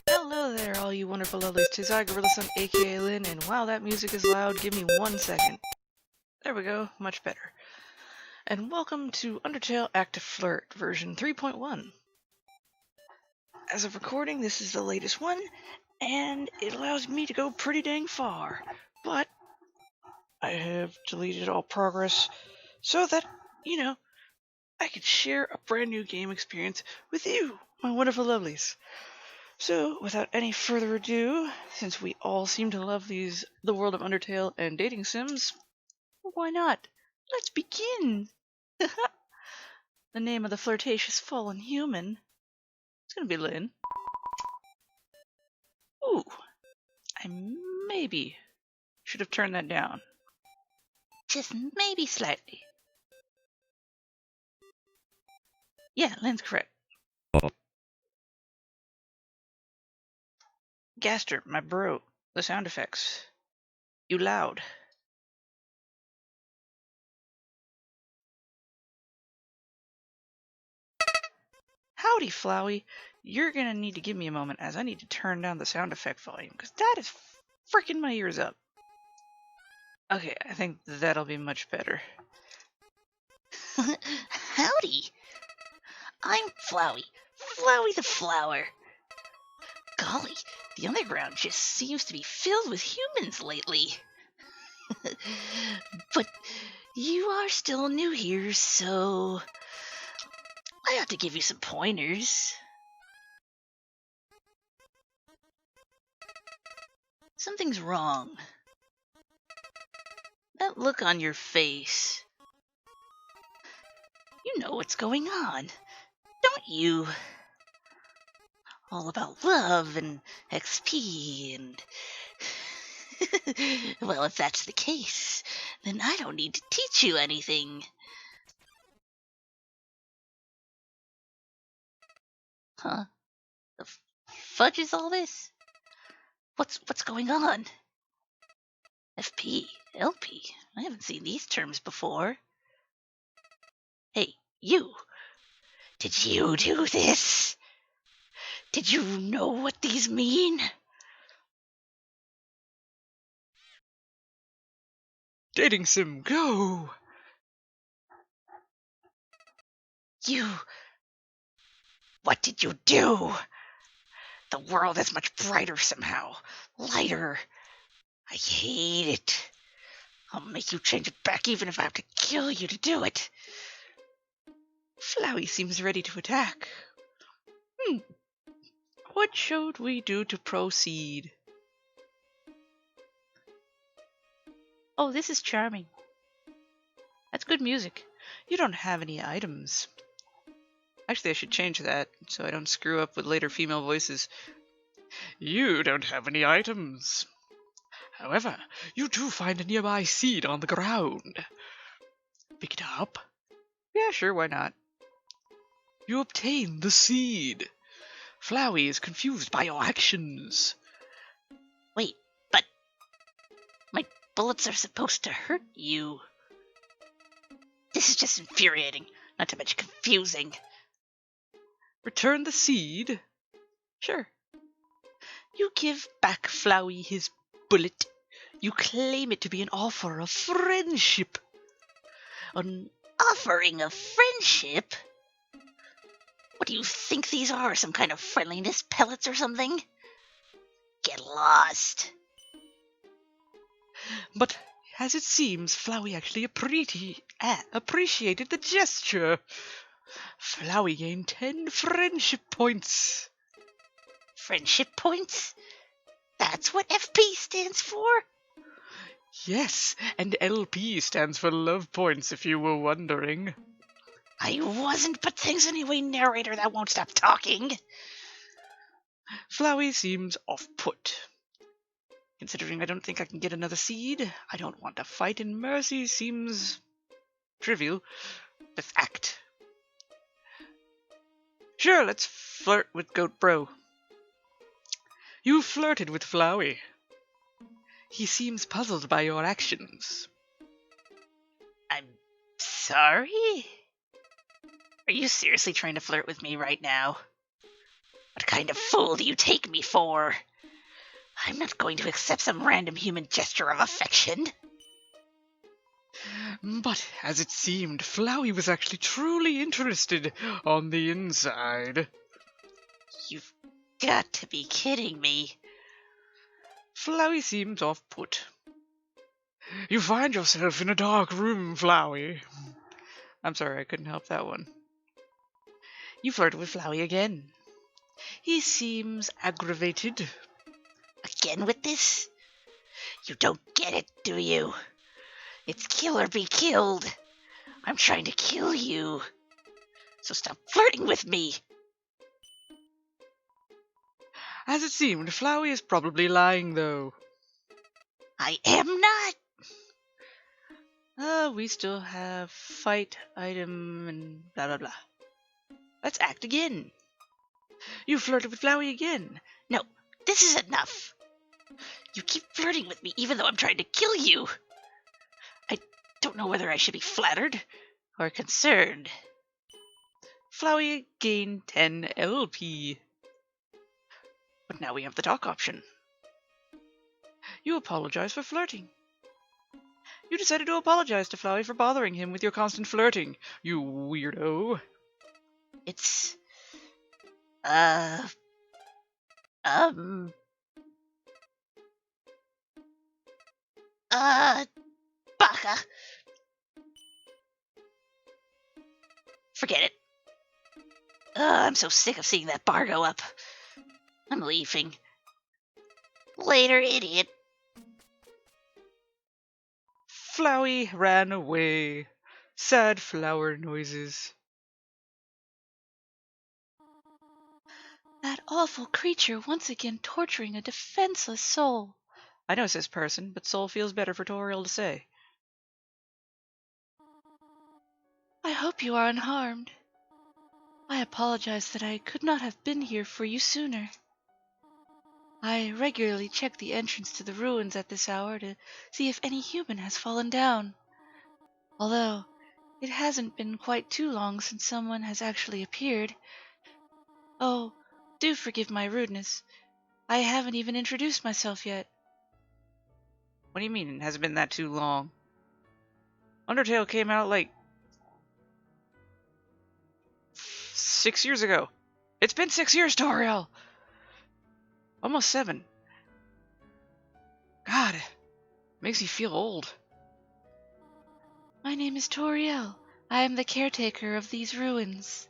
Hello there, all you wonderful lovelies. 'Tis I, Gorilla Son, aka Lynn, and wow, that music is loud. Give me 1 second. There we go, much better. And welcome to Undertale Active Flirt, version 3.1. As of recording, this is the latest one, and it allows me to go pretty dang far. But I have deleted all progress so that, I could share a brand new game experience with you, my wonderful lovelies. So, without any further ado, since we all seem to love the world of Undertale and dating sims, why not? Let's begin! The name of the flirtatious fallen human. It's gonna be Lynn. Ooh, I maybe should have turned that down. Just maybe slightly. Yeah, Lynn's correct. Gaster, my bro, the sound effects. You loud. Howdy, Flowey. You're gonna need to give me a moment as I need to turn down the sound effect volume, because that is freaking my ears up. Okay, I think that'll be much better. Howdy. I'm Flowey. Flowey the Flower. Golly, the underground just seems to be filled with humans lately. But you are still new here, so I ought to give you some pointers. Something's wrong. That look on your face. You know what's going on, don't you? All about love and XP and... Well, if that's the case, then I don't need to teach you anything. Huh? The fudge is all this? What's going on? FP, LP, I haven't seen these terms before. Hey, you! Did you do this? Did you know what these mean? Dating sim, go! You... What did you do? The world is much brighter somehow. Lighter. I hate it. I'll make you change it back even if I have to kill you to do it. Flowey seems ready to attack. What should we do to proceed? Oh, this is charming. That's good music. You don't have any items. Actually, I should change that so I don't screw up with later female voices. You don't have any items. However, you do find a nearby seed on the ground. Pick it up? Yeah, sure, why not? You obtain the seed. Flowey is confused by your actions. Wait, but my bullets are supposed to hurt you. This is just infuriating, not to mention confusing. Return the seed? Sure. You give back Flowey his bullet. You claim it to be an offer of friendship. An offering of friendship? What do you think these are? Some kind of friendliness pellets or something? Get lost. But as it seems, Flowey actually appreciated the gesture. Flowey gained 10 friendship points. Friendship points? That's what FP stands for? Yes, and LP stands for love points, if you were wondering. I wasn't, but thanks anyway, narrator that won't stop talking. Flowey seems off-put. Considering I don't think I can get another seed, I don't want to fight, and mercy seems trivial. Let's act. Sure, let's flirt with Goat Bro. You flirted with Flowey. He seems puzzled by your actions. I'm sorry? Are you seriously trying to flirt with me right now? What kind of fool do you take me for? I'm not going to accept some random human gesture of affection. But as it seemed, Flowey was actually truly interested on the inside. You've got to be kidding me. Flowey seems off-put. You find yourself in a dark room, Flowey. I'm sorry, I couldn't help that one. You flirt with Flowey again. He seems aggravated. Again with this? You don't get it, do you? It's kill or be killed. I'm trying to kill you. So stop flirting with me. As it seemed, Flowey is probably lying, though. I am not. We still have fight, item, and blah blah blah. Let's act again. You flirted with Flowey again. No, this is enough. You keep flirting with me even though I'm trying to kill you. I don't know whether I should be flattered or concerned. Flowey gained 10 LP. But now we have the talk option. You apologize for flirting. You decided to apologize to Flowey for bothering him with your constant flirting. You weirdo. It's... Baka. Forget it. I'm so sick of seeing that bar go up. I'm leaving. Later, idiot. Flowey ran away. Sad flower noises. That awful creature once again torturing a defenseless soul. I know, says person, but soul feels better for Toriel to say. I hope you are unharmed. I apologize that I could not have been here for you sooner. I regularly check the entrance to the ruins at this hour to see if any human has fallen down. Although it hasn't been quite too long since someone has actually appeared. Oh, do forgive my rudeness. I haven't even introduced myself yet. What do you mean it hasn't been that too long? Undertale came out like 6 years ago. It's been 6 years, Toriel! Almost 7. God, makes me feel old. My name is Toriel. I am the caretaker of these ruins.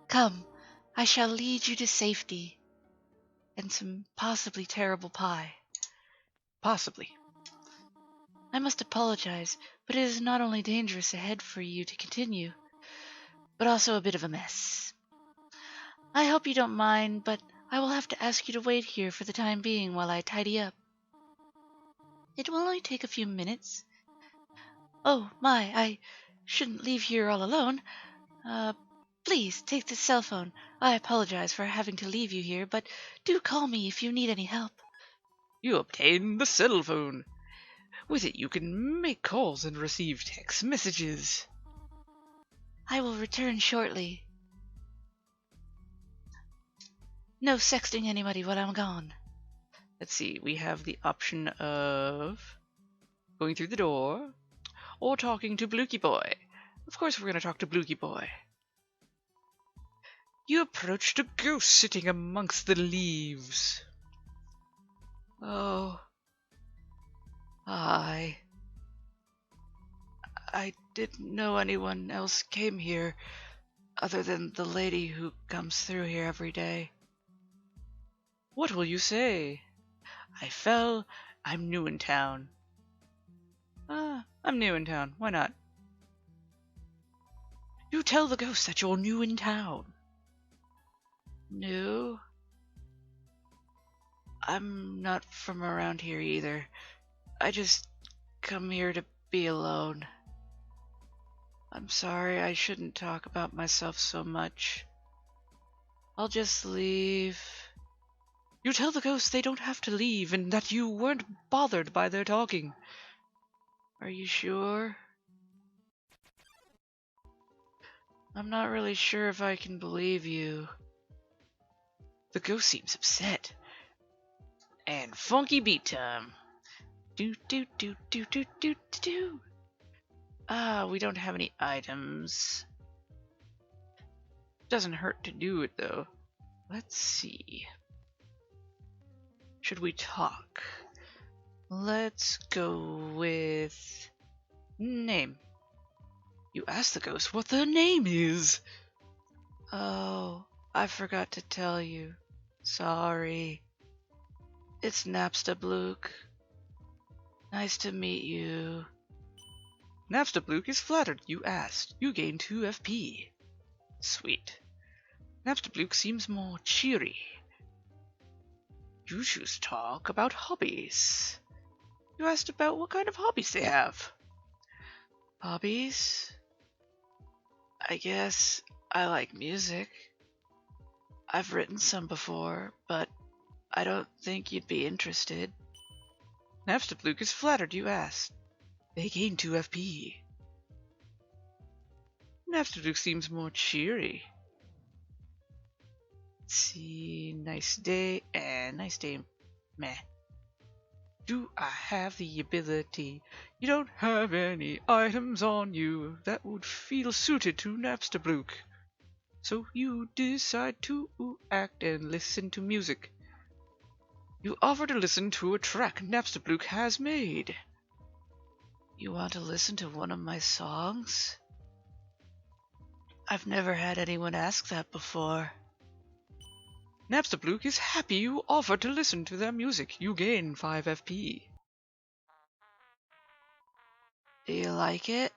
Come, I shall lead you to safety. And some possibly terrible pie. Possibly. I must apologize, but it is not only dangerous ahead for you to continue, but also a bit of a mess. I hope you don't mind, but I will have to ask you to wait here for the time being while I tidy up. It will only take a few minutes. Oh, my, I shouldn't leave here all alone. Please take this cell phone. I apologize for having to leave you here, but do call me if you need any help. You obtained the cell phone. With it, you can make calls and receive text messages. I will return shortly. No sexting anybody while I'm gone. Let's see, we have the option of going through the door or talking to Blukey Boy. Of course, we're going to talk to Blukey Boy. You approached a ghost sitting amongst the leaves. Oh. I didn't know anyone else came here other than the lady who comes through here every day. What will you say? I fell. I'm new in town. I'm new in town. Why not? You tell the ghost that you're new in town. New? I'm not from around here either. I just come here to be alone. I'm sorry, I shouldn't talk about myself so much. I'll just leave. You tell the ghosts they don't have to leave and that you weren't bothered by their talking. Are you sure? I'm not really sure if I can believe you. The ghost seems upset. And funky beat time. Do do do do do do do. We don't have any items. Doesn't hurt to do it though. Let's see. Should we talk? Let's go with name. You ask the ghost what their name is. Oh, I forgot to tell you. Sorry. It's Napstablook. Nice to meet you. Napstablook is flattered you asked. You gain 2 FP. Sweet. Napstablook seems more cheery. You choose to talk about hobbies. You asked about what kind of hobbies they have. Hobbies? I guess I like music. I've written some before, but I don't think you'd be interested. Napstablook is flattered you asked. They gain 2 FP. Napstablook seems more cheery. Let's see, nice day and nice day, meh. Do I have the ability? You don't have any items on you that would feel suited to Napstablook. So you decide to act and listen to music. You offer to listen to a track Napstablook has made. You want to listen to one of my songs? I've never had anyone ask that before. Napstablook is happy you offer to listen to their music. You gain 5 FP. Do you like it?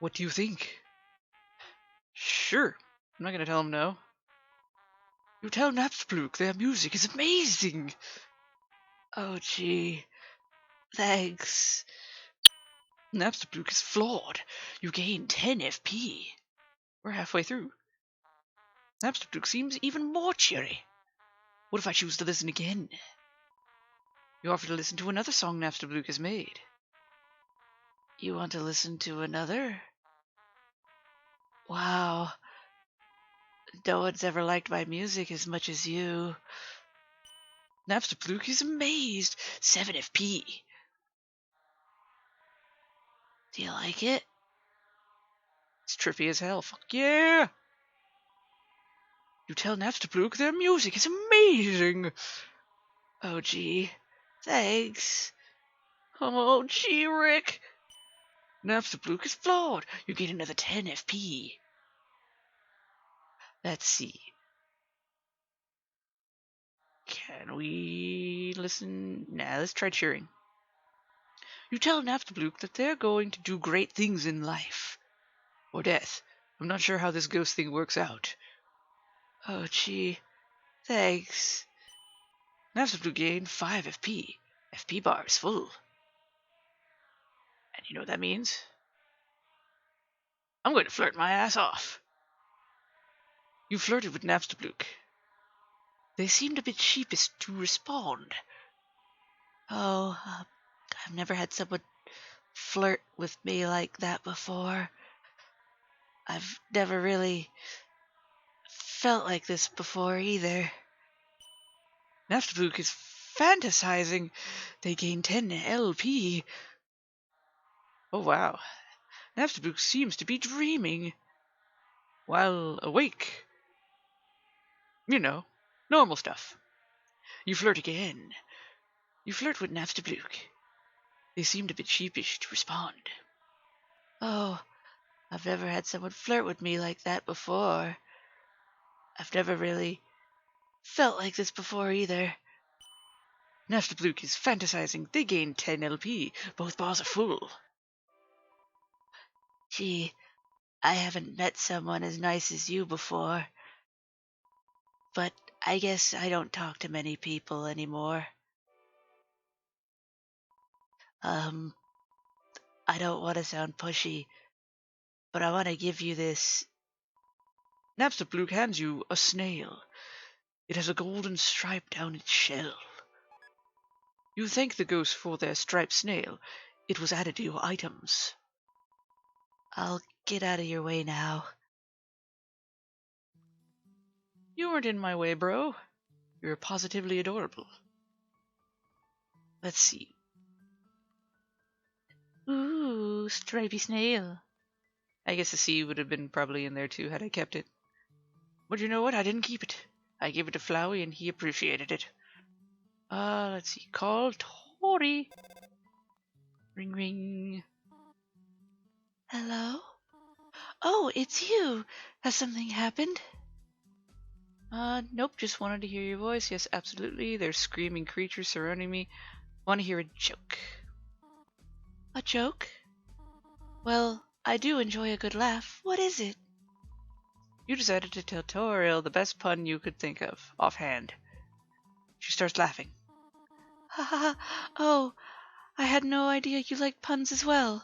What do you think? Sure. I'm not gonna tell him no. You tell Napstablook their music is amazing. Oh gee. Thanks. Napstablook is floored. You gain 10 FP. We're halfway through. Napstablook seems even more cheery. What if I choose to listen again? You offer to listen to another song Napstablook has made. You want to listen to another? Wow. No one's ever liked my music as much as you. Napstablook is amazed. 7 FP. Do you like it? It's trippy as hell. Fuck yeah! You tell Napstablook their music is amazing. Oh gee. Thanks. Oh gee, Rick. Napstablook is flawed. You get another 10 FP. Let's see. Can we listen? Nah, let's try cheering. You tell Napstablook that they're going to do great things in life. Or death. I'm not sure how this ghost thing works out. Oh gee. Thanks. Napstablook gained 5 FP. FP bar is full. And you know what that means? I'm going to flirt my ass off. You flirted with Napstablook. They seemed a bit sheepish to respond. Oh, I've never had someone flirt with me like that before. I've never really felt like this before either. Napstablook is fantasizing. They gain 10 LP. Oh wow. Napstablook seems to be dreaming. While awake. You know, normal stuff. You flirt again. You flirt with Napstablook. They seemed a bit sheepish to respond. Oh, I've never had someone flirt with me like that before. I've never really felt like this before either. Napstablook is fantasizing. They gain 10 LP. Both bars are full. Gee, I haven't met someone as nice as you before. But I guess I don't talk to many people anymore. I don't want to sound pushy, but I want to give you this. Napstablook hands you a snail. It has a golden stripe down its shell. You thank the ghost for their striped snail. It was added to your items. I'll get out of your way now. You weren't in my way, bro. You're positively adorable. Let's see. Ooh, stripy snail. I guess the C would have been probably in there too had I kept it. But you know what? I didn't keep it. I gave it to Flowey and he appreciated it. Let's see. Call Tori. Ring ring. Hello? Oh, it's you. Has something happened? Nope, just wanted to hear your voice. Yes, absolutely. There's screaming creatures surrounding me. Want to hear a joke. A joke? Well, I do enjoy a good laugh. What is it? You decided to tell Toriel the best pun you could think of, offhand. She starts laughing. Ha ha ha. Oh, I had no idea you liked puns as well.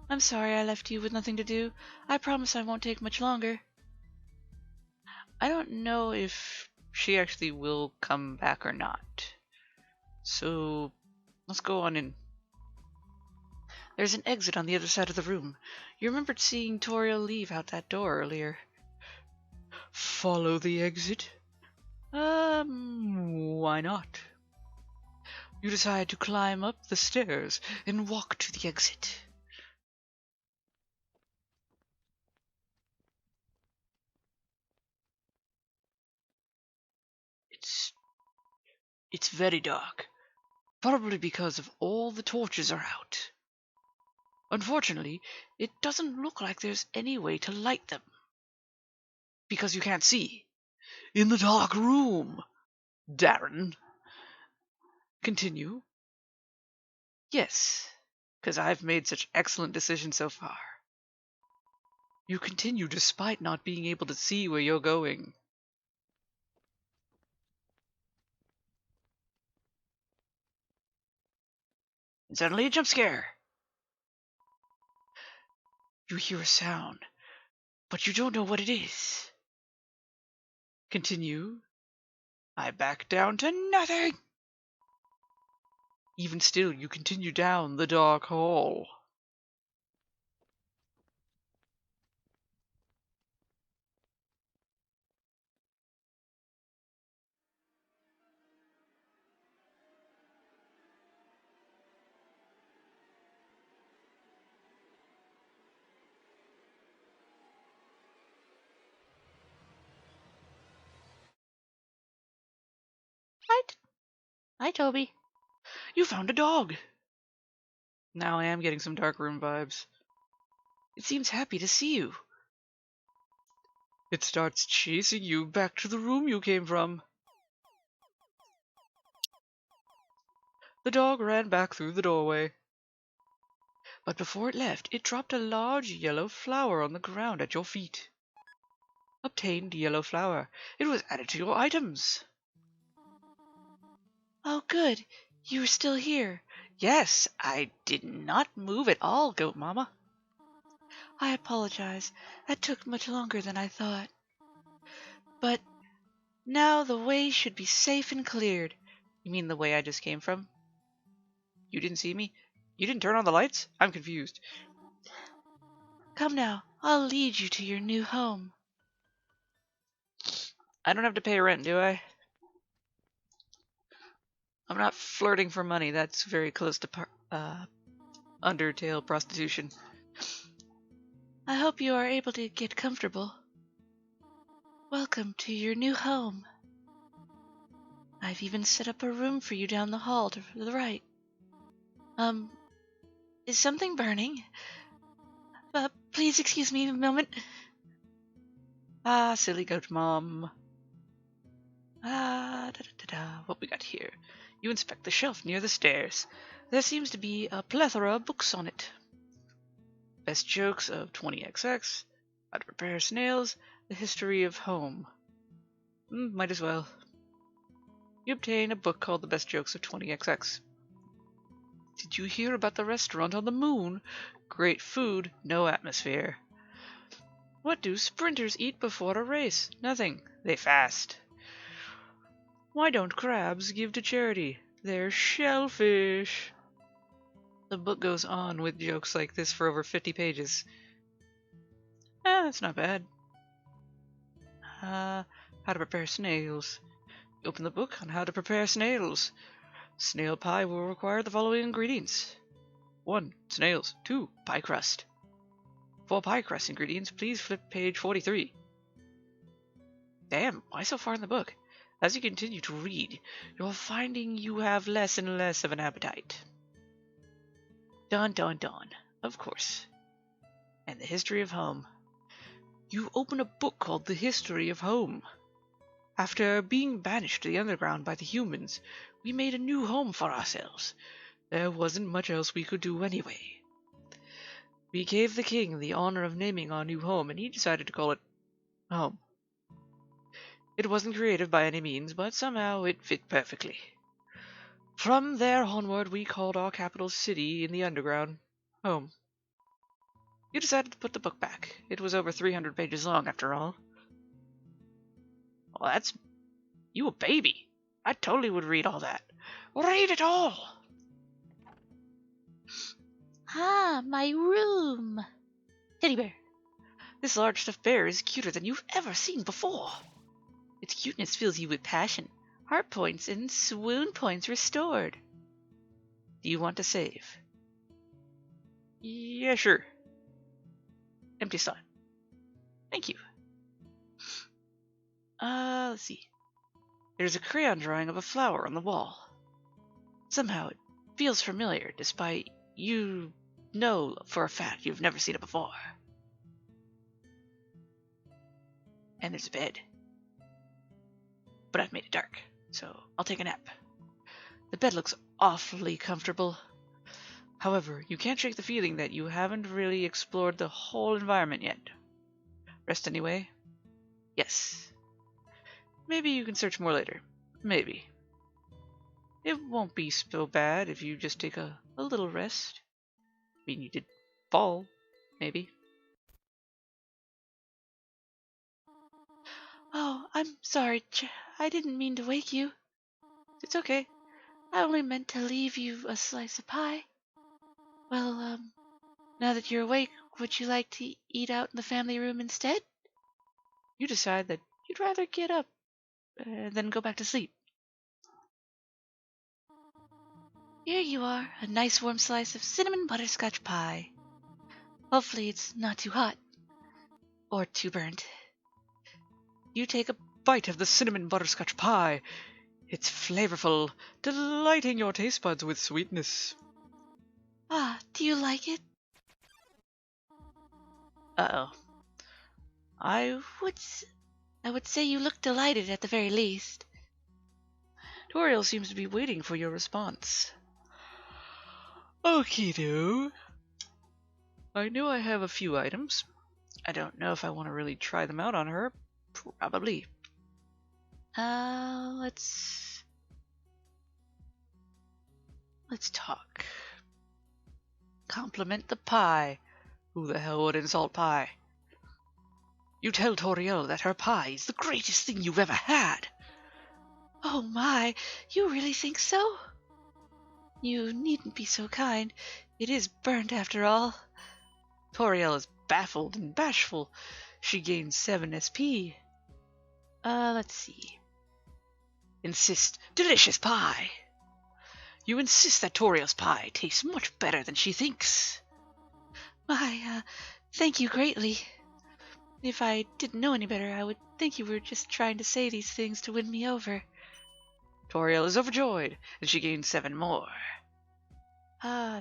I'm sorry I left you with nothing to do. I promise I won't take much longer. I don't know if she actually will come back or not. So, let's go on in. There's an exit on the other side of the room. You remembered seeing Toriel leave out that door earlier. Follow the exit? Why not? You decide to climb up the stairs and walk to the exit. It's very dark, probably because of all the torches are out. Unfortunately, it doesn't look like there's any way to light them. Because you can't see. In the dark room. Darren. Continue. Yes, because I've made such excellent decisions so far. You continue despite not being able to see where you're going. And suddenly a jump scare. You hear a sound, but you don't know what it is. Continue. I back down to nothing. Even still, you continue down the dark hall. Hi, Toby. You found a dog. Now I am getting some dark room vibes. It seems happy to see you. It starts chasing you back to the room you came from. The dog ran back through the doorway. But before it left, it dropped a large yellow flower on the ground at your feet. Obtained yellow flower. It was added to your items. Oh, good. You are still here. Yes, I did not move at all, Goat Mama. I apologize. That took much longer than I thought. But now the way should be safe and cleared. You mean the way I just came from? You didn't see me? You didn't turn on the lights? I'm confused. Come now, I'll lead you to your new home. I don't have to pay rent, do I? I'm not flirting for money. That's very close to Undertale prostitution. I hope you are able to get comfortable. Welcome to your new home. I've even set up a room for you down the hall to the right. Is something burning? Please excuse me a moment. Ah, silly goat mom. What we got here? You inspect the shelf near the stairs. There seems to be a plethora of books on it. Best jokes of 20XX, how to prepare snails, the history of home. Might as well. You obtain a book called The Best Jokes of 20XX. Did you hear about the restaurant on the moon? Great food, no atmosphere. What do sprinters eat before a race? Nothing. They fast. Why don't crabs give to charity? They're shellfish. The book goes on with jokes like this for over 50 pages. That's not bad. How to prepare snails. You open the book on how to prepare snails. Snail pie will require the following ingredients. 1. Snails. 2. Pie crust. For pie crust ingredients, please flip page 43. Damn, why so far in the book? As you continue to read, you're finding you have less and less of an appetite. Dun dun dun, of course. And the history of home. You open a book called The History of Home. After being banished to the underground by the humans, we made a new home for ourselves. There wasn't much else we could do anyway. We gave the king the honor of naming our new home, and he decided to call it home. It wasn't creative by any means, but somehow it fit perfectly. From there onward, we called our capital city in the underground home. You decided to put the book back. It was over 300 pages long, after all. Well, that's... you a baby. I totally would read all that. Read it all! Ah, my room. Teddy bear. This large stuffed bear is cuter than you've ever seen before. Its cuteness fills you with passion, heart points, and swoon points restored. Do you want to save? Yeah, sure. Empty slot. Thank you. Let's see. There's a crayon drawing of a flower on the wall. Somehow it feels familiar, despite you know for a fact you've never seen it before. And there's a bed. But I've made it dark, so I'll take a nap. The bed looks awfully comfortable. However, you can't shake the feeling that you haven't really explored the whole environment yet. Rest anyway? Yes. Maybe you can search more later. Maybe. It won't be so bad if you just take a little rest. I mean, you did fall, maybe. Oh, I'm sorry, I didn't mean to wake you. It's okay. I only meant to leave you a slice of pie. Well, now that you're awake, would you like to eat out in the family room instead? You decide that you'd rather get up than go back to sleep. Here you are, a nice warm slice of cinnamon butterscotch pie. Hopefully it's not too hot. Or too burnt. You take a bite of the cinnamon butterscotch pie. It's flavorful, delighting your taste buds with sweetness. Ah, do you like it? Uh-oh. I would say you look delighted at the very least. Toriel seems to be waiting for your response. Okie-do. I know I have a few items. I don't know if I want to really try them out on her. Probably. Let's talk. Compliment the pie. Who the hell would insult pie? You tell Toriel that her pie is the greatest thing you've ever had. Oh my, you really think so? You needn't be so kind. It is burnt after all. Toriel is baffled and bashful. She gains 7 SP. Let's see. Insist. Delicious pie. You insist that Toriel's pie tastes much better than she thinks. My, thank you greatly. If I didn't know any better, I would think you were just trying to say these things to win me over. Toriel is overjoyed, and she gains 7 more. How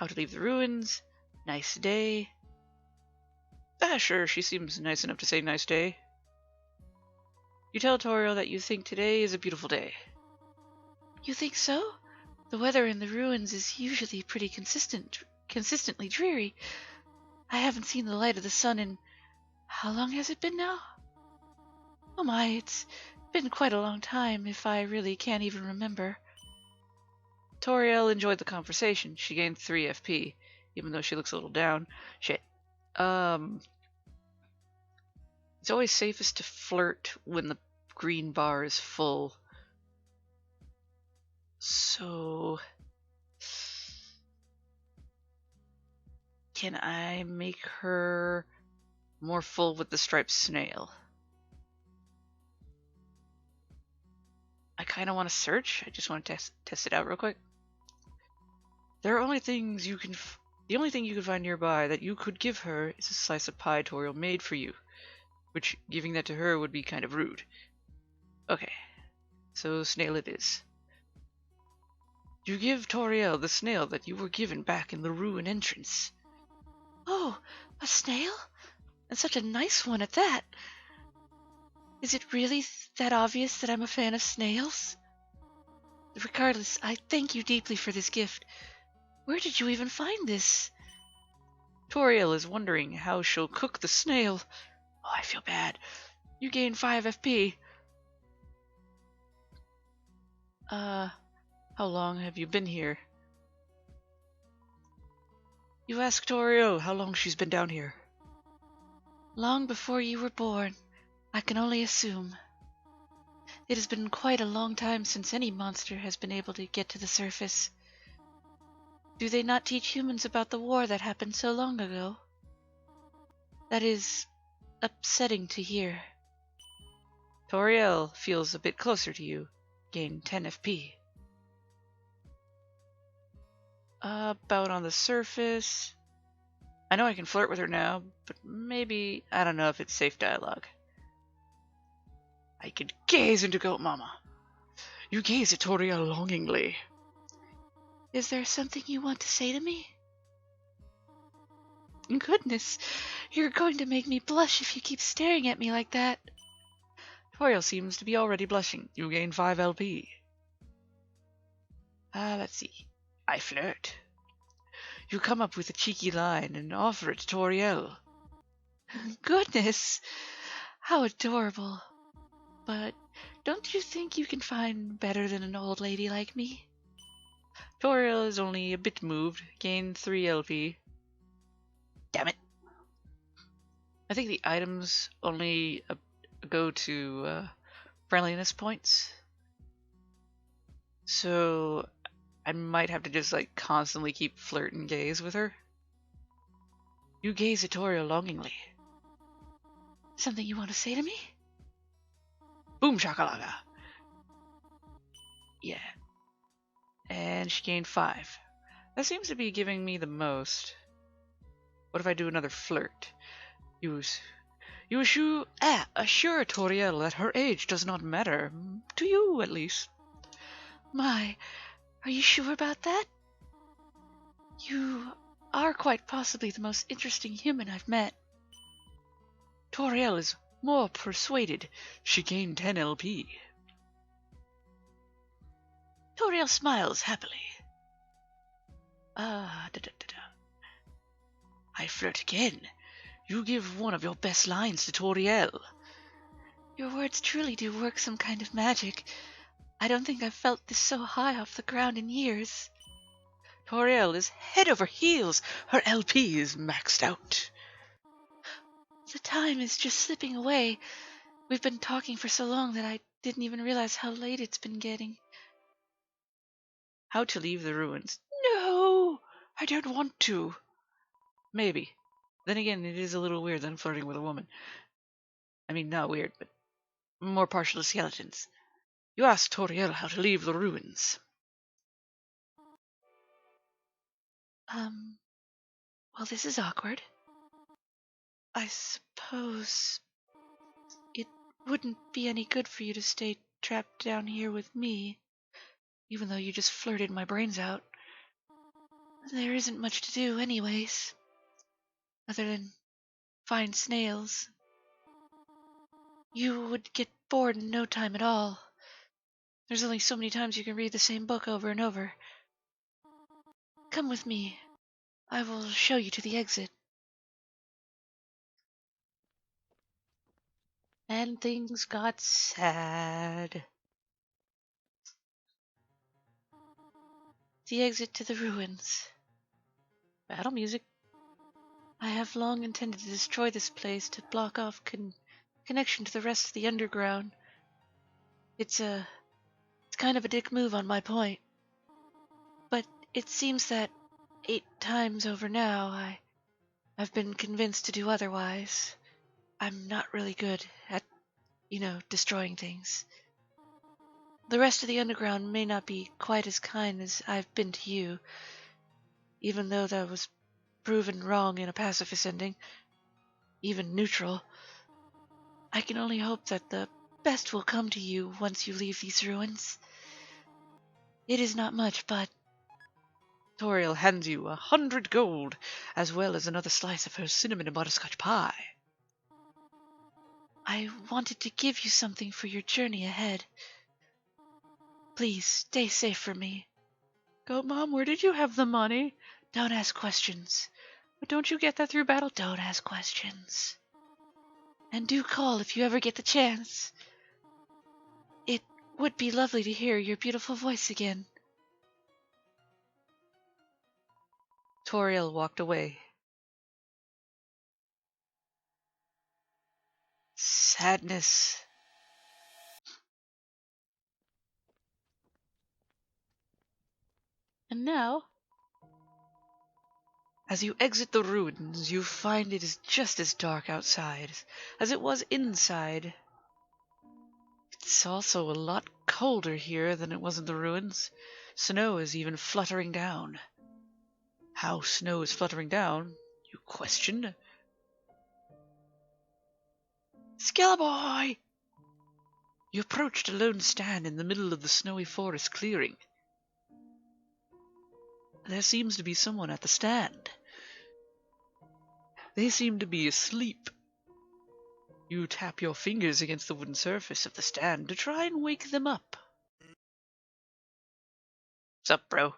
to leave the ruins. Nice day. Sure, she seems nice enough to say nice day. You tell Toriel that you think today is a beautiful day. You think so? The weather in the ruins is usually pretty consistently dreary. I haven't seen the light of the sun in... How long has it been now? Oh my, it's been quite a long time, if I really can't even remember. Toriel enjoyed the conversation. She gained 3 FP, even though she looks a little down. Shit. It's always safest to flirt when the green bar is full. So... can I make her more full with the striped snail? kind of want to search. I just want to test it out real quick. There are only things you can... The only thing you can find nearby that you could give her is a slice of pie Toriel made for you, which giving that to her would be kind of rude. Okay, so snail it is. You give Toriel the snail that you were given back in the ruin entrance. Oh, a snail? And such a nice one at that. Is it really that obvious that I'm a fan of snails? Regardless, I thank you deeply for this gift. Where did you even find this? Toriel is wondering how she'll cook the snail. Oh, I feel bad. You gain 5 FP. How long have you been here? You ask Toriel how long she's been down here. Long before you were born, I can only assume. It has been quite a long time since any monster has been able to get to the surface. Do they not teach humans about the war that happened so long ago? That is upsetting to hear. Toriel feels a bit closer to you. Gain 10 FP. About on the surface. I know I can flirt with her now, but maybe... I don't know if it's safe dialogue. I could gaze into Goat Mama. You gaze at Toriel longingly. Is there something you want to say to me? Goodness, you're going to make me blush if you keep staring at me like that. Toriel seems to be already blushing. You gain 5 LP. Let's see. I flirt. You come up with a cheeky line and offer it to Toriel. Goodness, how adorable. But don't you think you can find better than an old lady like me? Toriel is only a bit moved. Gain 3 LP. Damn it. I think the items only go to friendliness points. So I might have to just like constantly keep flirt and gaze with her. You gaze at Toriel longingly. Something you want to say to me? Boom shakalaka. Yeah. And she gained 5. That seems to be giving me the most. What if I do another flirt? You assure Toriel that her age does not matter. To you, at least. My, are you sure about that? You are quite possibly the most interesting human I've met. Toriel is more persuaded. She gained 10 LP. Toriel smiles happily. I flirt again. You give one of your best lines to Toriel. Your words truly do work some kind of magic. I don't think I've felt this so high off the ground in years. Toriel is head over heels. Her LP is maxed out. The time is just slipping away. We've been talking for so long that I didn't even realize how late it's been getting. How to leave the ruins? No! I don't want to. Maybe. Then again, it is a little weird than flirting with a woman. I mean, not weird, but more partial to skeletons. You ask Toriel how to leave the ruins. Well, this is awkward. I suppose it wouldn't be any good for you to stay trapped down here with me, even though you just flirted my brains out. There isn't much to do anyways, other than find snails. You would get bored in no time at all. There's only so many times you can read the same book over and over. Come with me. I will show you to the exit. And things got sad. The exit to the ruins. Battle music. I have long intended to destroy this place to block off connection to the rest of the underground. It's kind of a dick move on my point. But it seems that 8 times over now, I've been convinced to do otherwise. I'm not really good at, destroying things. The rest of the underground may not be quite as kind as I've been to you, even though that was proven wrong in a pacifist ending, even neutral. I can only hope that the best will come to you once you leave these ruins. It is not much, but Toriel hands you 100 gold, as well as another slice of her cinnamon and butterscotch pie. I wanted to give you something for your journey ahead. Please, stay safe for me. Goat Mom, where did you have the money? Don't ask questions. But don't you get that through battle? Don't ask questions. And do call if you ever get the chance. It would be lovely to hear your beautiful voice again. Toriel walked away. Sadness. And now, As you exit the ruins, you find it is just as dark outside as it was inside. It's also a lot colder here than it was in the ruins. Snow is even fluttering down. How snow is fluttering down, you question? Skeleboy! You approached a lone stand in the middle of the snowy forest clearing. There seems to be someone at the stand. They seem to be asleep. You tap your fingers against the wooden surface of the stand to try and wake them up. What's up, bro?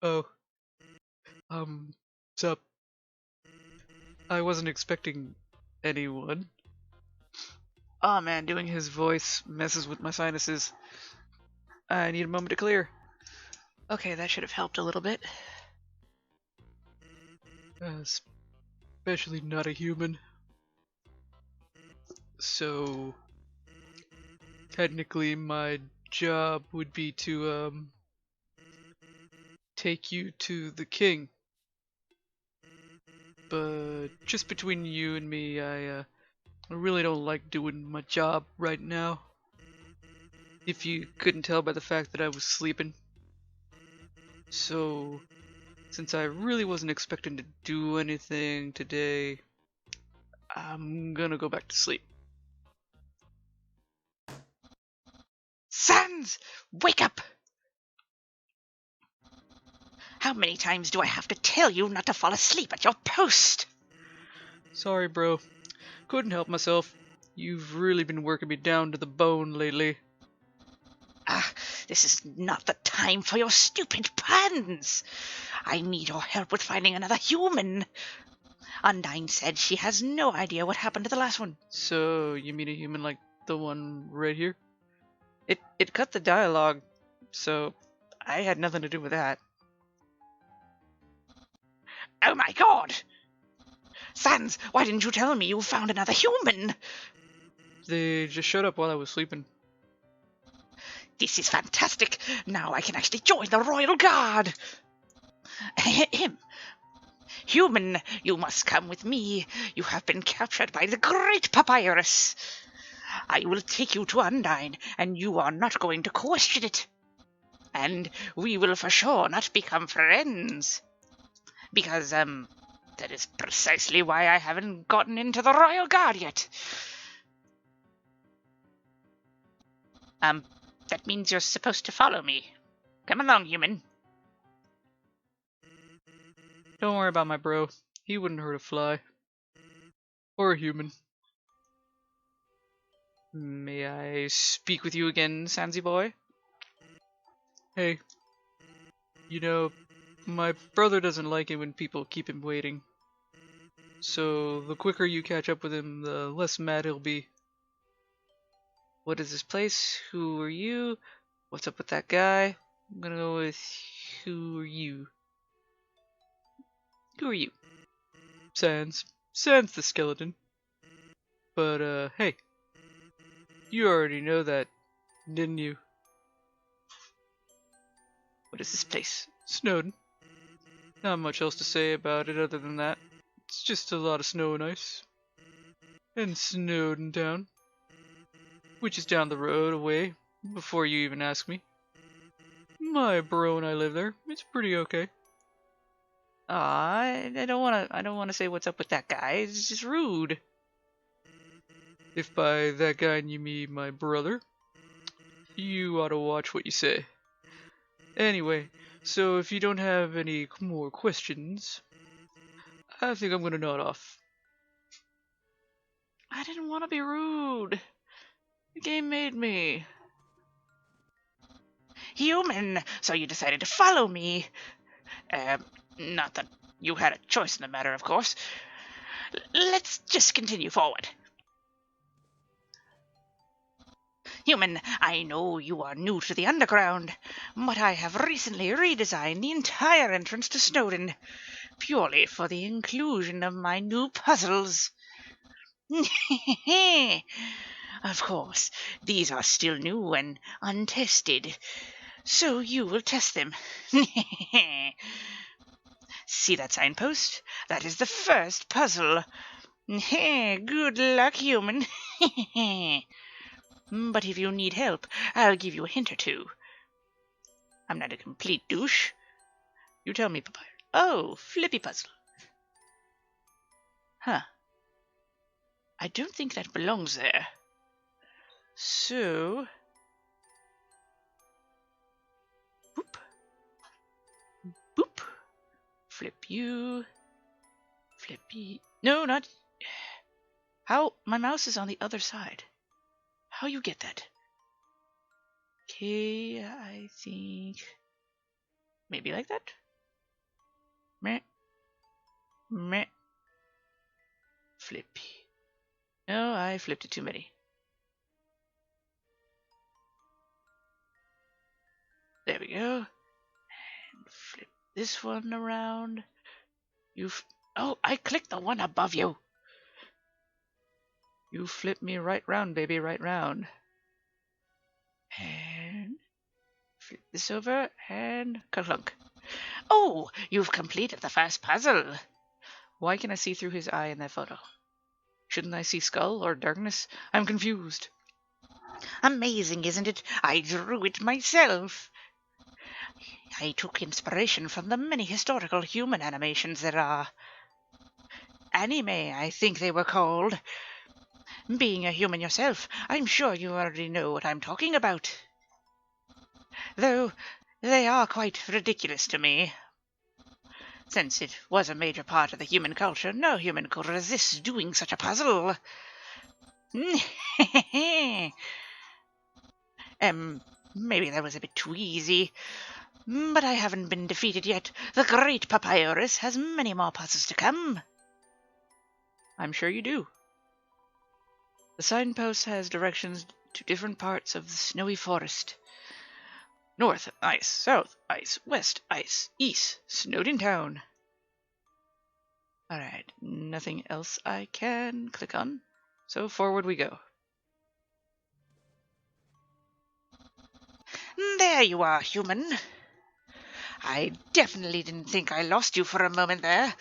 Oh. What's up? I wasn't expecting anyone. Aw, man, doing his voice messes with my sinuses. I need a moment to clear. Okay, that should have helped a little bit. Especially not a human. So, technically my job would be to, take you to the king. But just between you and me, I really don't like doing my job right now. If you couldn't tell by the fact that I was sleeping. So, since I really wasn't expecting to do anything today, I'm gonna go back to sleep. Sans! Wake up! How many times do I have to tell you not to fall asleep at your post? Sorry, bro. Couldn't help myself. You've really been working me down to the bone lately. This is not the time for your stupid puns. I need your help with finding another human. Undyne said she has no idea what happened to the last one. So, you mean a human like the one right here? It cut the dialogue, so I had nothing to do with that. Oh my god! Sans, why didn't you tell me you found another human? They just showed up while I was sleeping. This is fantastic. Now I can actually join the Royal Guard. Him. Human, you must come with me. You have been captured by the great Papyrus. I will take you to Undyne, and you are not going to question it. And we will for sure not become friends. Because, that is precisely why I haven't gotten into the Royal Guard yet. That means you're supposed to follow me. Come along, human. Don't worry about my bro. He wouldn't hurt a fly. Or a human. May I speak with you again, Sansy boy? Hey. You know, my brother doesn't like it when people keep him waiting. So, the quicker you catch up with him, the less mad he'll be. What is this place? Who are you? What's up with that guy? I'm gonna go with... Who are you? Who are you? Sans. Sans the skeleton. But, hey. You already know that, didn't you? What is this place? Snowden. Not much else to say about it other than that. It's just a lot of snow and ice. and Snowden Town, which is down the road away, before you even ask me. My bro and I live there. It's pretty okay. Aw, I don't wanna say what's up with that guy. It's just rude. If by that guy you mean my brother, you ought to watch what you say. Anyway, so if you don't have any more questions, I think I'm gonna nod off. I didn't want to be rude. The game made me. Human, so you decided to follow me. Not that you had a choice in the matter, of course. Let's just continue forward. Human, I know you are new to the underground, but I have recently redesigned the entire entrance to Snowden, purely for the inclusion of my new puzzles. Of course, these are still new and untested, so you will test them. See that signpost? That is the first puzzle. Good luck, human. But if you need help, I'll give you a hint or two. I'm not a complete douche. You tell me, Papyrus. Oh, flippy puzzle. Huh. I don't think that belongs there. So... boop. Boop. Flip you. Flippy... No, not... How? My mouse is on the other side. How you get that? Okay, I think... maybe like that? Meh. Meh. Flippy. No, I flipped it too many. There we go. And flip this one around. Oh, I clicked the one above you. You flip me right round, baby, right round. And flip this over and ka-clunk. Oh, you've completed the first puzzle. Why can I see through his eye in that photo? Shouldn't I see skull or darkness? I'm confused. Amazing, isn't it? I drew it myself. I took inspiration from the many historical human animations there are. Anime, I think they were called. Being a human yourself, I'm sure you already know what I'm talking about. Though they are quite ridiculous to me. Since it was a major part of the human culture, no human could resist doing such a puzzle. Maybe that was a bit too easy. But I haven't been defeated yet. The great Papyrus has many more puzzles to come. I'm sure you do. The signpost has directions to different parts of the snowy forest. North, ice. South, ice. West, ice. East, Snowden Town. Alright, nothing else I can click on. So forward we go. There you are, human. I definitely didn't think I lost you for a moment there.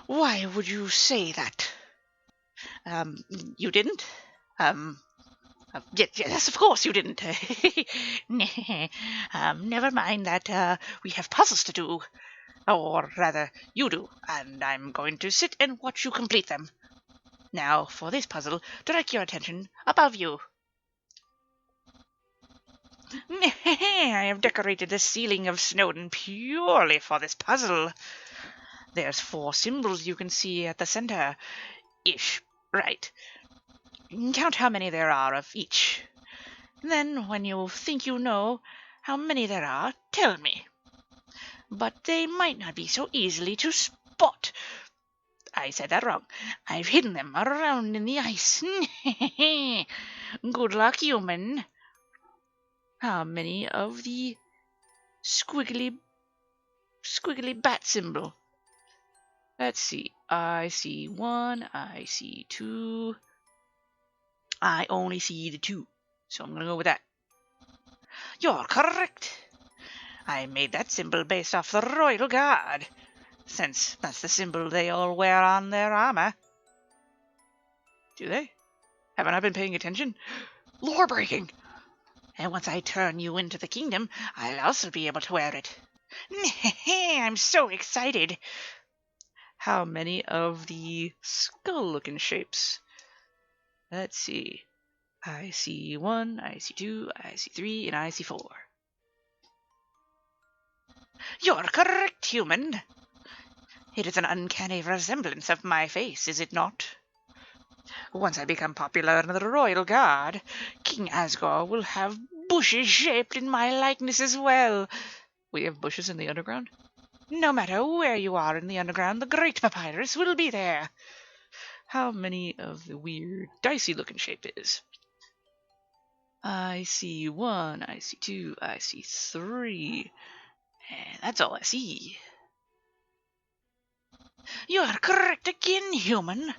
Why would you say that? You didn't? Yes, of course you didn't. Never mind that, we have puzzles to do. Or rather, you do, and I'm going to sit and watch you complete them. Now, for this puzzle, direct your attention above you. I have decorated the ceiling of Snowden purely for this puzzle. There's 4 symbols you can see at the center. Ish. Right. Count how many there are of each. Then, when you think you know how many there are, tell me. But they might not be so easily to spot. I said that wrong. I've hidden them around in the ice. Good luck, human. How many of the squiggly bat symbol? Let's see. I see 1. I see 2. I only see the 2. So I'm going to go with that. You're correct. I made that symbol based off the Royal Guard, since that's the symbol they all wear on their armor. Do they? Haven't I been paying attention? Lore breaking! And once I turn you into the kingdom, I'll also be able to wear it. I'm so excited. How many of the skull-looking shapes? Let's see. I see 1, I see 2, I see 3, and I see 4. You're correct, human. It is an uncanny resemblance of my face, is it not? Once I become popular in the royal guard, King Asgore will have bushes shaped in my likeness as well. We have bushes in the underground? No matter where you are in the underground, the great Papyrus will be there. How many of the weird, dicey-looking shape is? I see 1, I see 2, I see 3. And that's all I see. You are correct again, human.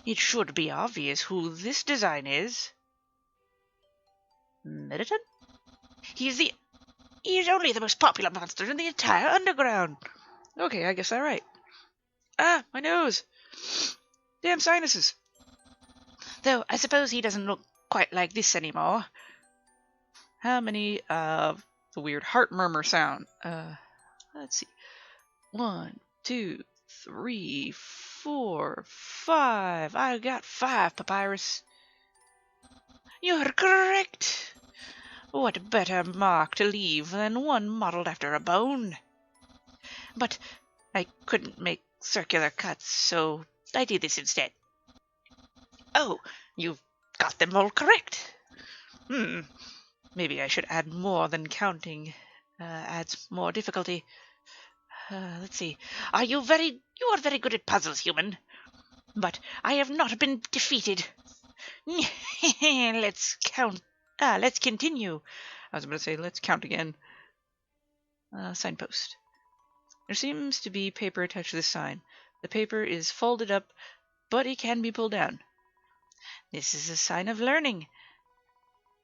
It should be obvious who this design is. Mediton? He is only the most popular monster in the entire underground. Okay, I guess I'm right. Ah, my nose! Damn sinuses! Though I suppose he doesn't look quite like this anymore. How many of the weird heart murmur sound? Let's see. 1, 2, 3, 4, 5. I got 5, Papyrus. You're correct. What better mark to leave than one modeled after a bone? But I couldn't make circular cuts, so I did this instead. Oh, you've got them all correct. Maybe I should add more than counting. Adds more difficulty. Let's see. You are very good at puzzles, human. But I have not been defeated. Let's count. Let's continue. I was going to say, let's count again. Signpost. There seems to be paper attached to this sign. The paper is folded up, but it can be pulled down. This is a sign of learning.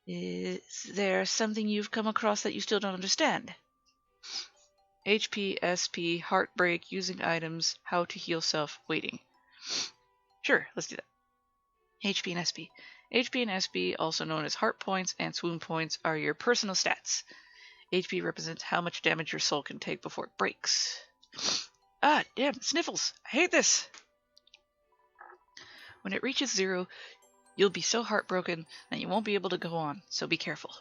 Is there something you've come across that you still don't understand? HP, SP, heartbreak, using items, how to heal self, waiting. Sure, let's do that. HP and SP. HP and SP, also known as heart points and swoon points, are your personal stats. HP represents how much damage your soul can take before it breaks. Ah, damn, sniffles! I hate this! When it reaches 0, you'll be so heartbroken that you won't be able to go on, so be careful.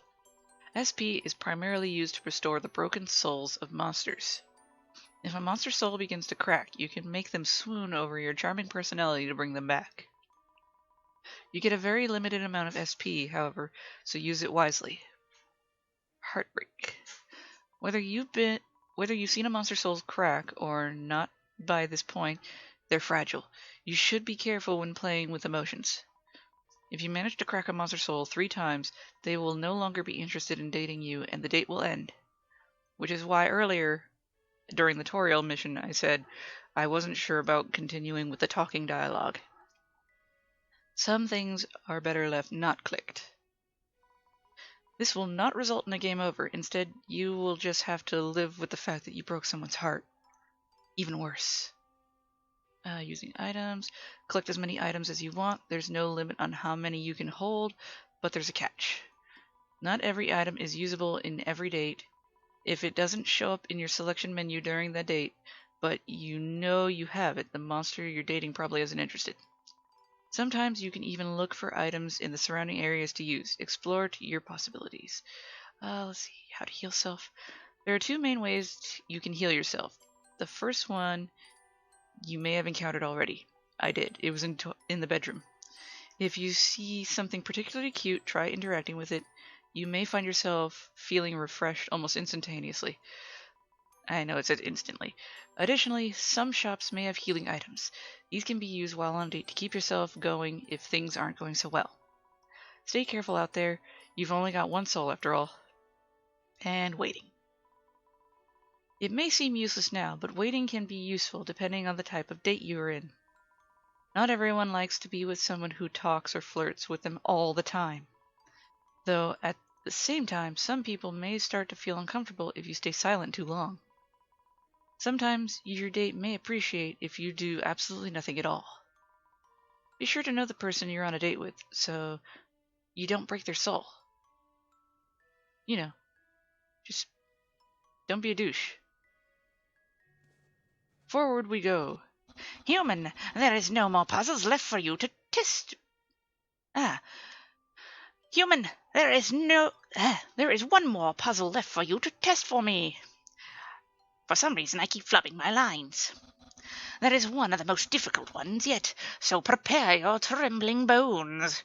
SP is primarily used to restore the broken souls of monsters. If a monster's soul begins to crack, you can make them swoon over your charming personality to bring them back. You get a very limited amount of SP, however, so use it wisely. Heartbreak. Whether you've seen a monster's soul crack or not by this point, they're fragile. You should be careful when playing with emotions. If you manage to crack a monster soul 3 times, they will no longer be interested in dating you and the date will end. Which is why earlier, during the tutorial mission, I said I wasn't sure about continuing with the talking dialogue. Some things are better left not clicked. This will not result in a game over. Instead, you will just have to live with the fact that you broke someone's heart. Even worse. Using items. Collect as many items as you want. There's no limit on how many you can hold, but there's a catch. Not every item is usable in every date. If it doesn't show up in your selection menu during that date, but you know you have it, the monster you're dating probably isn't interested. Sometimes you can even look for items in the surrounding areas to use. Explore to your possibilities. Let's see. How to heal self. There are 2 main ways you can heal yourself. The first one you may have encountered already. I did. It was in the bedroom. If you see something particularly cute, try interacting with it. You may find yourself feeling refreshed almost instantaneously. I know it says instantly. Additionally, some shops may have healing items. These can be used while on a date to keep yourself going if things aren't going so well. Stay careful out there. You've only got 1 soul after all. And waiting. It may seem useless now, but waiting can be useful depending on the type of date you are in. Not everyone likes to be with someone who talks or flirts with them all the time. Though, at the same time, some people may start to feel uncomfortable if you stay silent too long. Sometimes your date may appreciate if you do absolutely nothing at all. Be sure to know the person you're on a date with, so you don't break their soul. You know, just don't be a douche. Forward we go. Human, there is no more puzzles left for you to test. Human, there is one more puzzle left for you to test for me. For some reason, I keep flubbing my lines. That is one of the most difficult ones yet, so prepare your trembling bones.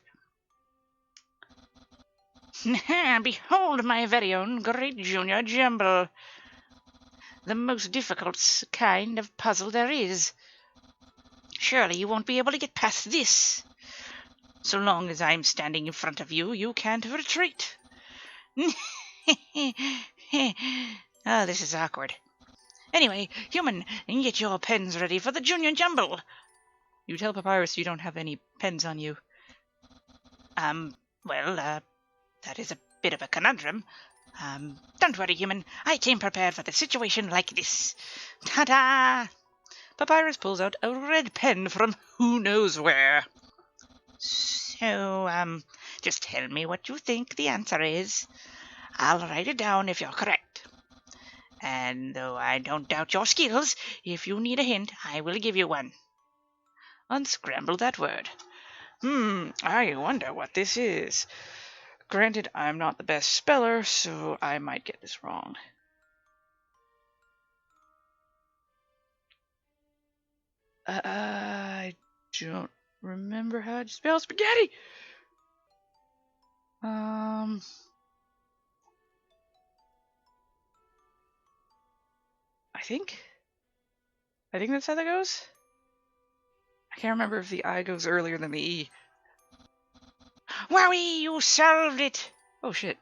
Behold my very own great junior jumble. The most difficult kind of puzzle there is. Surely you won't be able to get past this. So long as I'm standing in front of you, you can't retreat. Oh, this is awkward. Anyway, Human, get your pens ready for the junior jumble. You tell Papyrus you don't have any pens on you. That is a bit of a conundrum. Don't worry, Human. I came prepared for the situation like this. Ta-da! Papyrus pulls out a red pen from who knows where. So, just tell me what you think the answer is. I'll write it down if you're correct. And though I don't doubt your skills, if you need a hint, I will give you one. Unscramble that word. I wonder what this is. Granted, I'm not the best speller, so I might get this wrong. I don't remember how to spell spaghetti. I think that's how that goes. I can't remember if the I goes earlier than the E. Wowie, you solved it! Oh shit.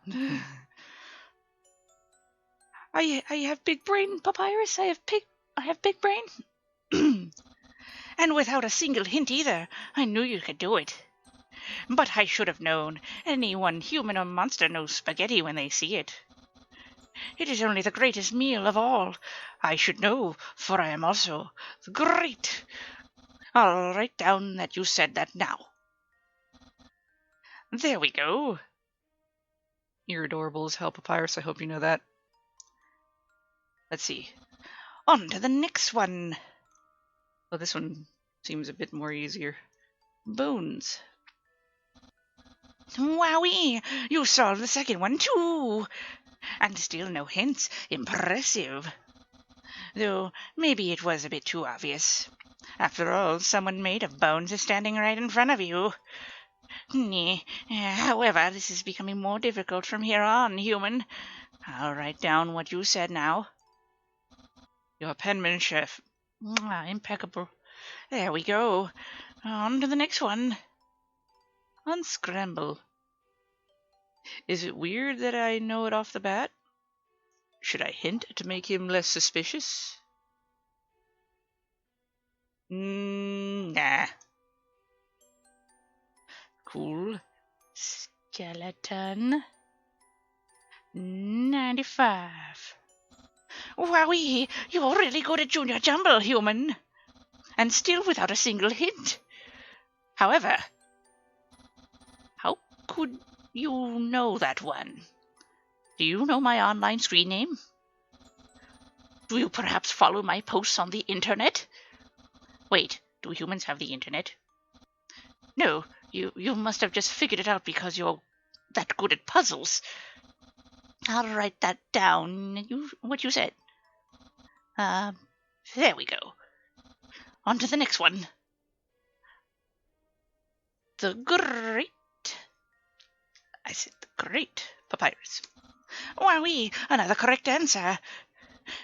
I have big brain, Papyrus. I have big brain. And without a single hint either. I knew you could do it. But I should have known. Anyone, human or monster, knows spaghetti when they see it. It is only the greatest meal of all. I should know, for I am also great. I'll write down that you said that now. There we go. You're adorable as hell, Papyrus. I hope you know that. Let's see. On to the next one. Oh, this one seems a bit more easier. Bones. Wowie! You solved the second one too! And still no hints. Impressive. Though maybe it was a bit too obvious. After all, someone made of bones is standing right in front of you. However, this is becoming more difficult from here on, Human. I'll write down what you said now. Your penmanship. Impeccable. There we go. On to the next one. Unscramble. Is it weird that I know it off the bat? Should I hint to make him less suspicious? Nah. Cool. Skeleton. 95. Wowie, you're really good at Junior Jumble, Human. And still without a single hint. However, how could you know that one? Do you know my online screen name? Do you perhaps follow my posts on the internet? Wait, do humans have the internet? No, you must have just figured it out because you're that good at puzzles. I'll write that down. What you said. There we go. On to the next one. The great. I said the great Papyrus. Wowee, another correct answer.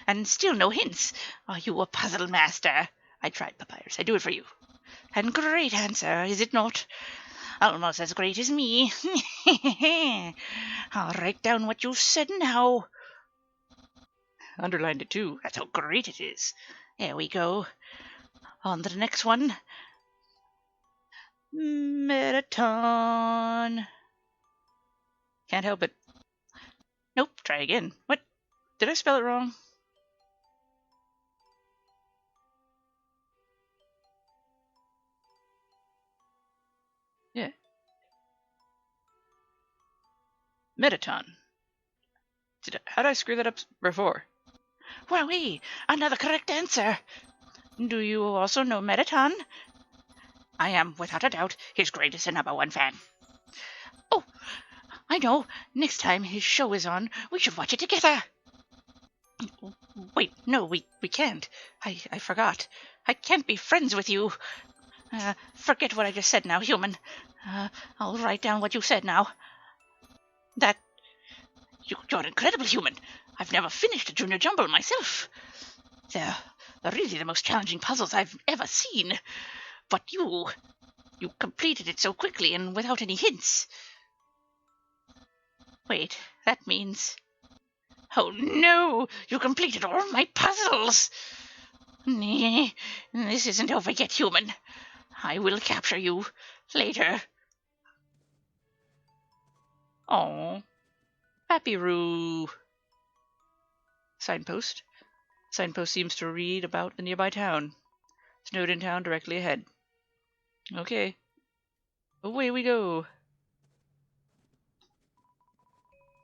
And still no hints. Are you a puzzle master? I tried, Papyrus. I do it for you. And great answer, is it not? Almost as great as me. I'll write down what you said now. Underlined it too. That's how great it is. There we go. On to the next one. Metaton. Can't help it. Nope, try again. What? Did I spell it wrong? Metaton. How did I screw that up before? Wowee! Another correct answer! Do you also know Metaton? I am, without a doubt, his greatest and number one fan. Oh, I know. Next time his show is on, we should watch it together. Wait, no, we can't. I forgot. I can't be friends with you. Forget what I just said now, human. I'll write down what you said now. That... You're incredible, human. I've never finished a Junior Jumble myself. They're really the most challenging puzzles I've ever seen. But you completed it so quickly and without any hints. Wait, that means... Oh no! You completed all my puzzles! This isn't over yet, human. I will capture you later. Oh, Papyrus. Signpost. Signpost seems to read about the nearby town. Snowden town directly ahead. Okay. Away we go.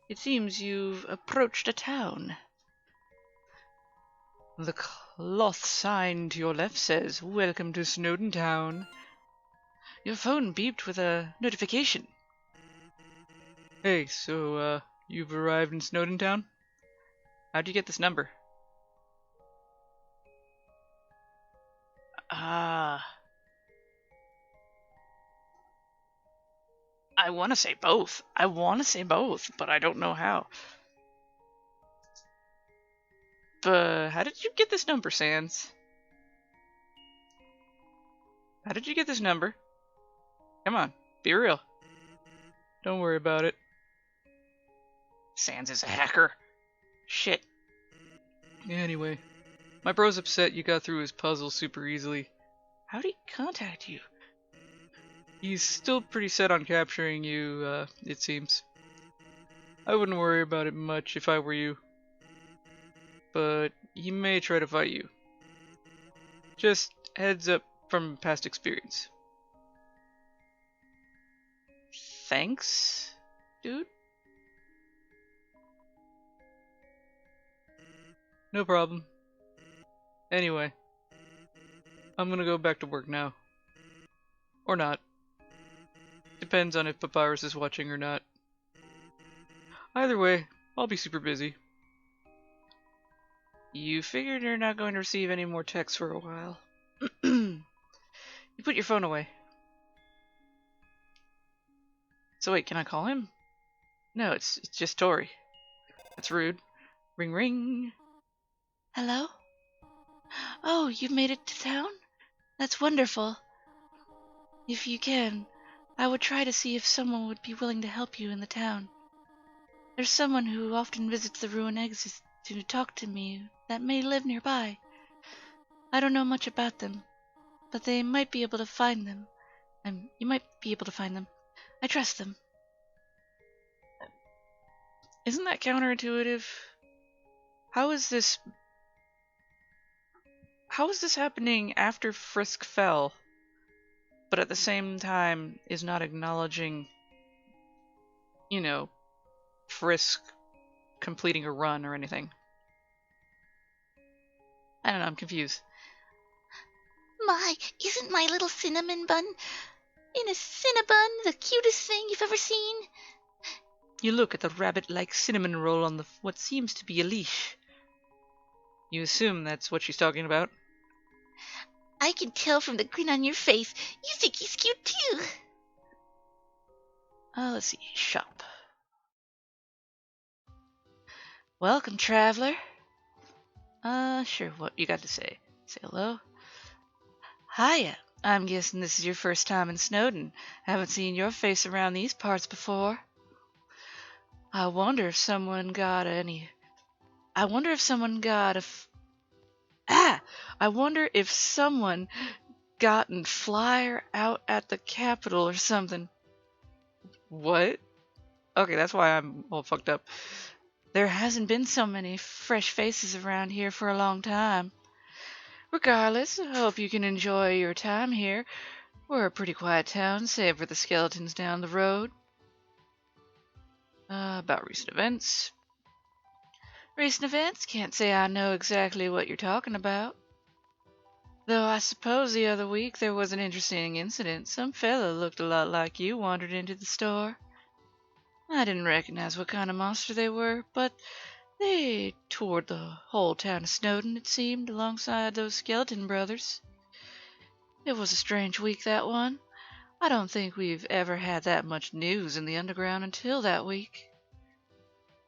It seems you've approached a town. The cloth sign to your left says, "Welcome to Snowden Town." Your phone beeped with a notification. Hey, so, you've arrived in Snowden Town? How'd you get this number? I want to say both. But I don't know how. But how did you get this number, Sans? How did you get this number? Come on, be real. Don't worry about it. Sans is a hacker. Shit. Anyway, my bro's upset you got through his puzzle super easily. How'd he contact you? He's still pretty set on capturing you, it seems. I wouldn't worry about it much if I were you. But he may try to fight you. Just heads up from past experience. Thanks, dude? No problem. Anyway, I'm gonna go back to work now. Or not. Depends on if Papyrus is watching or not. Either way, I'll be super busy. You figured you're not going to receive any more texts for a while. You put your phone away. So wait, can I call him? No, it's just Tori. That's rude. Ring ring. Hello? Oh, you've made it to town? That's wonderful. If you can, I would try to see if someone would be willing to help you in the town. There's someone who often visits the ruin exit to talk to me that may live nearby. I don't know much about them, but they might be able to find them. You might be able to find them. I trust them. Isn't that counterintuitive? How is this happening after Frisk fell, but at the same time is not acknowledging, you know, Frisk completing a run or anything? I don't know, I'm confused. My, isn't my little cinnamon bun in a Cinnabun the cutest thing you've ever seen? You look at the rabbit-like cinnamon roll on what seems to be a leash. You assume that's what she's talking about? I can tell from the grin on your face. You think he's cute too. Let's see. Shop. Welcome, traveler. Sure, what you got to say? Say hello? Hiya. I'm guessing this is your first time in Snowden. Haven't seen your face around these parts before. I wonder if someone got I wonder if someone gotten flyer out at the Capitol or something. What? Okay, that's why I'm all fucked up. There hasn't been so many fresh faces around here for a long time. Regardless, I hope you can enjoy your time here. We're a pretty quiet town, save for the skeletons down the road. About recent events. Recent events? Can't say I know exactly what you're talking about. Though I suppose the other week there was an interesting incident. Some fella looked a lot like you wandered into the store. I didn't recognize what kind of monster they were, but they toured the whole town of Snowden, it seemed, alongside those skeleton brothers. It was a strange week, that one. I don't think we've ever had that much news in the underground until that week.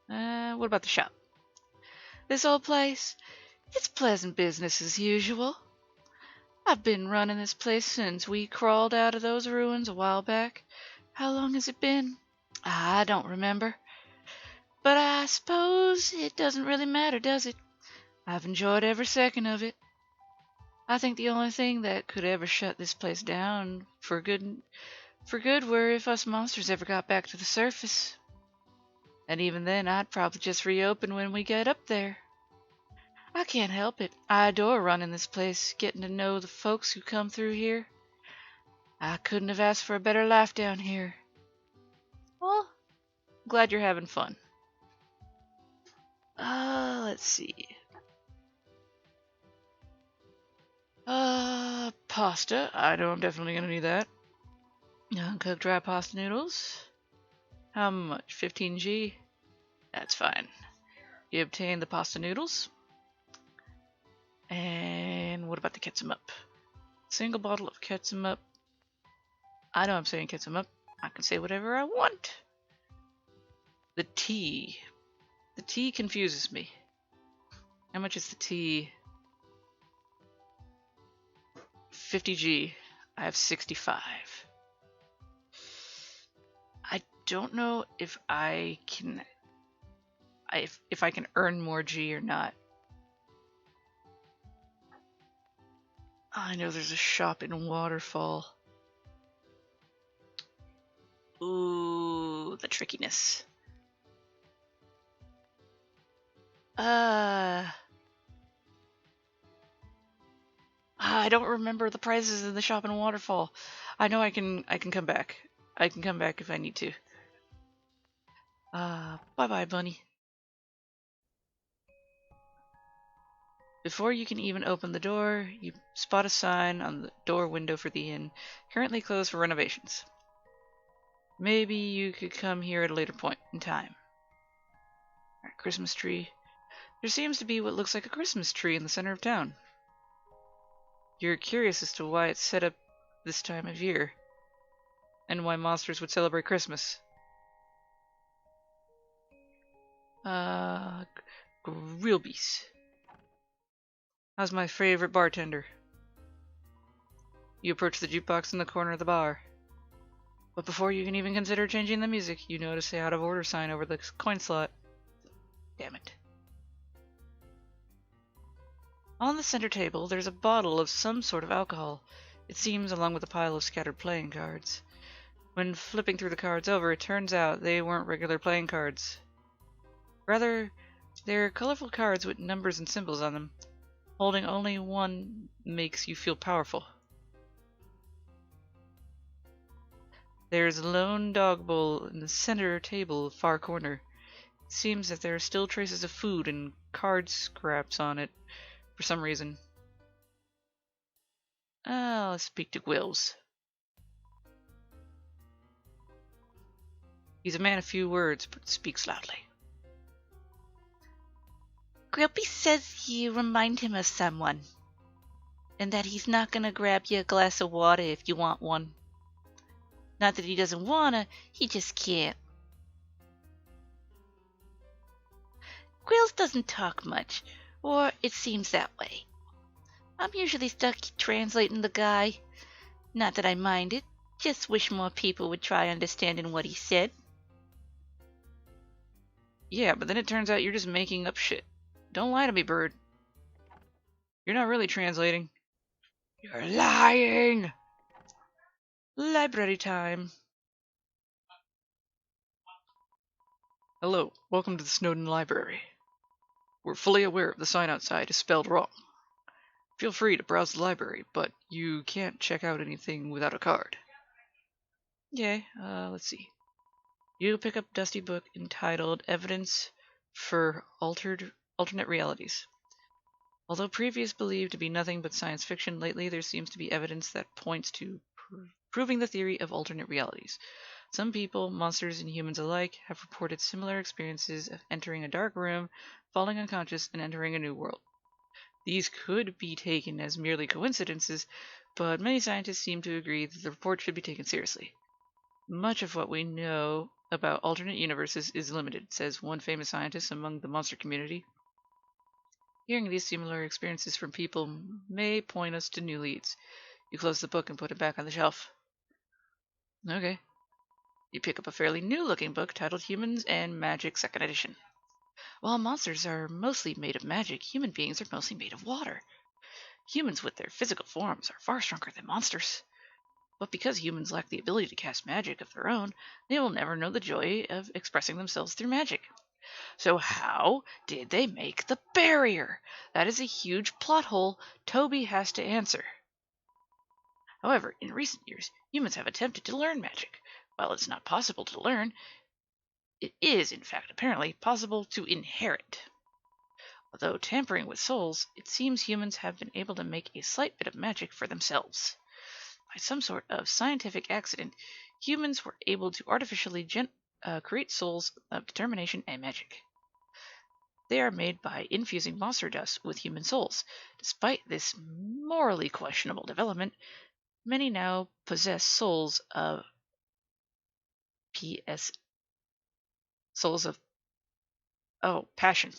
What about the shop? This old place? It's pleasant business as usual. I've been running this place since we crawled out of those ruins a while back. How long has it been? I don't remember. But I suppose it doesn't really matter, does it? I've enjoyed every second of it. I think the only thing that could ever shut this place down for good were if us monsters ever got back to the surface. And even then, I'd probably just reopen when we get up there. I can't help it. I adore running this place, getting to know the folks who come through here. I couldn't have asked for a better life down here. Well, glad you're having fun. Let's see. Pasta. I know I'm definitely gonna need that. Uncooked dry pasta noodles. How much? 15G? That's fine. You obtain the pasta noodles. And what about the ketchup? Single bottle of ketchup. I know I'm saying ketchup. I can say whatever I want. The tea. The tea confuses me. How much is the tea? 50G. I have 65. I don't know if I can if I can earn more G or not. I know there's a shop in Waterfall. Ooh, the trickiness. I don't remember the prices in the shop in Waterfall. I know I can come back. I can come back if I need to. Bye-bye, bunny. Before you can even open the door, you spot a sign on the door window for the inn, currently closed for renovations. Maybe you could come here at a later point in time. Alright, Christmas tree. There seems to be what looks like a Christmas tree in the center of town. You're curious as to why it's set up this time of year, and why monsters would celebrate Christmas. Grillbees. How's my favorite bartender? You approach the jukebox in the corner of the bar. But before you can even consider changing the music, you notice the out of order sign over the coin slot. Damn it. On the center table, there's a bottle of some sort of alcohol, it seems, along with a pile of scattered playing cards. When flipping through the cards over, it turns out they weren't regular playing cards. Rather, they're colorful cards with numbers and symbols on them. Holding only one makes you feel powerful. There's a lone dog bowl in the center table, far corner. It seems that there are still traces of food and card scraps on it, for some reason. Let's speak to Gwills. He's a man of few words, but speaks loudly. Grillby says you remind him of someone, and that he's not gonna grab you a glass of water if you want one. Not that he doesn't wanna, he just can't. Grills doesn't talk much, or it seems that way. I'm usually stuck translating the guy. Not that I mind it, just wish more people would try understanding what he said. Yeah, but then it turns out you're just making up shit. Don't lie to me, bird. You're not really translating. You're lying! Library time. Hello, welcome to the Snowden Library. We're fully aware of the sign outside is spelled wrong. Feel free to browse the library, but you can't check out anything without a card. Okay, let's see. You pick up a dusty book entitled Evidence for Alternate Realities. Although previous believed to be nothing but science fiction, lately there seems to be evidence that points to proving the theory of alternate realities. Some people, monsters and humans alike, have reported similar experiences of entering a dark room, falling unconscious, and entering a new world. These could be taken as merely coincidences, but many scientists seem to agree that the report should be taken seriously. Much of what we know about alternate universes is limited, says one famous scientist among the monster community. Hearing these similar experiences from people may point us to new leads. You close the book and put it back on the shelf. Okay. You pick up a fairly new-looking book titled Humans and Magic 2nd Edition. While monsters are mostly made of magic, human beings are mostly made of water. Humans with their physical forms are far stronger than monsters. But because humans lack the ability to cast magic of their own, they will never know the joy of expressing themselves through magic. So how did they make the barrier? That is a huge plot hole Toby has to answer. However, in recent years, humans have attempted to learn magic. While it's not possible to learn, it is, in fact, apparently possible to inherit. Although tampering with souls, it seems humans have been able to make a slight bit of magic for themselves. By some sort of scientific accident, humans were able to artificially create souls of determination and magic. They are made by infusing monster dust with human souls. Despite this morally questionable development, many now possess souls of passion.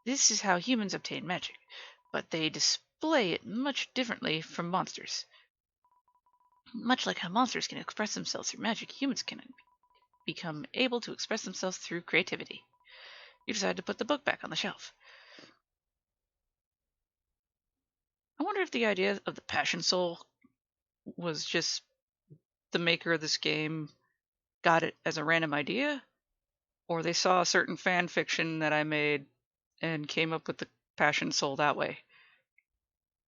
This is how humans obtain magic, but they display it much differently from monsters. Much like how monsters can express themselves through magic, humans can become able to express themselves through creativity. You decide to put the book back on the shelf. I wonder if the idea of the passion soul was just the maker of this game got it as a random idea, or they saw a certain fan fiction that I made and came up with the passion soul that way.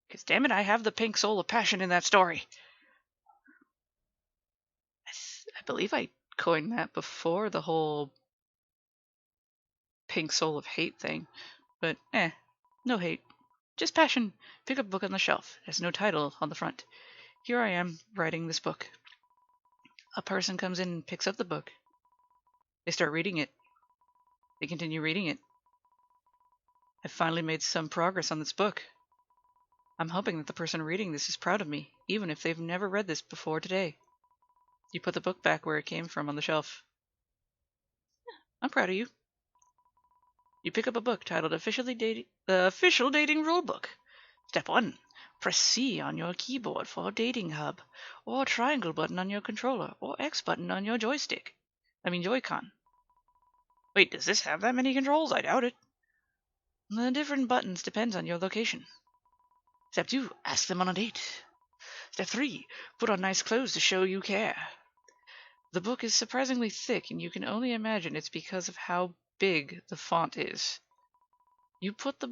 Because damn it, I have the pink soul of passion in that story. I believe I coined that before the whole pink soul of hate thing. But no hate. Just passion. Pick up a book on the shelf. It has no title on the front. Here I am, writing this book. A person comes in and picks up the book. They start reading it. They continue reading it. I've finally made some progress on this book. I'm hoping that the person reading this is proud of me, even if they've never read this before today. You put the book back where it came from on the shelf. I'm proud of you. You pick up a book titled The Official Dating Rulebook. Step 1. Press C on your keyboard for a dating hub, or triangle button on your controller, or X button on your Joy-Con. Wait, does this have that many controls? I doubt it. The different buttons depends on your location. Step 2. Ask them on a date. Step 3. Put on nice clothes to show you care. The book is surprisingly thick, and you can only imagine it's because of how big the font is. You put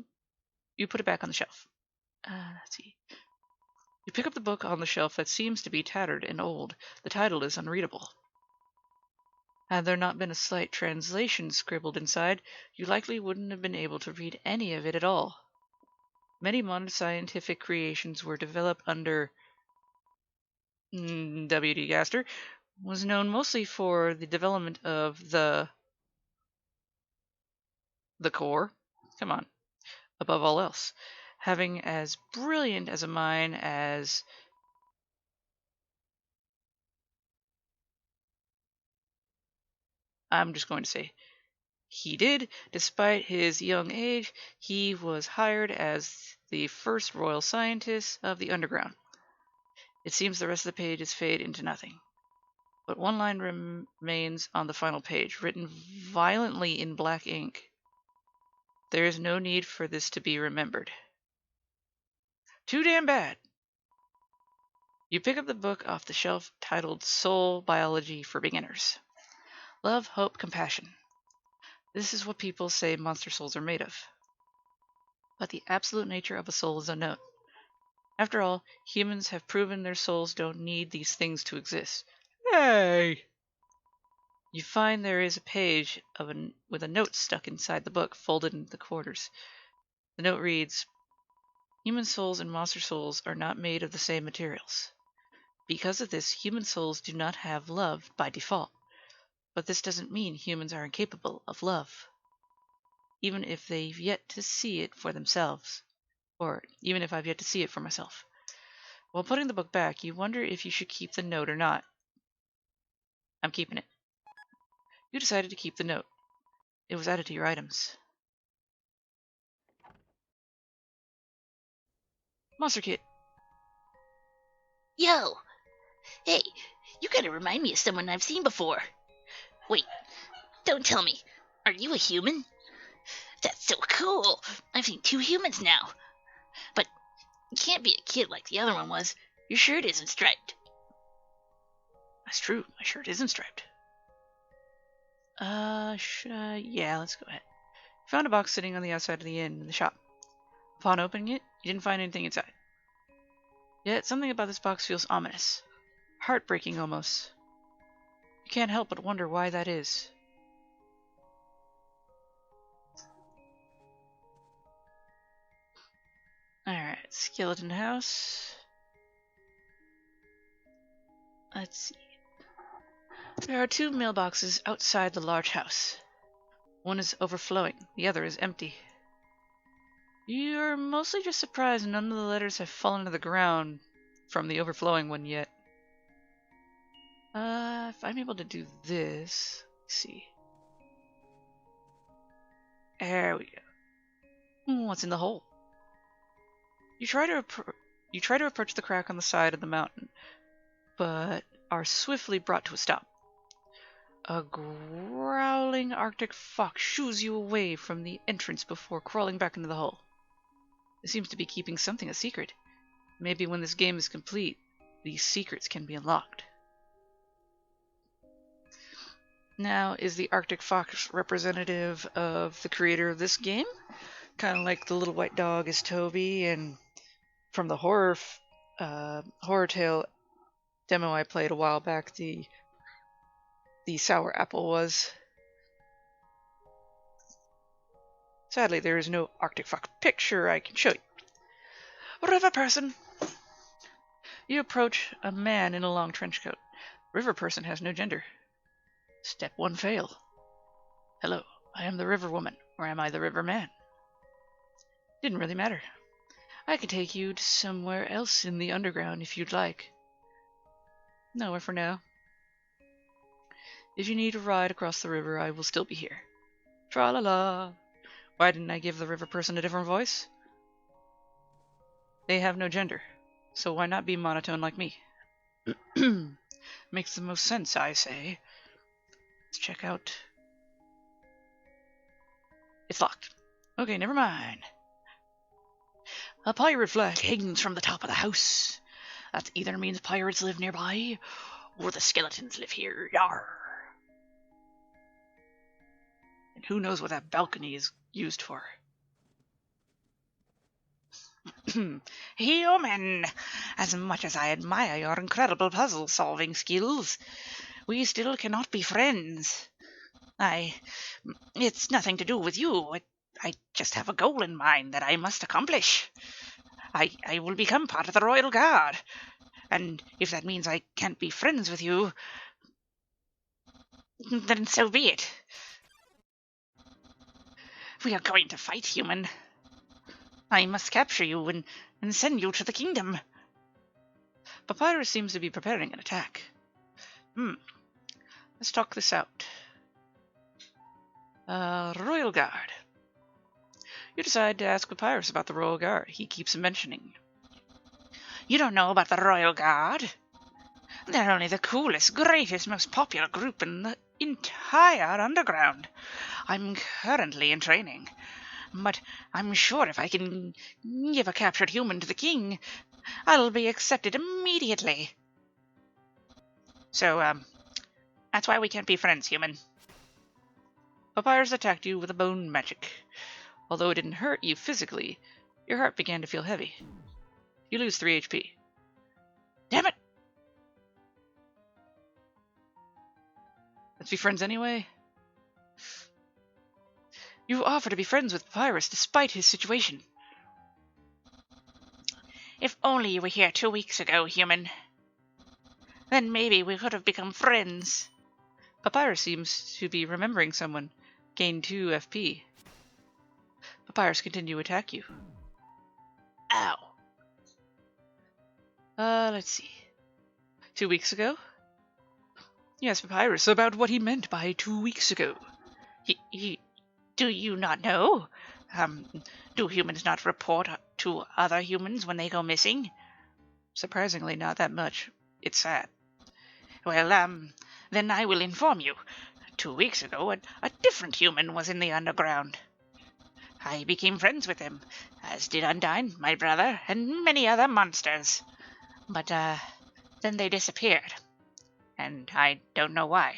it back on the shelf. Let's see. You pick up the book on the shelf that seems to be tattered and old. The title is unreadable. Had there not been a slight translation scribbled inside, you likely wouldn't have been able to read any of it at all. Many modern scientific creations were developed under W.D. Gaster, was known mostly for the development of the core. Come on. Above all else. Having as brilliant as a mind as I'm just going to say he did. Despite his young age, he was hired as the first royal scientist of the underground. It seems the rest of the pages fade into nothing. But one line remains on the final page, written violently in black ink. There is no need for this to be remembered. Too damn bad. You pick up the book off the shelf titled Soul Biology for Beginners. Love, hope, compassion. This is what people say monster souls are made of. But the absolute nature of a soul is unknown. After all, humans have proven their souls don't need these things to exist. Hey! You find there is a page with a note stuck inside the book, folded into the quarters. The note reads, "Human souls and monster souls are not made of the same materials. Because of this, human souls do not have love by default. But this doesn't mean humans are incapable of love, even if they've yet to see it for themselves. Or even if I've yet to see it for myself. While putting the book back, you wonder if you should keep the note or not. I'm keeping it." You decided to keep the note. It was added to your items. Monster Kit. Yo! Hey, you kind of remind me of someone I've seen before. Wait, don't tell me. Are you a human? That's so cool. I've seen 2 humans now. But you can't be a kid like the other one was. Your shirt isn't striped. That's true. My shirt isn't striped. Should I? Yeah, let's go ahead. You found a box sitting on the outside of the inn in the shop. Upon opening it, you didn't find anything inside. Yet something about this box feels ominous. Heartbreaking almost. You can't help but wonder why that is. Alright, skeleton house. Let's see. There are 2 mailboxes outside the large house. One is overflowing, the other is empty. You're mostly just surprised none of the letters have fallen to the ground from the overflowing one yet. If I'm able to do this, let's see. There we go. What's in the hole? You try to approach the crack on the side of the mountain, but are swiftly brought to a stop. A growling Arctic fox shoos you away from the entrance before crawling back into the hole. It seems to be keeping something a secret. Maybe when this game is complete, these secrets can be unlocked. Now, is the Arctic fox representative of the creator of this game? Kind of like the little white dog is Toby, and from the horror tale demo I played a while back, the sour apple was. Sadly, there is no Arctic fox picture I can show you. River person. You approach a man in a long trench coat. River person has no gender. Step 1 fail. Hello, I am the river woman, or am I the river man? Didn't really matter. I could take you to somewhere else in the underground if you'd like. Nowhere for now. If you need a ride across the river, I will still be here. Tra-la-la. Why didn't I give the river person a different voice? They have no gender, so why not be monotone like me? Makes the most sense, I say. Let's check out. It's locked. Okay, never mind. A pirate flag hangs from the top of the house. That either means pirates live nearby, or the skeletons live here. Yarr. And who knows what that balcony is used for. Human! As much as I admire your incredible puzzle-solving skills, we still cannot be friends. It's nothing to do with you. I just have a goal in mind that I must accomplish. I will become part of the Royal Guard. And if that means I can't be friends with you, then so be it. We are going to fight, human. I must capture you and send you to the kingdom. Papyrus seems to be preparing an attack. Let's talk this out. Royal Guard. You decide to ask Papyrus about the Royal Guard. He keeps mentioning. You don't know about the Royal Guard? They're only the coolest, greatest, most popular group in the entire underground. I'm currently in training, but I'm sure if I can give a captured human to the king, I'll be accepted immediately. So, that's why we can't be friends, human. Papyrus attacked you with a bone magic. Although it didn't hurt you physically, your heart began to feel heavy. You lose 3 HP. Damn it! Let's be friends anyway. You offer to be friends with Papyrus despite his situation. If only you were here 2 weeks ago, human. Then maybe we could have become friends. Papyrus seems to be remembering someone. Gain 2 FP. Papyrus continue to attack you. Ow. Let's see. 2 weeks ago? Yes, Papyrus, about what he meant by 2 weeks ago. Do you not know? Do humans not report to other humans when they go missing? Surprisingly, not that much. It's sad. Well, then I will inform you. 2 weeks ago, a different human was in the underground. I became friends with him, as did Undyne, my brother, and many other monsters. But, then they disappeared. And I don't know why.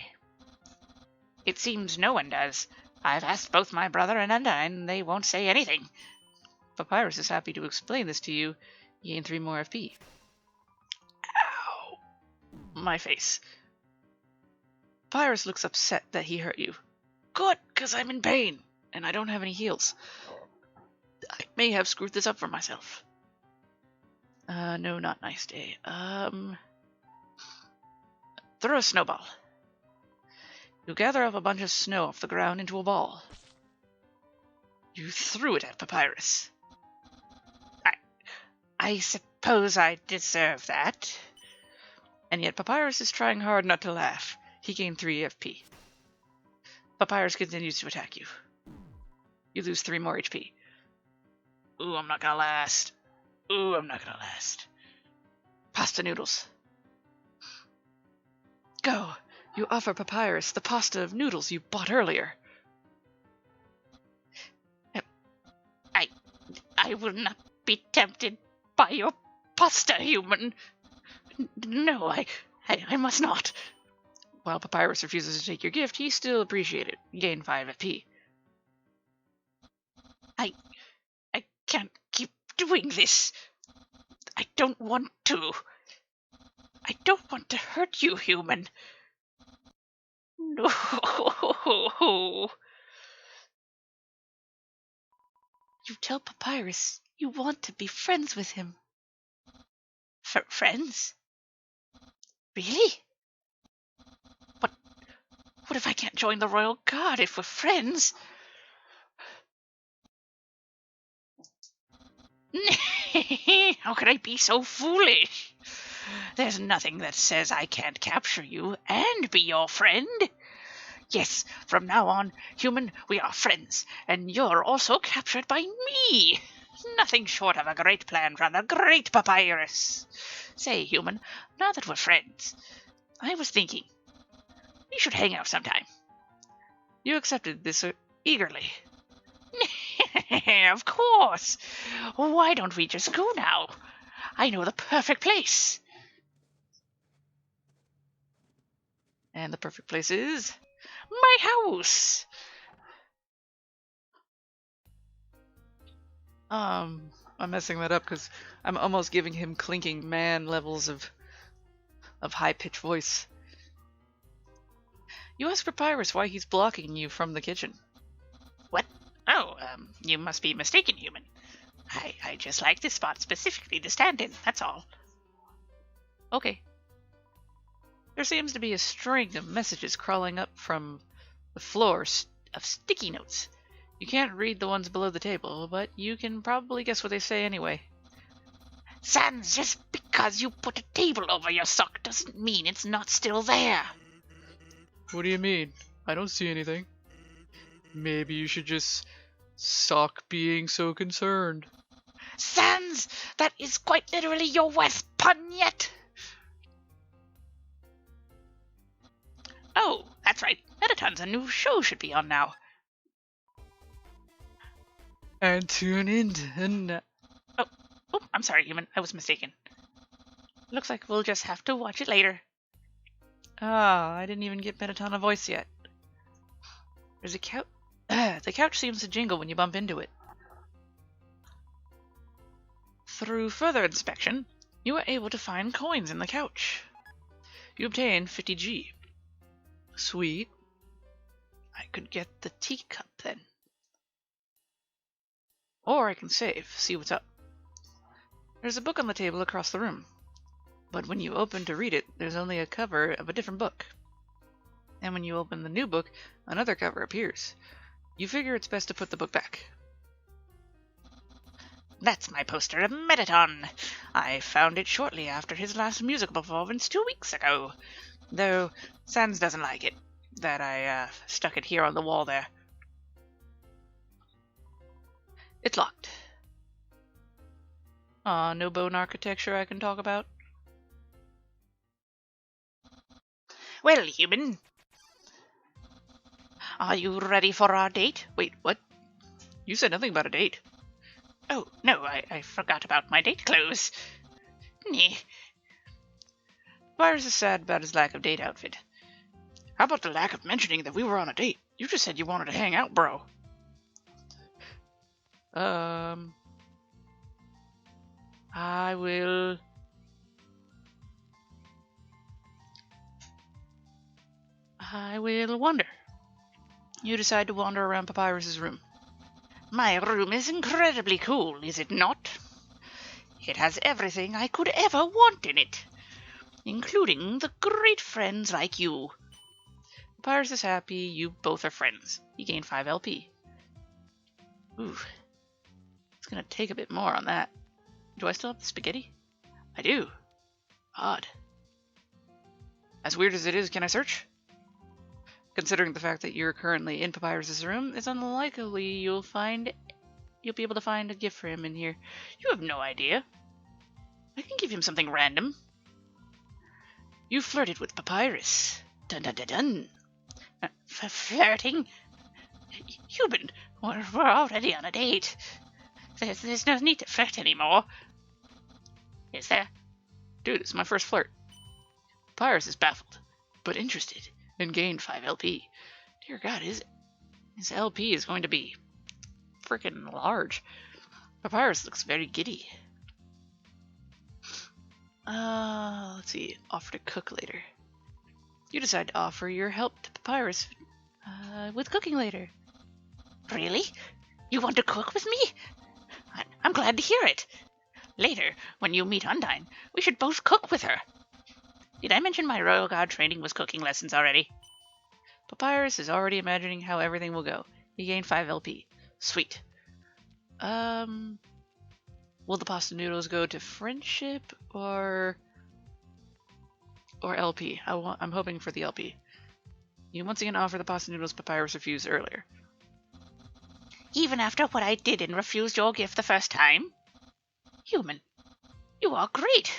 It seems no one does. I've asked both my brother and Undyne, they won't say anything. Papyrus is happy to explain this to you. You gain 3 more FP. Ow! My face. Papyrus looks upset that he hurt you. Good, 'cause I'm in pain. And I don't have any heals. I may have screwed this up for myself. No, not nice day. Throw a snowball. You gather up a bunch of snow off the ground into a ball. You threw it at Papyrus. I suppose I deserve that. And yet Papyrus is trying hard not to laugh. He gained 3 FP. Papyrus continues to attack you. You lose 3 more HP. Ooh, I'm not gonna last. Ooh, I'm not gonna last. Pasta noodles. Go. You offer Papyrus the pasta of noodles you bought earlier. I will not be tempted by your pasta, human. No, I must not. While Papyrus refuses to take your gift, he still appreciates it. You gain 5 FP. I can't keep doing this. I don't want to. I don't want to hurt you, human. No. You tell Papyrus you want to be friends with him. Friends? Really? What if I can't join the Royal Guard if we're friends? How could I be so foolish? There's nothing that says I can't capture you and be your friend. Yes, from now on, human, we are friends, and you're also captured by me. Nothing short of a great plan from the great Papyrus. Say, human, now that we're friends, I was thinking, we should hang out sometime. You accepted this eagerly. Of course. Why don't we just go now? I know the perfect place. And the perfect place is? My house. I'm messing that up because I'm almost giving him clinking man levels of high-pitched voice. You ask Papyrus why he's blocking you from the kitchen. What? Oh, you must be mistaken, human. I just like this spot specifically to stand in, that's all. Okay. There seems to be a string of messages crawling up from the floor of sticky notes. You can't read the ones below the table, but you can probably guess what they say anyway. Sans, just because you put a table over your sock doesn't mean it's not still there. What do you mean? I don't see anything. Maybe you should just stop being so concerned. Sans, that is quite literally your worst pun yet. Oh, that's right. Editon's a new show should be on now. And tune in to Oh, I'm sorry, human. I was mistaken. Looks like we'll just have to watch it later. Ah, I didn't even get Mettaton a voice yet. There's a couch. The couch seems to jingle when you bump into it. Through further inspection, you are able to find coins in the couch. You obtain 50G. Sweet. I could get the teacup then. Or I can save, see what's up. There's a book on the table across the room. But when you open to read it, there's only a cover of a different book. And when you open the new book, another cover appears. You figure it's best to put the book back. That's my poster of Metaton. I found it shortly after his last musical performance 2 weeks ago. Though Sans doesn't like it, that I stuck it here on the wall there. It's locked. Aw, no bone architecture I can talk about? Well, human, are you ready for our date? Wait, what? You said nothing about a date. Oh, no, I forgot about my date clothes. Nyeh. Papyrus is sad about his lack of date outfit. How about the lack of mentioning that we were on a date? You just said you wanted to hang out, bro. I will wander. You decide to wander around Papyrus's room. My room is incredibly cool, is it not? It has everything I could ever want in it, including the great friends like you. Papyrus is happy you both are friends. You gain 5 LP. Ooh. It's gonna take a bit more on that. Do I still have the spaghetti? I do. Odd. As weird as it is, can I search? Considering the fact that you're currently in Papyrus's room, it's unlikely you'll be able to find a gift for him in here. You have no idea. I can give him something random. You flirted with Papyrus. Dun dun dun dun. Flirting? Human, we're already on a date. There's no need to flirt anymore. Is there? Dude, it's my first flirt. Papyrus is baffled, but interested, and gained 5 LP. Dear God, his LP is going to be freaking large. Papyrus looks very giddy. Let's see. Offer to cook later. You decide to offer your help to Papyrus with cooking later. Really? You want to cook with me? I'm glad to hear it. Later, when you meet Undine, we should both cook with her. Did I mention my Royal Guard training was cooking lessons already? Papyrus is already imagining how everything will go. He gained 5 LP. Sweet. Will the pasta noodles go to friendship or LP? I'm hoping for the LP. You once again offer the pasta noodles Papyrus refused earlier. Even after what I did and refused your gift the first time? Human, you are great.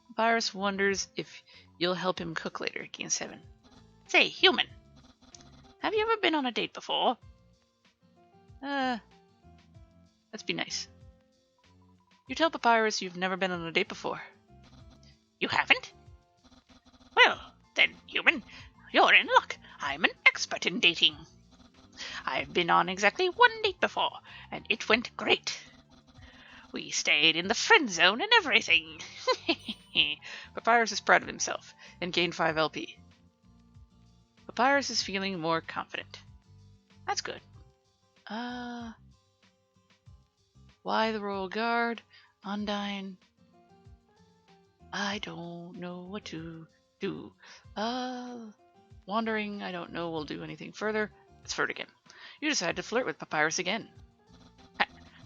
Papyrus wonders if you'll help him cook later. Gain 7. Say, human, have you ever been on a date before? Let's be nice. You tell Papyrus you've never been on a date before. You haven't? Well, then, human, you're in luck. I'm an expert in dating. I've been on exactly 1 date before, and it went great. We stayed in the friend zone and everything. Papyrus is proud of himself and gained 5 LP. Papyrus is feeling more confident. That's good. Why the Royal Guard? Undine. I don't know what to do. Wandering, I don't know will do anything further. Let's flirt again. You decide to flirt with Papyrus again.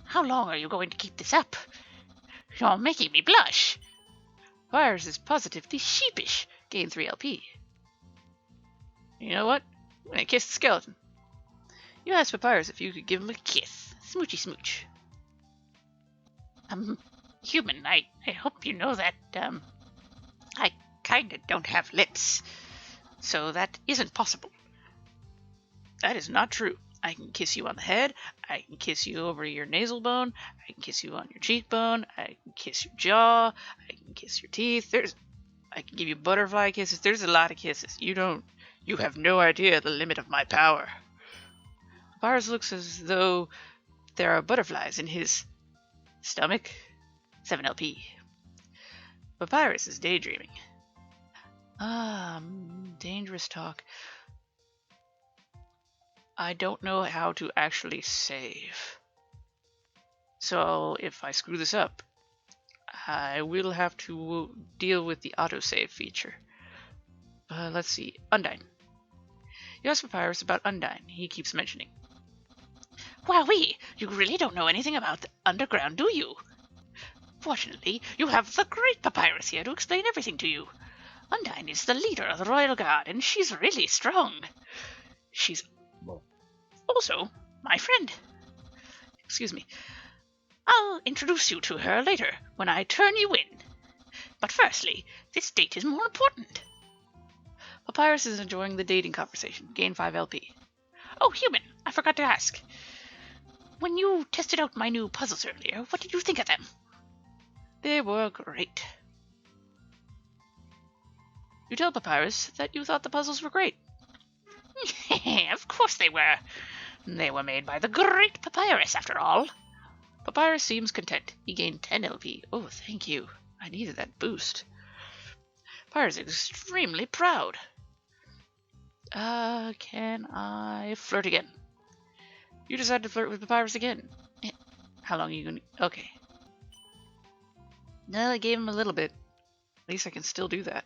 How long are you going to keep this up? You're making me blush. Papyrus is positively sheepish. Gain 3 LP. You know what? I'm gonna kiss the skeleton. You asked Papyrus if you could give him a kiss. Smoochy smooch. Human, I hope you know that, I kinda don't have lips. So that isn't possible. That is not true. I can kiss you on the head. I can kiss you over your nasal bone. I can kiss you on your cheekbone. I can kiss your jaw. I can kiss your teeth. I can give you butterfly kisses. There's a lot of kisses. You have no idea the limit of my power. Papyrus looks as though there are butterflies in his stomach. 7 LP. Papyrus is daydreaming. Dangerous talk. I don't know how to actually save. So if I screw this up, I will have to deal with the autosave feature. Let's see. Undyne. You ask Papyrus about Undyne. He keeps mentioning. Wowee, you really don't know anything about the underground, do you? Fortunately, you have the great Papyrus here to explain everything to you. Undyne is the leader of the Royal Guard, and she's really strong. She's also my friend. Excuse me. I'll introduce you to her later, when I turn you in. But firstly, this date is more important. Papyrus is enjoying the dating conversation. Gain 5 LP. Oh, human, I forgot to ask. When you tested out my new puzzles earlier, what did you think of them? They were great. You tell Papyrus that you thought the puzzles were great. Of course they were. They were made by the great Papyrus, after all. Papyrus seems content. He gained 10 LP. Oh, thank you. I needed that boost. Papyrus is extremely proud. Can I flirt again? You decide to flirt with Papyrus again. How long are you going to... Okay. No, I gave him a little bit. At least I can still do that.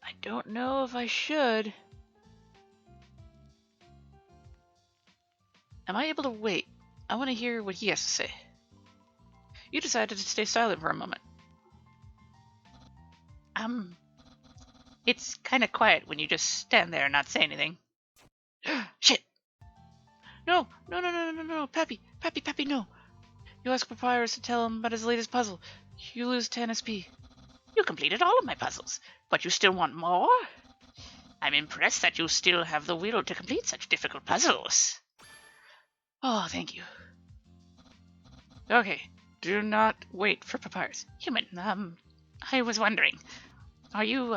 I don't know if I should. Am I able to wait? I want to hear what he has to say. You decided to stay silent for a moment. It's kind of quiet when you just stand there and not say anything. Shit! No, Pappy, no. You ask Papyrus to tell him about his latest puzzle. You lose 10 SP. You completed all of my puzzles, but you still want more? I'm impressed that you still have the will to complete such difficult puzzles. Oh, thank you. Okay, do not wait for Papyrus. Human, I was wondering, are you,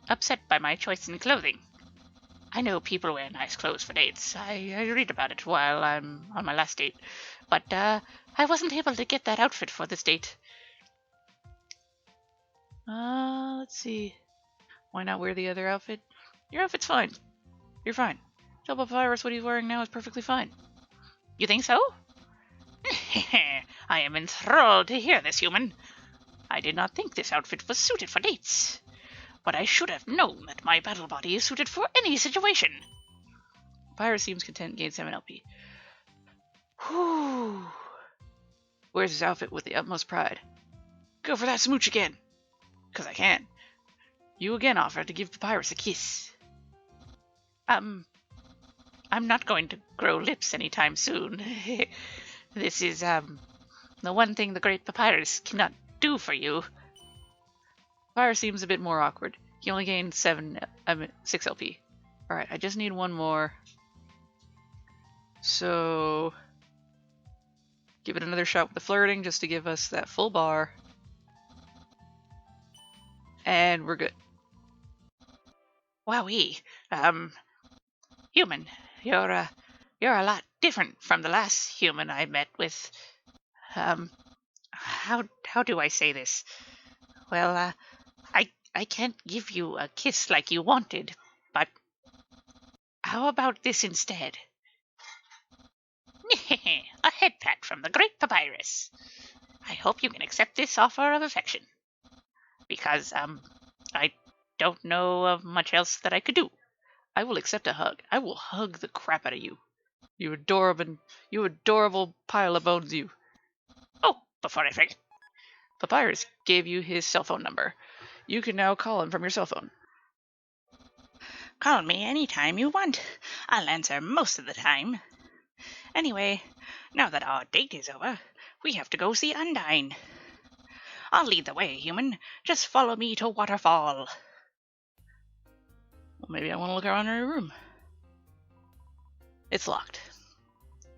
upset by my choice in clothing? I know people wear nice clothes for dates. I read about it while I'm on my last date, but, I wasn't able to get that outfit for this date. Let's see. Why not wear the other outfit? Your outfit's fine. You're fine. Tell Papyrus what he's wearing now is perfectly fine. You think so? I am enthralled to hear this, human. I did not think this outfit was suited for dates, but I should have known that my battle body is suited for any situation. Papyrus seems content, gains 7 LP. Whew. Wears his outfit with the utmost pride. Go for that smooch again. 'Cause I can. You again offer to give Papyrus a kiss. I'm not going to grow lips anytime soon. This is, the one thing the great Papyrus cannot do for you. Papyrus seems a bit more awkward. He only gained 6 LP. Alright, I just need one more. So... give it another shot with the flirting just to give us that full bar. And we're good. Wowee. Human, you're a lot different from the last human I met with. How do I say this? Well, I can't give you a kiss like you wanted, but how about this instead? A head pat from the great Papyrus. I hope you can accept this offer of affection. Because, I don't know of much else that I could do. I will accept a hug. I will hug the crap out of you. You adorable pile of bones, you. Oh, before I forget. Papyrus gave you his cell phone number. You can now call him from your cell phone. Call me anytime you want. I'll answer most of the time. Anyway, now that our date is over, we have to go see Undyne. I'll lead the way, human. Just follow me to Waterfall. Well, maybe I want to look around her room. It's locked.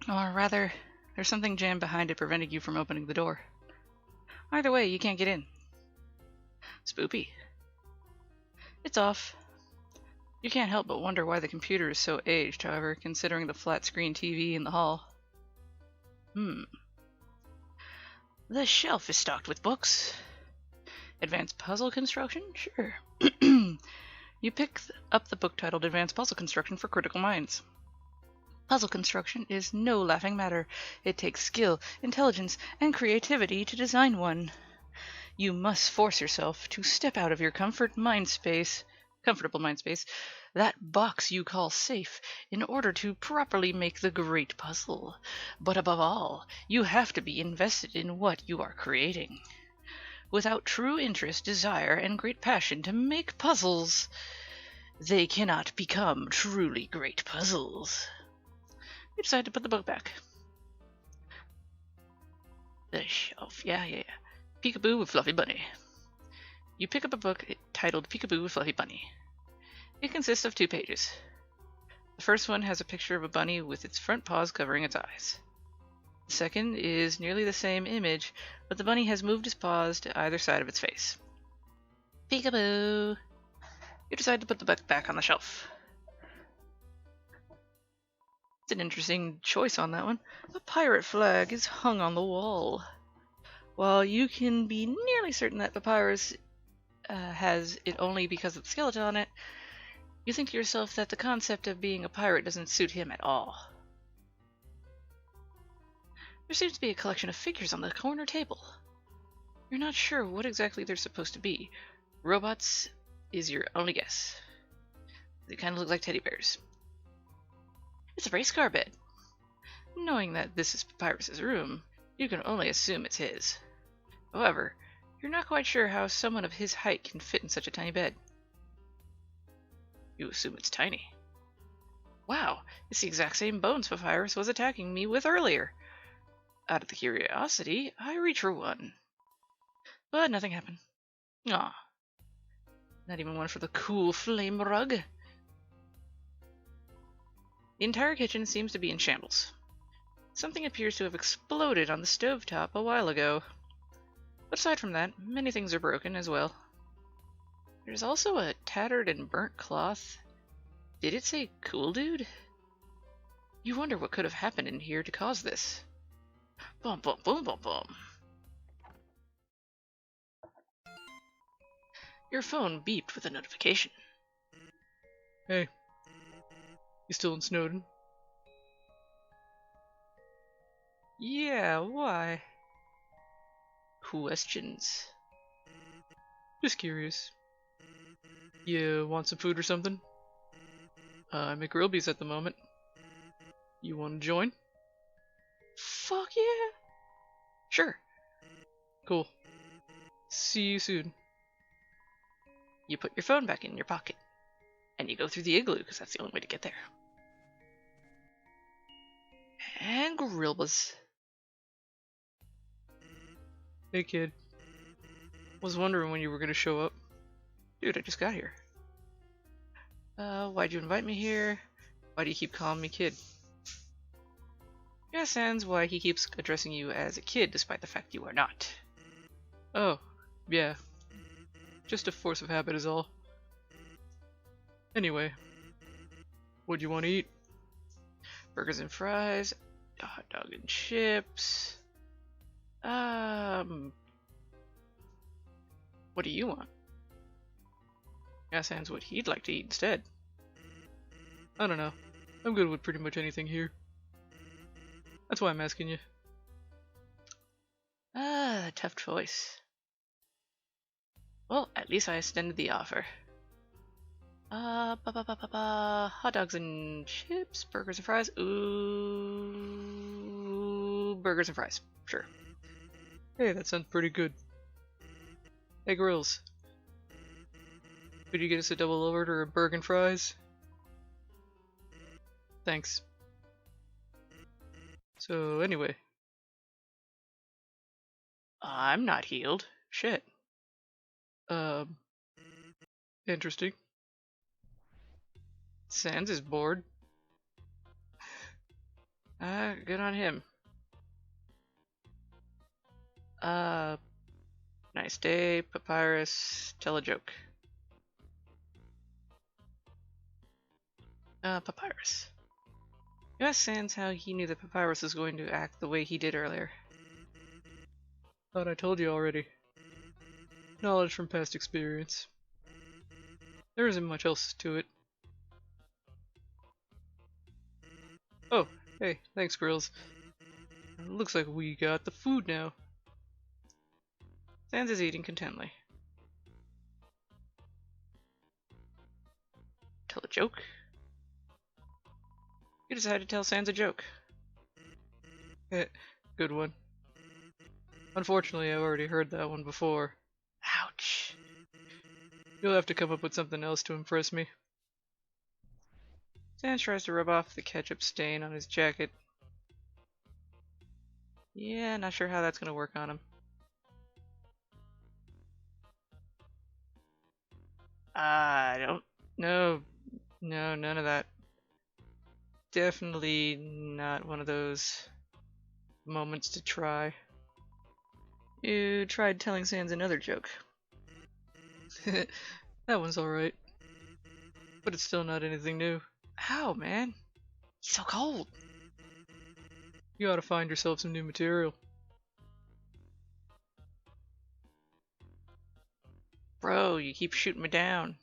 Or rather, there's something jammed behind it preventing you from opening the door. Either way, you can't get in. Spoopy. It's off. You can't help but wonder why the computer is so aged, however, considering the flat screen TV in the hall. The shelf is stocked with books. Advanced puzzle construction? Sure. You pick up the book titled Advanced Puzzle Construction for Critical Minds. Puzzle construction is no laughing matter. It takes skill, intelligence, and creativity to design one. You must force yourself to step out of your comfortable mind space, that box you call safe, in order to properly make the great puzzle. But above all, you have to be invested in what you are creating. Without true interest, desire, and great passion to make puzzles, they cannot become truly great puzzles. You decide to put the book back. The shelf. Yeah. Peekaboo with Fluffy Bunny. You pick up a book titled Peekaboo with Fluffy Bunny. It consists of 2 pages. The first one has a picture of a bunny with its front paws covering its eyes. The second is nearly the same image, but the bunny has moved its paws to either side of its face. Peekaboo! You decide to put the book back on the shelf. It's an interesting choice on that one. A pirate flag is hung on the wall. While you can be nearly certain that Papyrus has it only because of the skeleton on it, you think to yourself that the concept of being a pirate doesn't suit him at all. There seems to be a collection of figures on the corner table. You're not sure what exactly they're supposed to be. Robots is your only guess. They kind of look like teddy bears. It's a race car bed. Knowing that this is Papyrus's room, you can only assume it's his. However, you're not quite sure how someone of his height can fit in such a tiny bed. You assume it's tiny. Wow, it's the exact same bones Papyrus was attacking me with earlier. Out of the curiosity, I reach for one. But nothing happened. Aw. Not even one for the cool flame rug. The entire kitchen seems to be in shambles. Something appears to have exploded on the stovetop a while ago. But aside from that, many things are broken as well. There's also a tattered and burnt cloth. Did it say cool dude? You wonder what could have happened in here to cause this. Boom, boom, boom, boom, boom. Your phone beeped with a notification. Hey. You still in Snowden? Yeah, why? Questions. Just curious. You want some food or something? I'm at Grillby's at the moment. You want to join? Fuck yeah! Sure. Cool. See you soon. You put your phone back in your pocket, and you go through the igloo, because that's the only way to get there. And Grillby's. Hey kid. Was wondering when you were gonna show up. Dude, I just got here. Why'd you invite me here? Why do you keep calling me kid? Yes, and why he keeps addressing you as a kid despite the fact you are not. Oh, yeah. Just a force of habit is all. Anyway. What'd you want to eat? Burgers and fries, a hot dog and chips. What do you want? Yes, and what he'd like to eat instead. I don't know. I'm good with pretty much anything here. That's why I'm asking you. Tough choice. Well, at least I extended the offer. Hot dogs and chips, burgers and fries. Ooh, burgers and fries. Sure. Hey, that sounds pretty good. Hey, Grills. Could you get us a double overt or a burger and fries? Thanks. So, anyway. I'm not healed. Shit. Interesting. Sans is bored. Good on him. Nice day, Papyrus. Tell a joke. Papyrus. You asked Sans how he knew that Papyrus was going to act the way he did earlier. Thought I told you already. knowledge from past experience. There isn't much else to it. Oh, hey, thanks, Grills. Looks like we got the food now. Sans is eating contently. Tell a joke? You decide to tell Sans a joke. Good one. Unfortunately, I've already heard that one before. Ouch. You'll have to come up with something else to impress me. Sans tries to rub off the ketchup stain on his jacket. Yeah, not sure how that's gonna work on him. I don't... No, none of that. Definitely not one of those moments to try. You tried telling Sans another joke. That one's alright. But it's still not anything new. How, man? He's so cold. You ought to find yourself some new material. Bro, you keep shooting me down.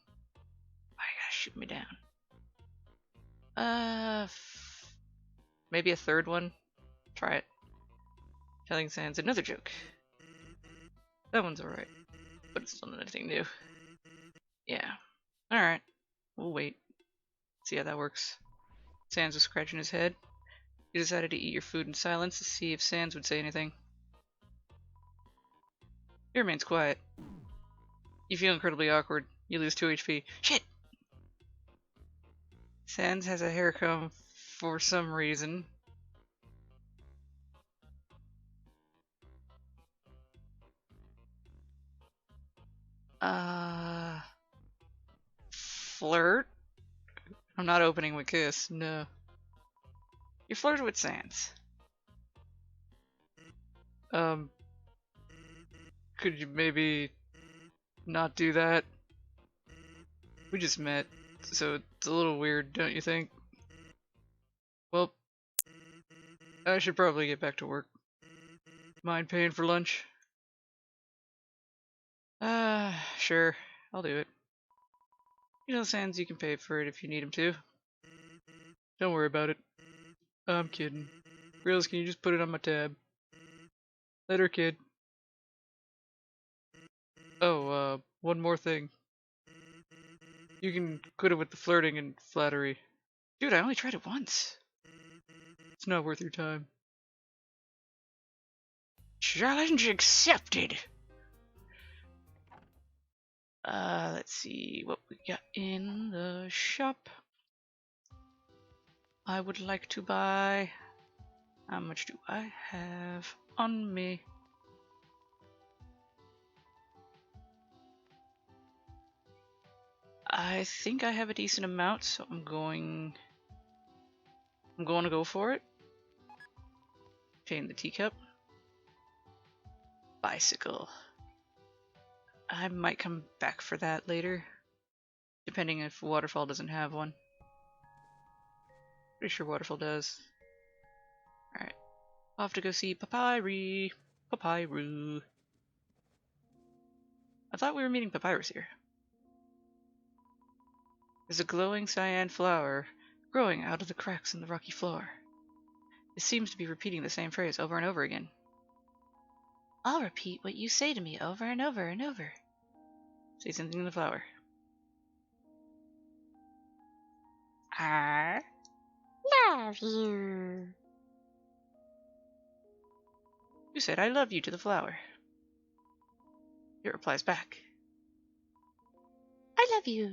Why you gotta shoot me down? Maybe a third one? Try it. Telling Sans another joke. That one's alright. But it's still not anything new. Yeah. Alright. We'll wait. See how that works. Sans was scratching his head. You decided to eat your food in silence to see if Sans would say anything. He remains quiet. You feel incredibly awkward. You lose 2 HP. Shit! Sans has a hair comb for some reason. Flirt? I'm not opening with kiss, no. You flirted with Sans. Could you maybe not do that? We just met, so it's a little weird, don't you think? Well, I should probably get back to work. Mind paying for lunch? Sure. I'll do it. You know, Sans, you can pay for it if you need him to. Don't worry about it. I'm kidding. Grills, can you just put it on my tab? Later, kid. Oh, one more thing. You can quit it with the flirting and flattery. Dude, I only tried it once. It's not worth your time. Challenge accepted! Let's see what we got in the shop. I would like to buy... How much do I have on me? I think I have a decent amount, so I'm going to go for it. Obtain the teacup. Bicycle. I might come back for that later, depending if Waterfall doesn't have one. Pretty sure Waterfall does. Alright. I'll have to go see Papyrus. Papyrus. I thought we were meeting Papyrus here. There's a glowing cyan flower growing out of the cracks in the rocky floor. It seems to be repeating the same phrase over and over again. I'll repeat what you say to me over and over and over. Say something to the flower. I Love you. You said I love you to the flower. It replies back. I love you.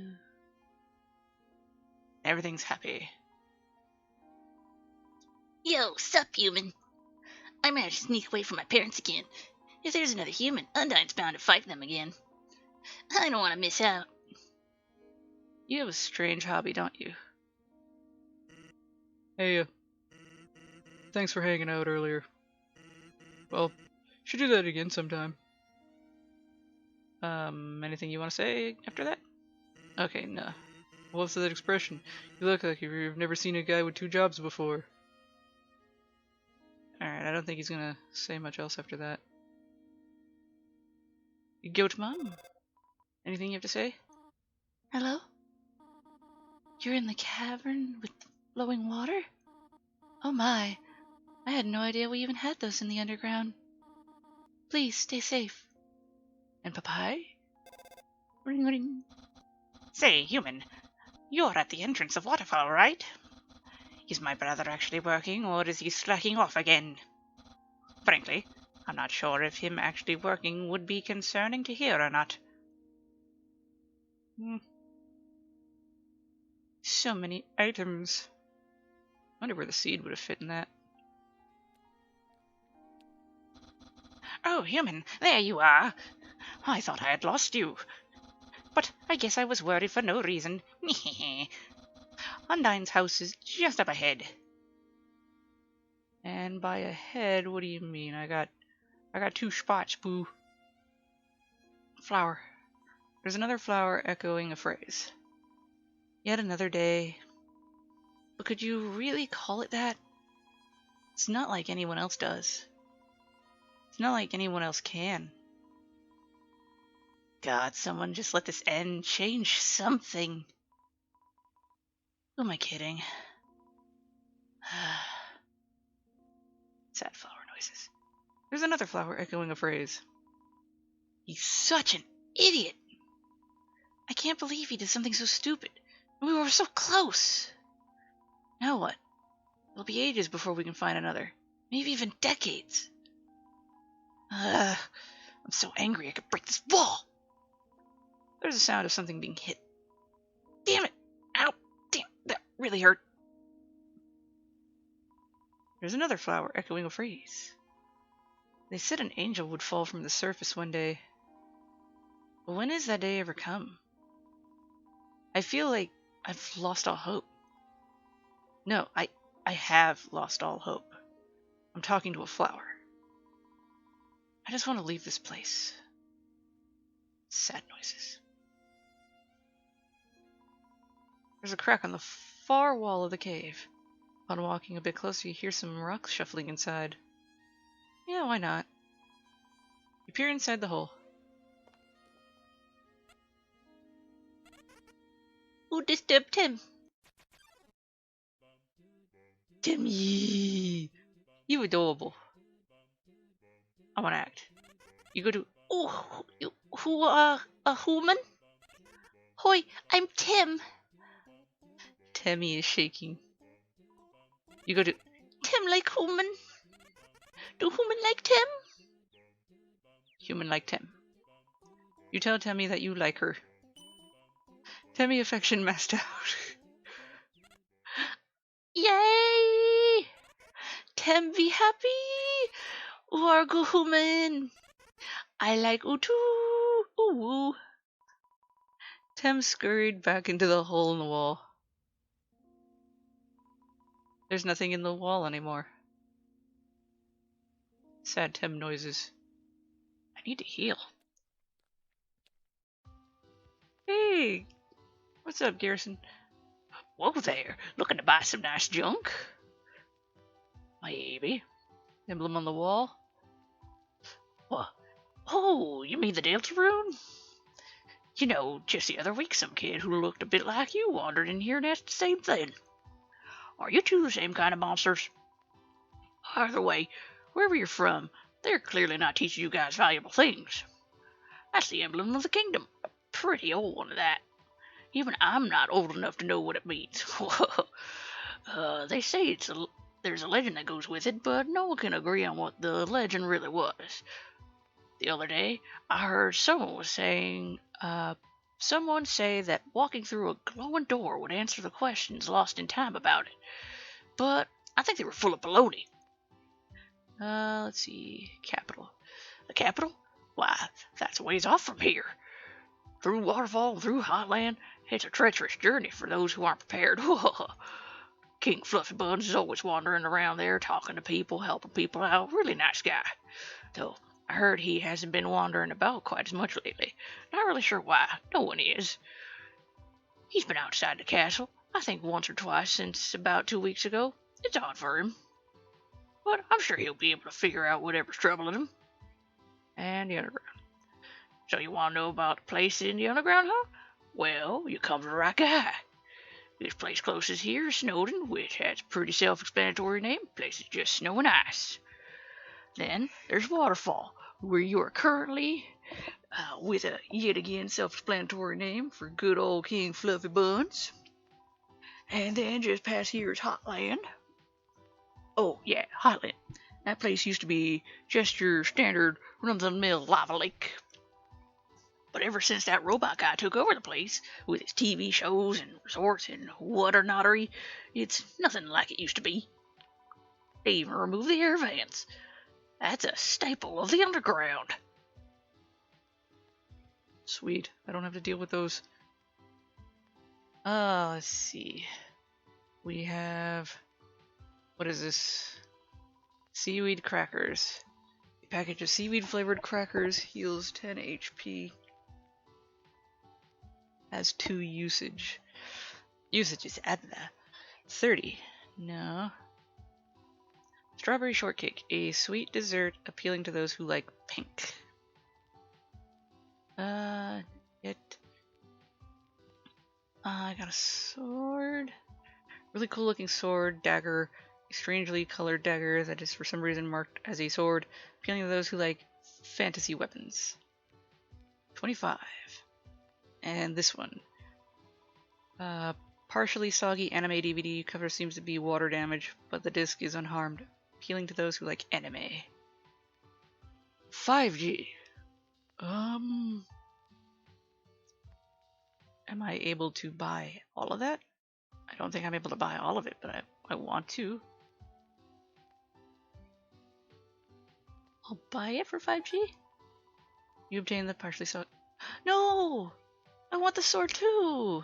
Everything's happy. Yo, sup, human? I managed to sneak away from my parents again. If there's another human, Undyne's bound to fight them again. I don't want to miss out. You have a strange hobby, don't you? Hey, thanks for hanging out earlier. Well, should do that again sometime. Anything you want to say after that? Okay, no. What's that expression? You look like you've never seen a guy with 2 jobs before. Alright, I don't think he's gonna say much else after that. Goat Mom? Anything you have to say? Hello? You're in the cavern with flowing water? Oh my, I had no idea we even had those in the underground. Please stay safe. And Papai? Ring ring. Say, human, you're at the entrance of Waterfall, right? Is my brother actually working, or is he slacking off again? Frankly, I'm not sure if him actually working would be concerning to hear or not. So many items. Wonder where the seed would have fit in that. Oh, human, there you are. I thought I had lost you. But I guess I was worried for no reason. Undine's house is just up ahead. And by ahead, what do you mean? I got 2 spots, boo. Flower. There's another flower echoing a phrase. Yet another day. But could you really call it that? It's not like anyone else does. It's not like anyone else can. God, someone just let this end. Change something. Who am I kidding? Sad flower noises. There's another flower echoing a phrase. He's such an idiot. I can't believe he did something so stupid. We were so close. Now what? It'll be ages before we can find another. Maybe even decades. I'm so angry I could break this wall. There's a sound of something being hit. Damn it. Ow. Damn, that really hurt. There's another flower echoing a phrase. They said an angel would fall from the surface one day. But when has that day ever come? I feel like I've lost all hope. No, I have lost all hope. I'm talking to a flower. I just want to leave this place. Sad noises. There's a crack on the far wall of the cave. Upon walking a bit closer, you hear some rocks shuffling inside. Yeah, why not? You peer inside the hole. Who disturbed him? Timmy! You adorable. I want to act. You go to... Oh, who, a human? Hoi, I'm Tim. Timmy is shaking. You go to... Tim like human. Do human like Tim? Human like Tim. You tell Timmy that you like her. Timmy affection masked out. Yay! Tim be happy. Or go human. I like oo too. Ooh woo. Tim scurried back into the hole in the wall. There's nothing in the wall anymore. Sad Tim noises. I need to heal. Hey! What's up, Garrison? Whoa there, looking to buy some nice junk? Maybe. Emblem on the wall? What? Oh, you mean the Deltarune? You know, just the other week some kid who looked a bit like you wandered in here and asked the same thing. Are you two the same kind of monsters? Either way, wherever you're from, they're clearly not teaching you guys valuable things. That's the emblem of the kingdom. A pretty old one of that. Even I'm not old enough to know what it means. They say there's a legend that goes with it, but no one can agree on what the legend really was. The other day, I heard someone say that walking through a glowing door would answer the questions lost in time about it. But I think they were full of baloney. Let's see. Capital. The capital? Why, that's a ways off from here. Through Waterfall, through Hotland, it's a treacherous journey for those who aren't prepared. King Fluffy Buns is always wandering around there, talking to people, helping people out. Really nice guy. Though I heard he hasn't been wandering about quite as much lately. Not really sure why. No one is. He's been outside the castle, I think once or twice since about 2 weeks ago. It's odd for him. But I'm sure he'll be able to figure out whatever's troubling him. And the underground. So you want to know about the place in the underground, huh? Well, you come to the right guy. This place closest here is Snowden, which has a pretty self-explanatory name. Place is just snow and ice. Then there's Waterfall, where you are currently, with a yet again self-explanatory name for good old King Fluffy Buns. And then just past here is Hotland. Oh yeah, Hotland. That place used to be just your standard run-of-the-mill lava lake. But ever since that robot guy took over the place, with his TV shows and resorts and whatnottery, it's nothing like it used to be. They even removed the air vents. That's a staple of the underground. Sweet. I don't have to deal with those. Let's see. We have... What is this? Seaweed crackers. A package of seaweed flavored crackers heals 10 HP. Has 2 usage. Usage is adna. 30. No. Strawberry shortcake. A sweet dessert appealing to those who like pink. I got a sword. Really cool looking sword, dagger. A strangely colored dagger that is for some reason marked as a sword. Appealing to those who like fantasy weapons. 25. And this one. Partially soggy anime DVD cover seems to be water damage, but the disc is unharmed. Appealing to those who like anime. 5G. Am I able to buy all of that? I don't think I'm able to buy all of it, but I want to. I'll buy it for 5G? You obtain the partially soggy... No! I want the sword too!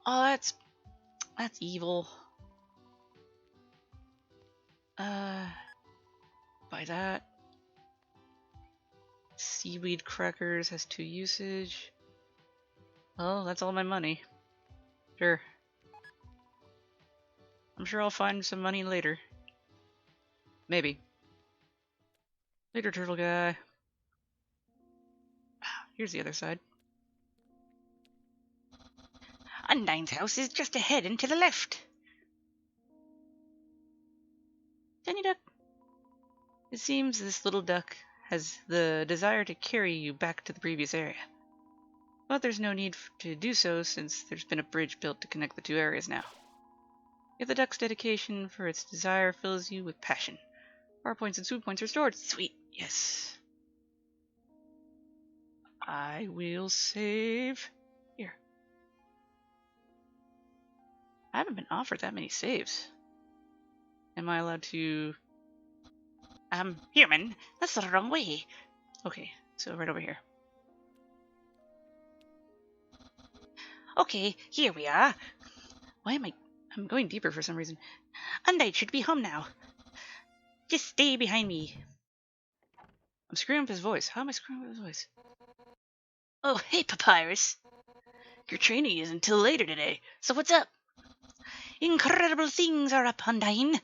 Oh, that's evil. Buy that. Seaweed crackers has 2 usage. Oh, that's all my money. Sure. I'm sure I'll find some money later. Maybe. Later, turtle guy. Here's the other side. Undine's house is just ahead and to the left. Jenny duck. It seems this little duck has the desire to carry you back to the previous area. But there's no need to do so since there's been a bridge built to connect the 2 areas now. Yet the duck's dedication for its desire fills you with passion. Power points and swoop points restored. Sweet. Yes. I will save. Here. I haven't been offered that many saves. Am I allowed to... Human, that's the wrong way. Okay, so right over here. Okay, here we are. Why am I'm going deeper for some reason. Undine should be home now. Just stay behind me. I'm screwing up his voice. How am I screwing up his voice? Oh, hey, Papyrus. Your training isn't until later today, so what's up? Incredible things are up, Undine.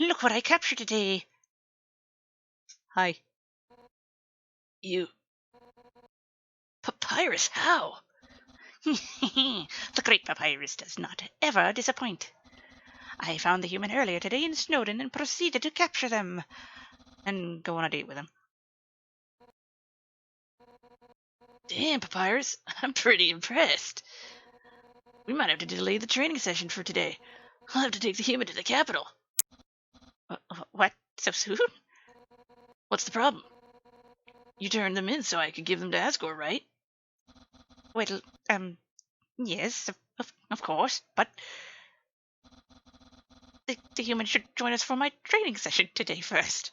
Look what I captured today. Hi. You... Papyrus, how? The great Papyrus does not ever disappoint. I found the human earlier today in Snowden and proceeded to capture them. And go on a date with them. Damn, Papyrus. I'm pretty impressed. We might have to delay the training session for today. I'll have to take the human to the capital. What? So soon? What's the problem? You turned them in so I could give them to Asgore, right? Well, yes, of course, but the human should join us for my training session today first.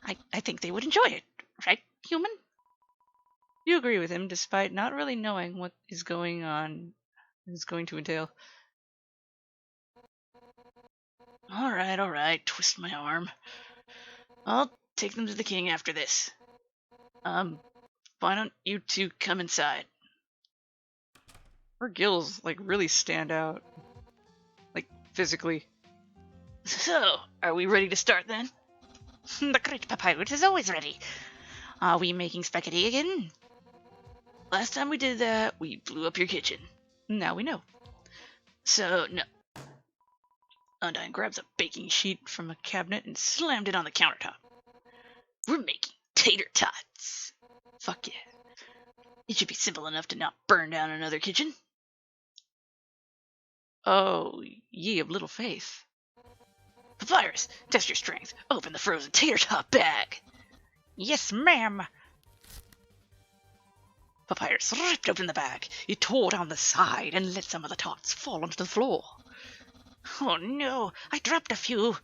I think they would enjoy it, right, human? You agree with him despite not really knowing what is going to entail. Alright, twist my arm. I'll take them to the king after this. Why don't you two come inside? Her gills, like, really stand out. Like, physically. So, are we ready to start then? The great Papyrus is always ready. Are we making spaghetti again? Last time we did that, we blew up your kitchen. Now we know. So, no. Undyne grabs a baking sheet from a cabinet and slammed it on the countertop. We're making tater tots. Fuck yeah. It should be simple enough to not burn down another kitchen. Oh, ye of little faith. Papyrus, test your strength. Open the frozen tater tot bag. Yes, ma'am. Papyrus ripped open the bag. He tore down the side and let some of the tots fall onto the floor. Oh no, I dropped a few.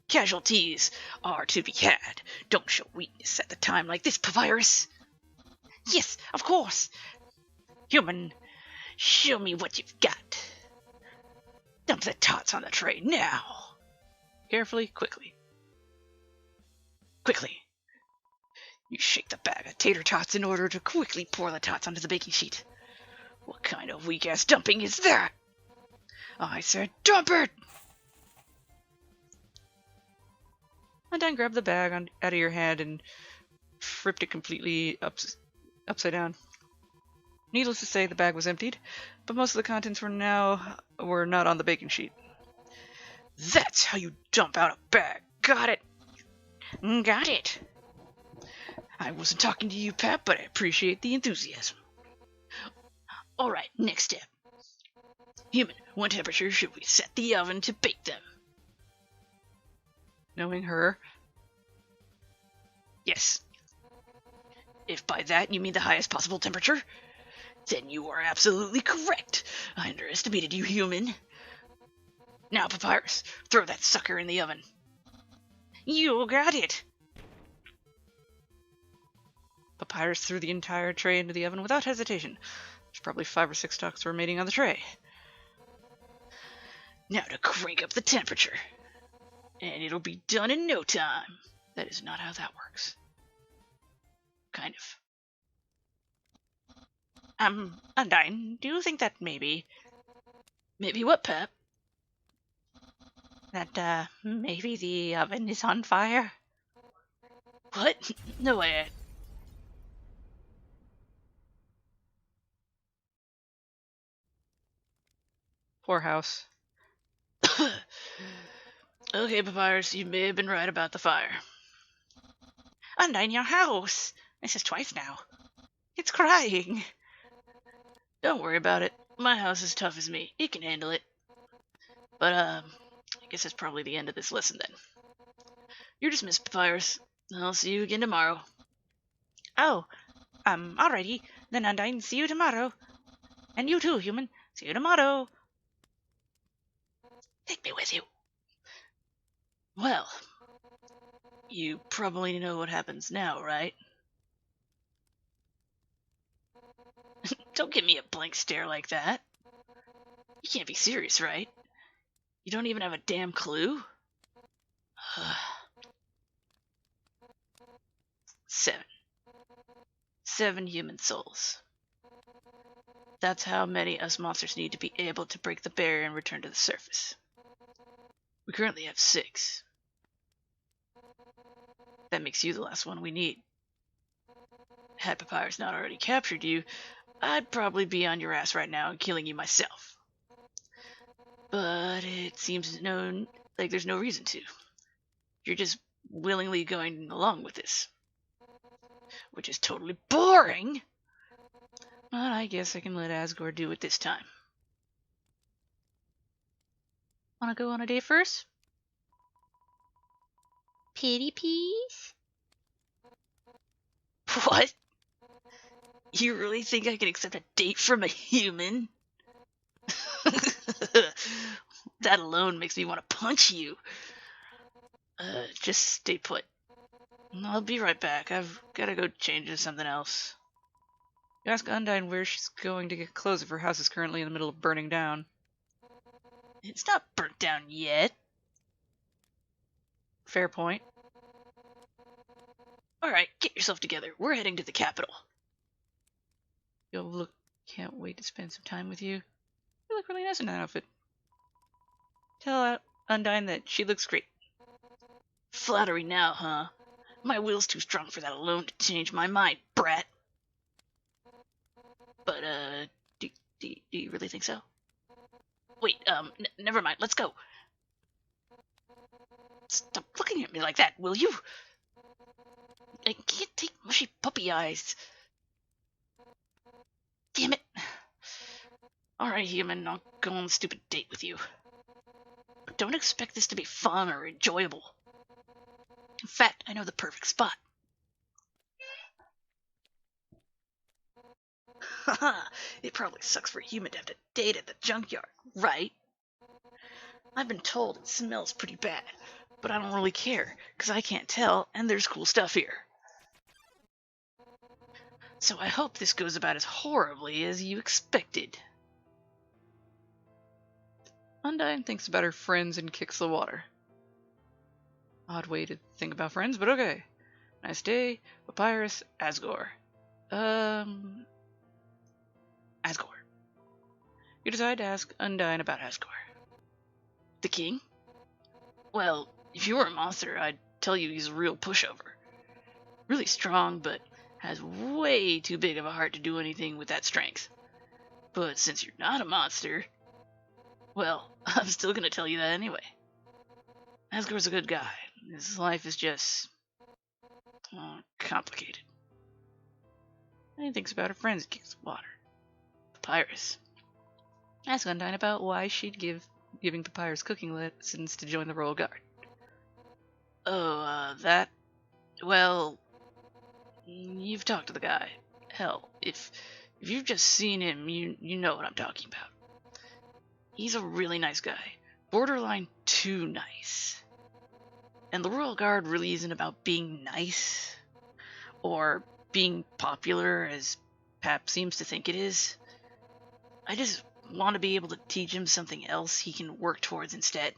Casualties are to be had. Don't show weakness at the time like this, Papyrus. Yes, of course. Human, show me what you've got. Dump the tots on the tray now. Carefully, quickly. Quickly. You shake the bag of tater tots in order to quickly pour the tots onto the baking sheet. What kind of weak-ass dumping is that? I said dump it! Undyne grabbed the bag out of your hand and flipped it completely upside down. Needless to say, the bag was emptied, but most of the contents were not on the baking sheet. That's how you dump out a bag. Got it. Got it. I wasn't talking to you, Pap, but I appreciate the enthusiasm. Alright, next step. Human, what temperature should we set the oven to bake them? Knowing her. Yes. If by that you mean the highest possible temperature, then you are absolutely correct. I underestimated you, human. Now, Papyrus, throw that sucker in the oven. You got it. Papyrus threw the entire tray into the oven without hesitation. There's probably 5 or 6 tots remaining on the tray. Now to crank up the temperature. And it'll be done in no time. That is not how that works. Kind of. Undyne, do you think that maybe... Maybe what, Pep? That, maybe the oven is on fire? What? No way. Poor house. Okay, Papyrus, you may have been right about the fire. Undyne, your house! This is twice now. It's crying. Don't worry about it. My house is tough as me. It can handle it. But, I guess that's probably the end of this lesson then. You're dismissed, Papyrus. I'll see you again tomorrow. Oh, alrighty. Then Undyne, see you tomorrow. And you too, human. See you tomorrow. Take me with you. Well, you probably know what happens now, right? Don't give me a blank stare like that. You can't be serious, right? You don't even have a damn clue? 7. 7 human souls. That's how many us monsters need to be able to break the barrier and return to the surface. We currently have 6. That makes you the last one we need. Had Papyrus not already captured you, I'd probably be on your ass right now and killing you myself. But it seems like there's no reason to. You're just willingly going along with this. Which is totally boring! But I guess I can let Asgore do it this time. Wanna go on a date first? Pity please? What? You really think I can accept a date from a human? That alone makes me want to punch you. Just stay put. I'll be right back. I've got to go change into something else. You ask Undyne where she's going to get clothes if her house is currently in the middle of burning down. It's not burnt down yet. Fair point. Alright, get yourself together. We're heading to the capital. Yo, look, can't wait to spend some time with you. You look really nice in that outfit. Tell Undyne that she looks great. Flattery now, huh? My will's too strong for that alone to change my mind, brat. But, do you really think so? Wait, never mind, let's go. Stop looking at me like that, will you? I can't take mushy puppy eyes. Damn it. Alright, human, I'll go on a stupid date with you. But don't expect this to be fun or enjoyable. In fact, I know the perfect spot. Haha, it probably sucks for a human to have to date at the junkyard, right? I've been told it smells pretty bad, but I don't really care, because I can't tell, and there's cool stuff here. So I hope this goes about as horribly as you expected. Undyne thinks about her friends and kicks the water. Odd way to think about friends, but okay. Nice day, Papyrus, Asgore. Asgore. You decide to ask Undyne about Asgore. The king? Well, if you were a monster, I'd tell you he's a real pushover. Really strong, but has way too big of a heart to do anything with that strength. But since you're not a monster, well, I'm still gonna tell you that anyway. Asgore's a good guy. His life is just complicated. And he thinks about her friends and kicks the water. Papyrus. Ask Undyne about why she'd giving Papyrus cooking lessons to join the Royal Guard. Oh, that... Well, you've talked to the guy. Hell, if you've just seen him, you know what I'm talking about. He's a really nice guy. Borderline too nice. And the Royal Guard really isn't about being nice. Or being popular, as Pap seems to think it is. I just want to be able to teach him something else he can work towards instead.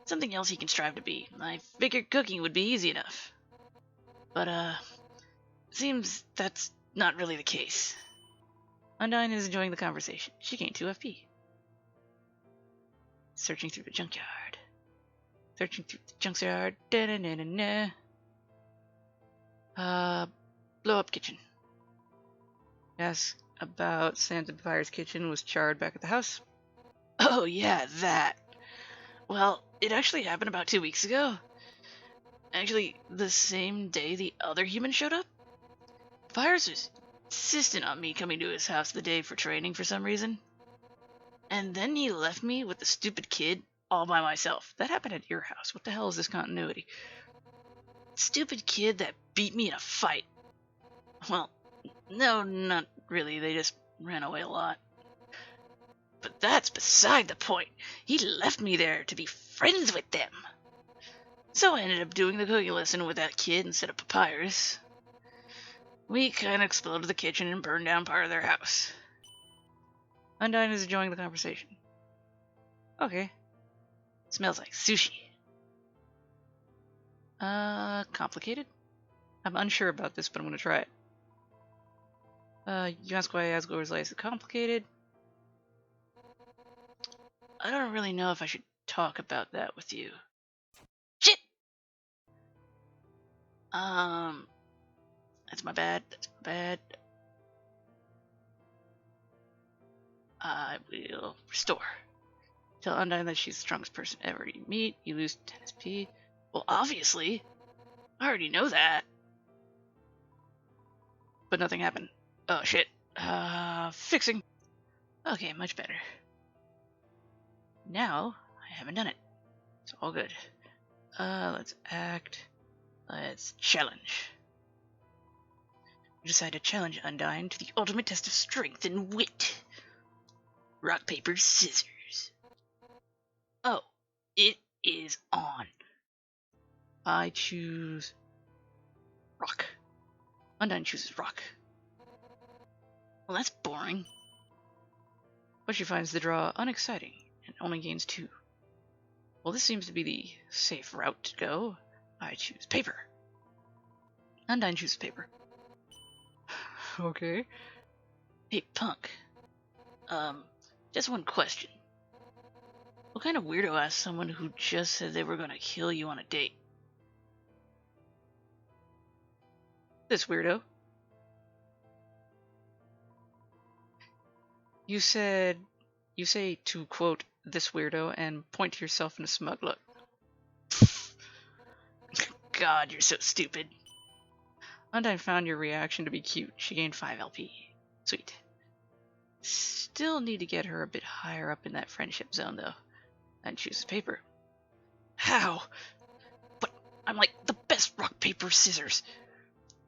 Something else he can strive to be. I figured cooking would be easy enough. But, seems that's not really the case. Undyne is enjoying the conversation. She gained 2 FP. Searching through the junkyard. Searching through the junkyard. Da-na-na-na-na. Blow up kitchen. Yes, about Santa Papyrus' kitchen was charred back at the house. Oh yeah, that. Well, it actually happened about 2 weeks ago. Actually, the same day the other human showed up. Papyrus was insistent on me coming to his house the day for training for some reason. And then he left me with the stupid kid all by myself. That happened at your house. What the hell is this continuity? Stupid kid that beat me in a fight. Well, no, not really. They just ran away a lot. But that's beside the point. He left me there to be friends with them. So I ended up doing the cooking lesson with that kid instead of Papyrus. We kinda exploded the kitchen and burned down part of their house. Undyne is enjoying the conversation. Okay. Smells like sushi. Complicated? I'm unsure about this, but I'm gonna try it. You ask why Asgore's life is complicated. I don't really know if I should talk about that with you. Shit! That's my bad. That's my bad. I will restore. Tell Undyne that she's the strongest person ever you meet. You lose 10 SP. Well, obviously. I already know that. But nothing happened. Oh, shit. Fixing. Okay, much better. Now, I haven't done it. It's all good. Let's act. Let's challenge. You decide to challenge Undyne to the ultimate test of strength and wit. Rock, paper, scissors. Oh, it is on. I choose rock. Undyne chooses rock. Well, that's boring. But she finds the draw unexciting and only gains 2. Well, this seems to be the safe route to go. I choose paper. Undyne chooses paper. Okay. Hey, punk. Just one question. What kind of weirdo asked someone who just said they were gonna kill you on a date? This weirdo. You say to quote this weirdo and point to yourself in a smug look. God, you're so stupid. Undyne found your reaction to be cute. She gained 5 LP. Sweet. Still need to get her a bit higher up in that friendship zone, though. And chooses paper. How? But I'm like the best rock, paper, scissors.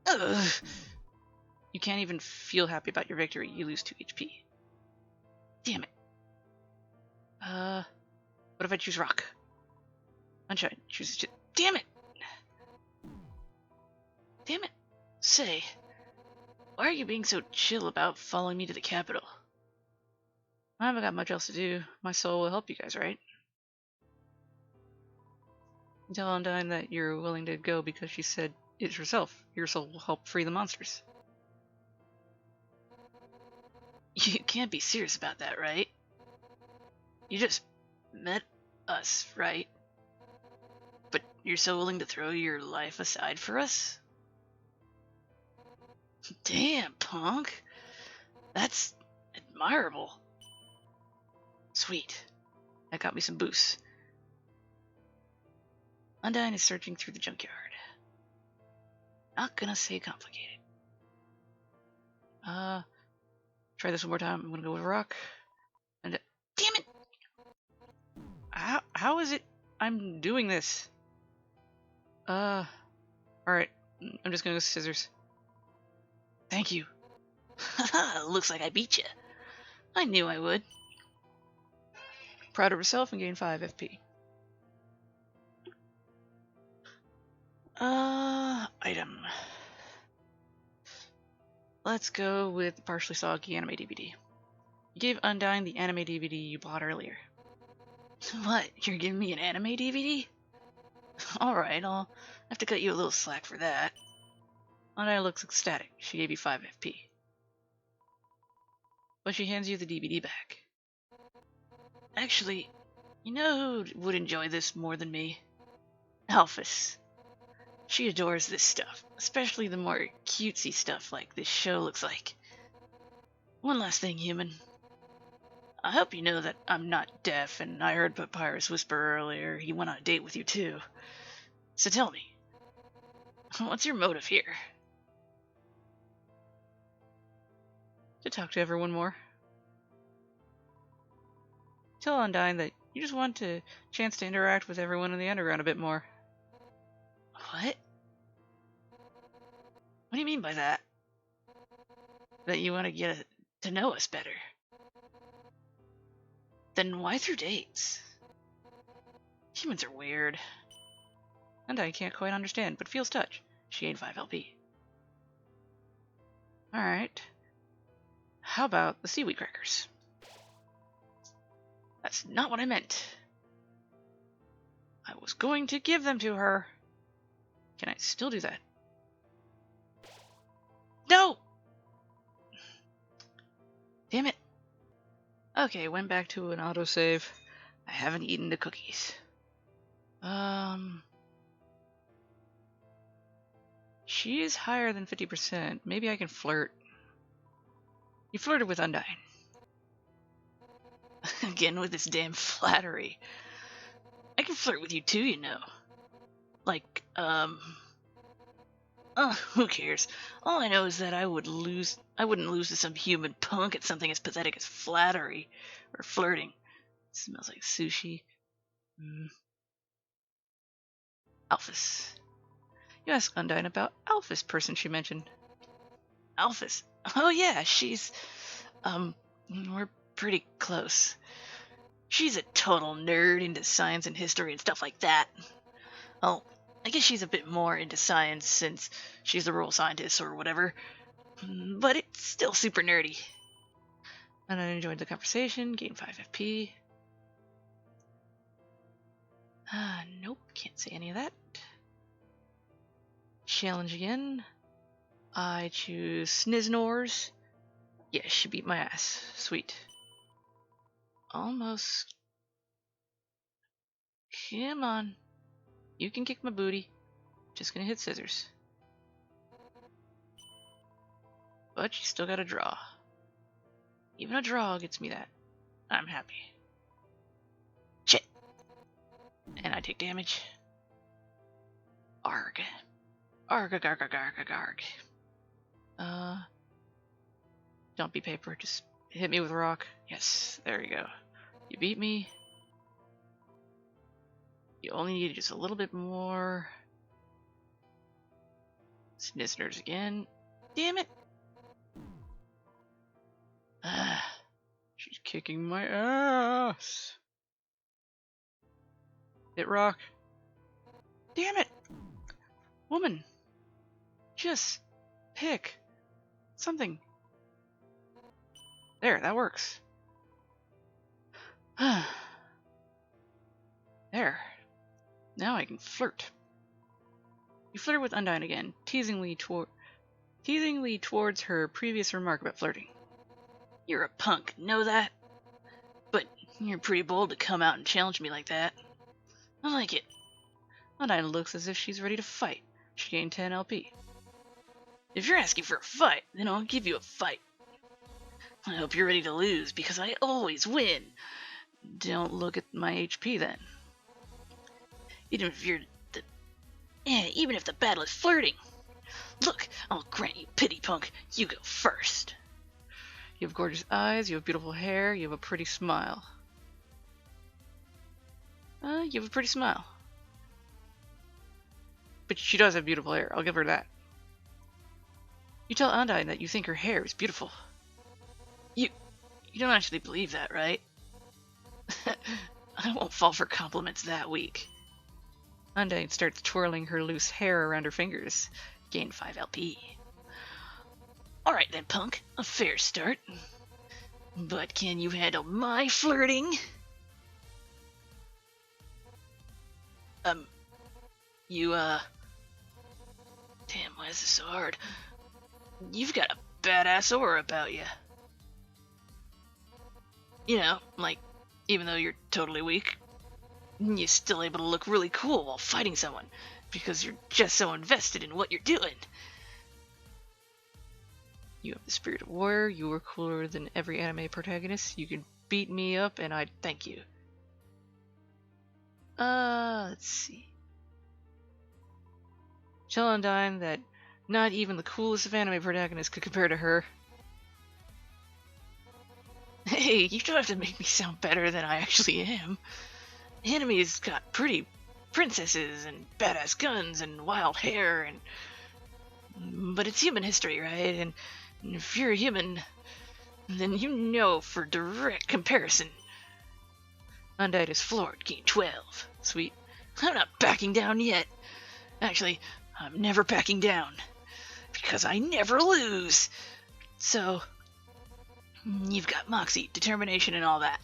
Ugh. You can't even feel happy about your victory. You lose 2 HP. Damn it. What if I choose rock? Unshine chooses Damn it. Damn it. Say, why are you being so chill about following me to the capital? I haven't got much else to do. My soul will help you guys, right? Tell Undyne that you're willing to go because she said it herself. Your soul will help free the monsters. You can't be serious about that, right? You just met us, right? But you're so willing to throw your life aside for us? Damn, punk. That's admirable. Sweet. That got me some boosts. Undyne is searching through the junkyard. Not gonna say complicated. Try this one more time. I'm gonna go with rock. And damn it! How is it I'm doing this? Alright. I'm just gonna go scissors. Thank you. Haha, looks like I beat you. I knew I would. Proud of herself and gain 5 FP. Item. Let's go with the partially soggy anime DVD. You gave Undyne the anime DVD you bought earlier. What? You're giving me an anime DVD? Alright, I'll have to cut you a little slack for that. Undyne looks ecstatic. She gave you 5 FP. But she hands you the DVD back. Actually, you know who would enjoy this more than me? Alphys. She adores this stuff, especially the more cutesy stuff like this show looks like. One last thing, human. I hope you know that I'm not deaf, and I heard Papyrus whisper earlier he went on a date with you too. So tell me, what's your motive here? To talk to everyone more. Tell Undyne that you just want a chance to interact with everyone in the underground a bit more. What? What do you mean by that? That you want to get to know us better. Then why through dates? Humans are weird. Undyne can't quite understand, but feels touch. She gained 5 LP. Alright. How about the seaweed crackers? That's not what I meant. I was going to give them to her. Can I still do that? No! Damn it. Okay, went back to an autosave. I haven't eaten the cookies. She is higher than 50%. Maybe I can flirt. You flirted with Undyne. Again with this damn flattery. I can flirt with you too, you know. Like, who cares? All I know is that I wouldn't lose to some human punk at something as pathetic as flattery or flirting. It smells like sushi. Alphys. You asked Undyne about Alphys person she mentioned. Alphys? Oh yeah, she's, we're pretty close. She's a total nerd into science and history and stuff like that. Well, I guess she's a bit more into science since she's the rule scientist or whatever. But it's still super nerdy. And I enjoyed the conversation, gained 5 FP. Nope, can't say any of that. Challenge again. I choose Sniznors. Yeah, she beat my ass. Sweet. Almost. Come on. You can kick my booty. Just gonna hit scissors. But she still got a draw. Even a draw gets me that. I'm happy. Shit. And I take damage. Arg. Arg, arg, arg, arg, arg, arg. Don't be paper, just hit me with a rock. Yes, there you go. You beat me. You only need just a little bit more. Snisners again. Damn it! She's kicking my ass. Hit rock. Damn it! Woman! Just pick something. There, that works. There. Now I can flirt. You flirt with Undyne again, teasingly towards her previous remark about flirting. You're a punk, know that? But you're pretty bold to come out and challenge me like that. I like it. Undyne looks as if she's ready to fight. She gained 10 LP. If you're asking for a fight, then I'll give you a fight. I hope you're ready to lose, because I always win. Don't look at my HP then. Even if the battle is flirting. Look, I'll grant you pity, punk. You go first. You have gorgeous eyes, you have beautiful hair, you have a pretty smile. You have a pretty smile. But she does have beautiful hair, I'll give her that. You tell Undyne that you think her hair is beautiful. You don't actually believe that, right? I won't fall for compliments that weak. Undyne starts twirling her loose hair around her fingers. Gain 5 LP. Alright then, punk. A fair start. But can you handle my flirting? Damn, why is this so hard? You've got a badass aura about you. You know, like, even though you're totally weak, you're still able to look really cool while fighting someone, because you're just so invested in what you're doing. You have the spirit of warrior, you are cooler than every anime protagonist, you can beat me up and I'd thank you. Let's see. Tell Undyne that not even the coolest of anime protagonists could compare to her. Hey, you don't have to make me sound better than I actually am. Anime's got pretty princesses and badass guns and wild hair but it's human history, right? And if you're a human, then you know for direct comparison. Undyne is floored, gain 12. Sweet. I'm not backing down yet. Actually, I'm never backing down. Because I never lose. So, you've got moxie, determination, and all that.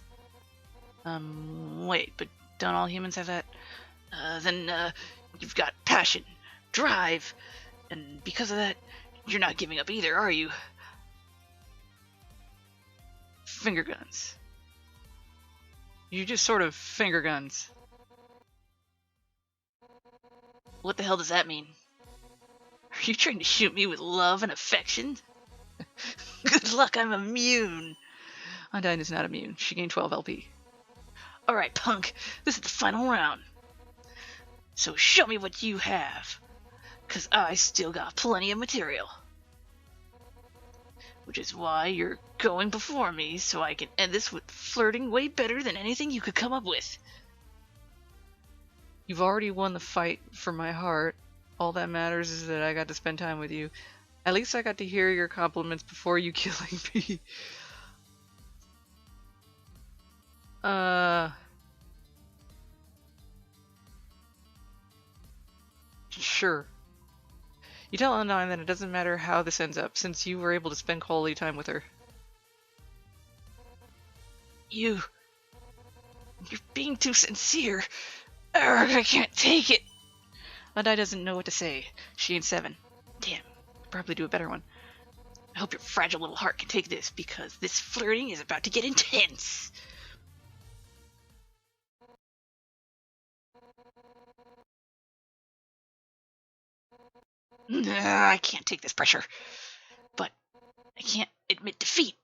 Wait, but don't all humans have that? Then you've got passion, drive, and because of that, you're not giving up either, are you? Finger guns. You just sort of finger guns. What the hell does that mean? Are you trying to shoot me with love and affection? Good luck, I'm immune. Undyne is not immune. She gained 12 LP. Alright, punk. This is the final round. So show me what you have. Cause I still got plenty of material. Which is why you're going before me, so I can end this with flirting way better than anything you could come up with. You've already won the fight for my heart. All that matters is that I got to spend time with you. At least I got to hear your compliments before you killing me. Sure. You tell Undyne that it doesn't matter how this ends up, since you were able to spend quality time with her. You're being too sincere. Urgh, I can't take it. Undyne doesn't know what to say. She ain't 7. Damn, probably do a better one. I hope your fragile little heart can take this, because this flirting is about to get intense. I can't take this pressure. But I can't admit defeat.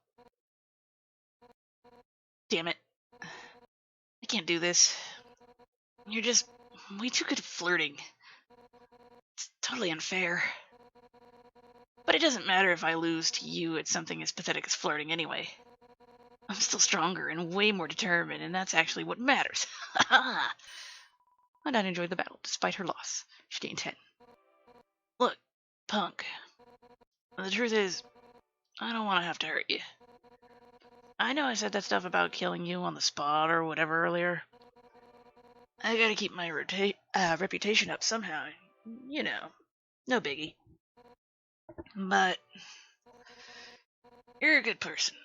Damn it. I can't do this. You're just way too good at flirting. It's totally unfair. But it doesn't matter if I lose to you at something as pathetic as flirting anyway. I'm still stronger and way more determined, and that's actually what matters. Ha ha! Undyne enjoyed the battle, despite her loss. She gained 10. Look, punk. The truth is, I don't want to have to hurt you. I know I said that stuff about killing you on the spot or whatever earlier. I gotta keep my reputation up somehow. You know, no biggie. But you're a good person.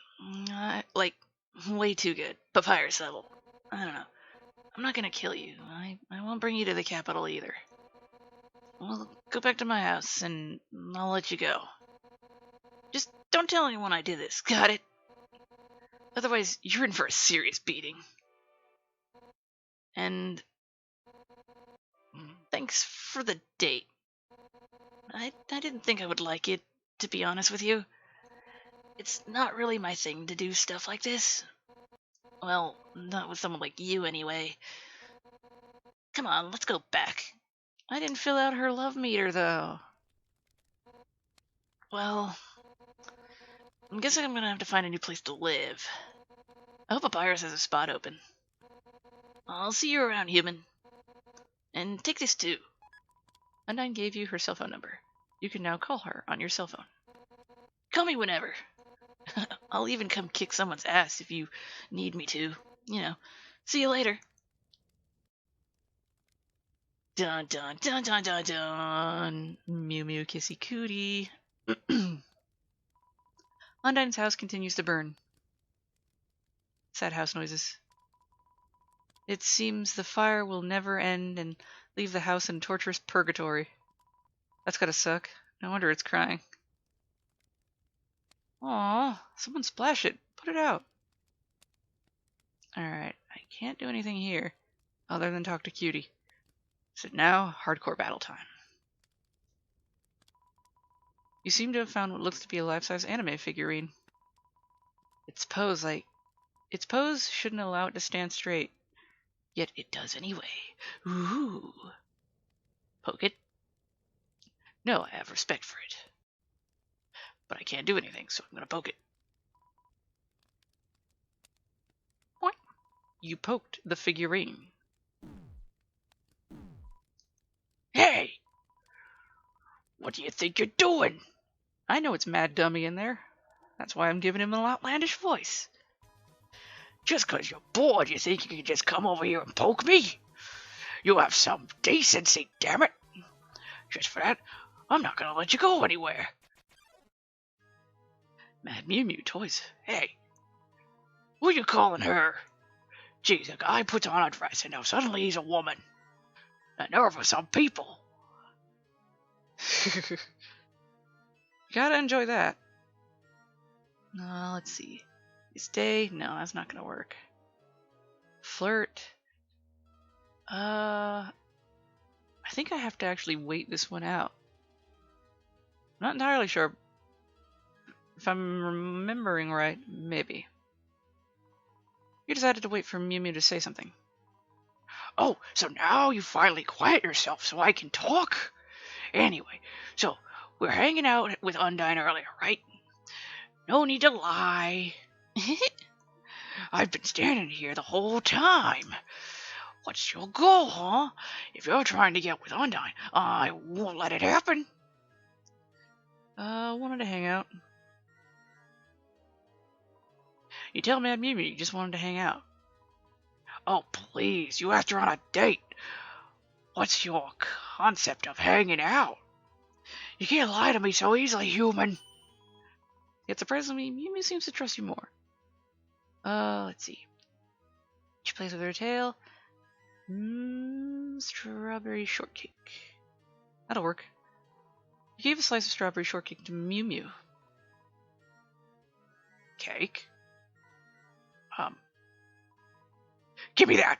Like, way too good. Papyrus level. I don't know. I'm not gonna kill you. I won't bring you to the capital either. We'll go back to my house, and I'll let you go. Just don't tell anyone I did this, got it? Otherwise, you're in for a serious beating. And thanks for the date. I didn't think I would like it, to be honest with you. It's not really my thing to do stuff like this. Well, not with someone like you, anyway. Come on, let's go back. I didn't fill out her love meter, though. Well, I'm guessing I'm gonna have to find a new place to live. I hope Papyrus has a spot open. I'll see you around, human. And take this too. Undyne gave you her cell phone number. You can now call her on your cell phone. Call me whenever. I'll even come kick someone's ass if you need me to. You know. See you later. Dun dun dun dun dun dun. Mew mew kissy cootie. Undyne's house continues to burn. Sad house noises. It seems the fire will never end and leave the house in torturous purgatory. That's gotta suck. No wonder it's crying. Aw, someone splash it. Put it out. Alright, I can't do anything here other than talk to Cutie. So now, hardcore battle time. You seem to have found what looks to be a life-size anime figurine. Its pose shouldn't allow it to stand straight. Yet it does anyway. Ooh. Poke it? No, I have respect for it. But I can't do anything, so I'm gonna poke it. What? You poked the figurine. Hey! What do you think you're doing? I know it's Mad Dummy in there. That's why I'm giving him an outlandish voice. Just 'cause you're bored, you think you can just come over here and poke me? You have some decency, damn it! Just for that, I'm not gonna let you go anywhere. Mad Mew Mew toys. Hey, what are you calling her? Geez, a guy puts on a dress and now suddenly he's a woman. The nerve of some people. You gotta enjoy that. Let's see. Stay? No, that's not gonna work. Flirt. I think I have to actually wait this one out. I'm not entirely sure. If I'm remembering right, maybe. You decided to wait for Mew Mew to say something. Oh, so now you finally quiet yourself so I can talk? Anyway, so we're hanging out with Undyne earlier, right? No need to lie. I've been standing here the whole time. What's your goal, huh? If you're trying to get with Undyne, I won't let it happen. Wanted to hang out. You tell Mad Mew Mew you just wanted to hang out. Oh, please, you asked her on a date. What's your concept of hanging out? You can't lie to me so easily, human. Yet surprisingly, Mew Mew seems to trust you more. Let's see. She plays with her tail. Strawberry shortcake. That'll work. You gave a slice of strawberry shortcake to Mew Mew. Cake? Give me that!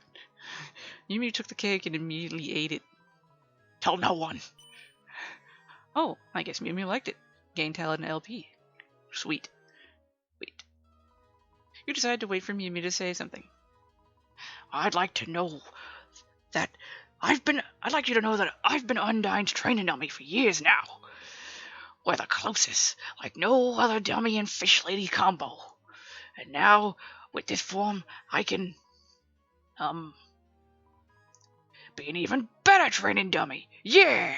Mew Mew took the cake and immediately ate it. Tell no one. Oh, I guess Mew Mew liked it. Gained talent in LP. Sweet. Wait. You decide to wait for Mew Mew to say something. I'd like you to know that I've been Undyne's training dummy for years now. We're the closest, like no other dummy and fish lady combo. And now, with this form, I can, be an even better training dummy. Yeah!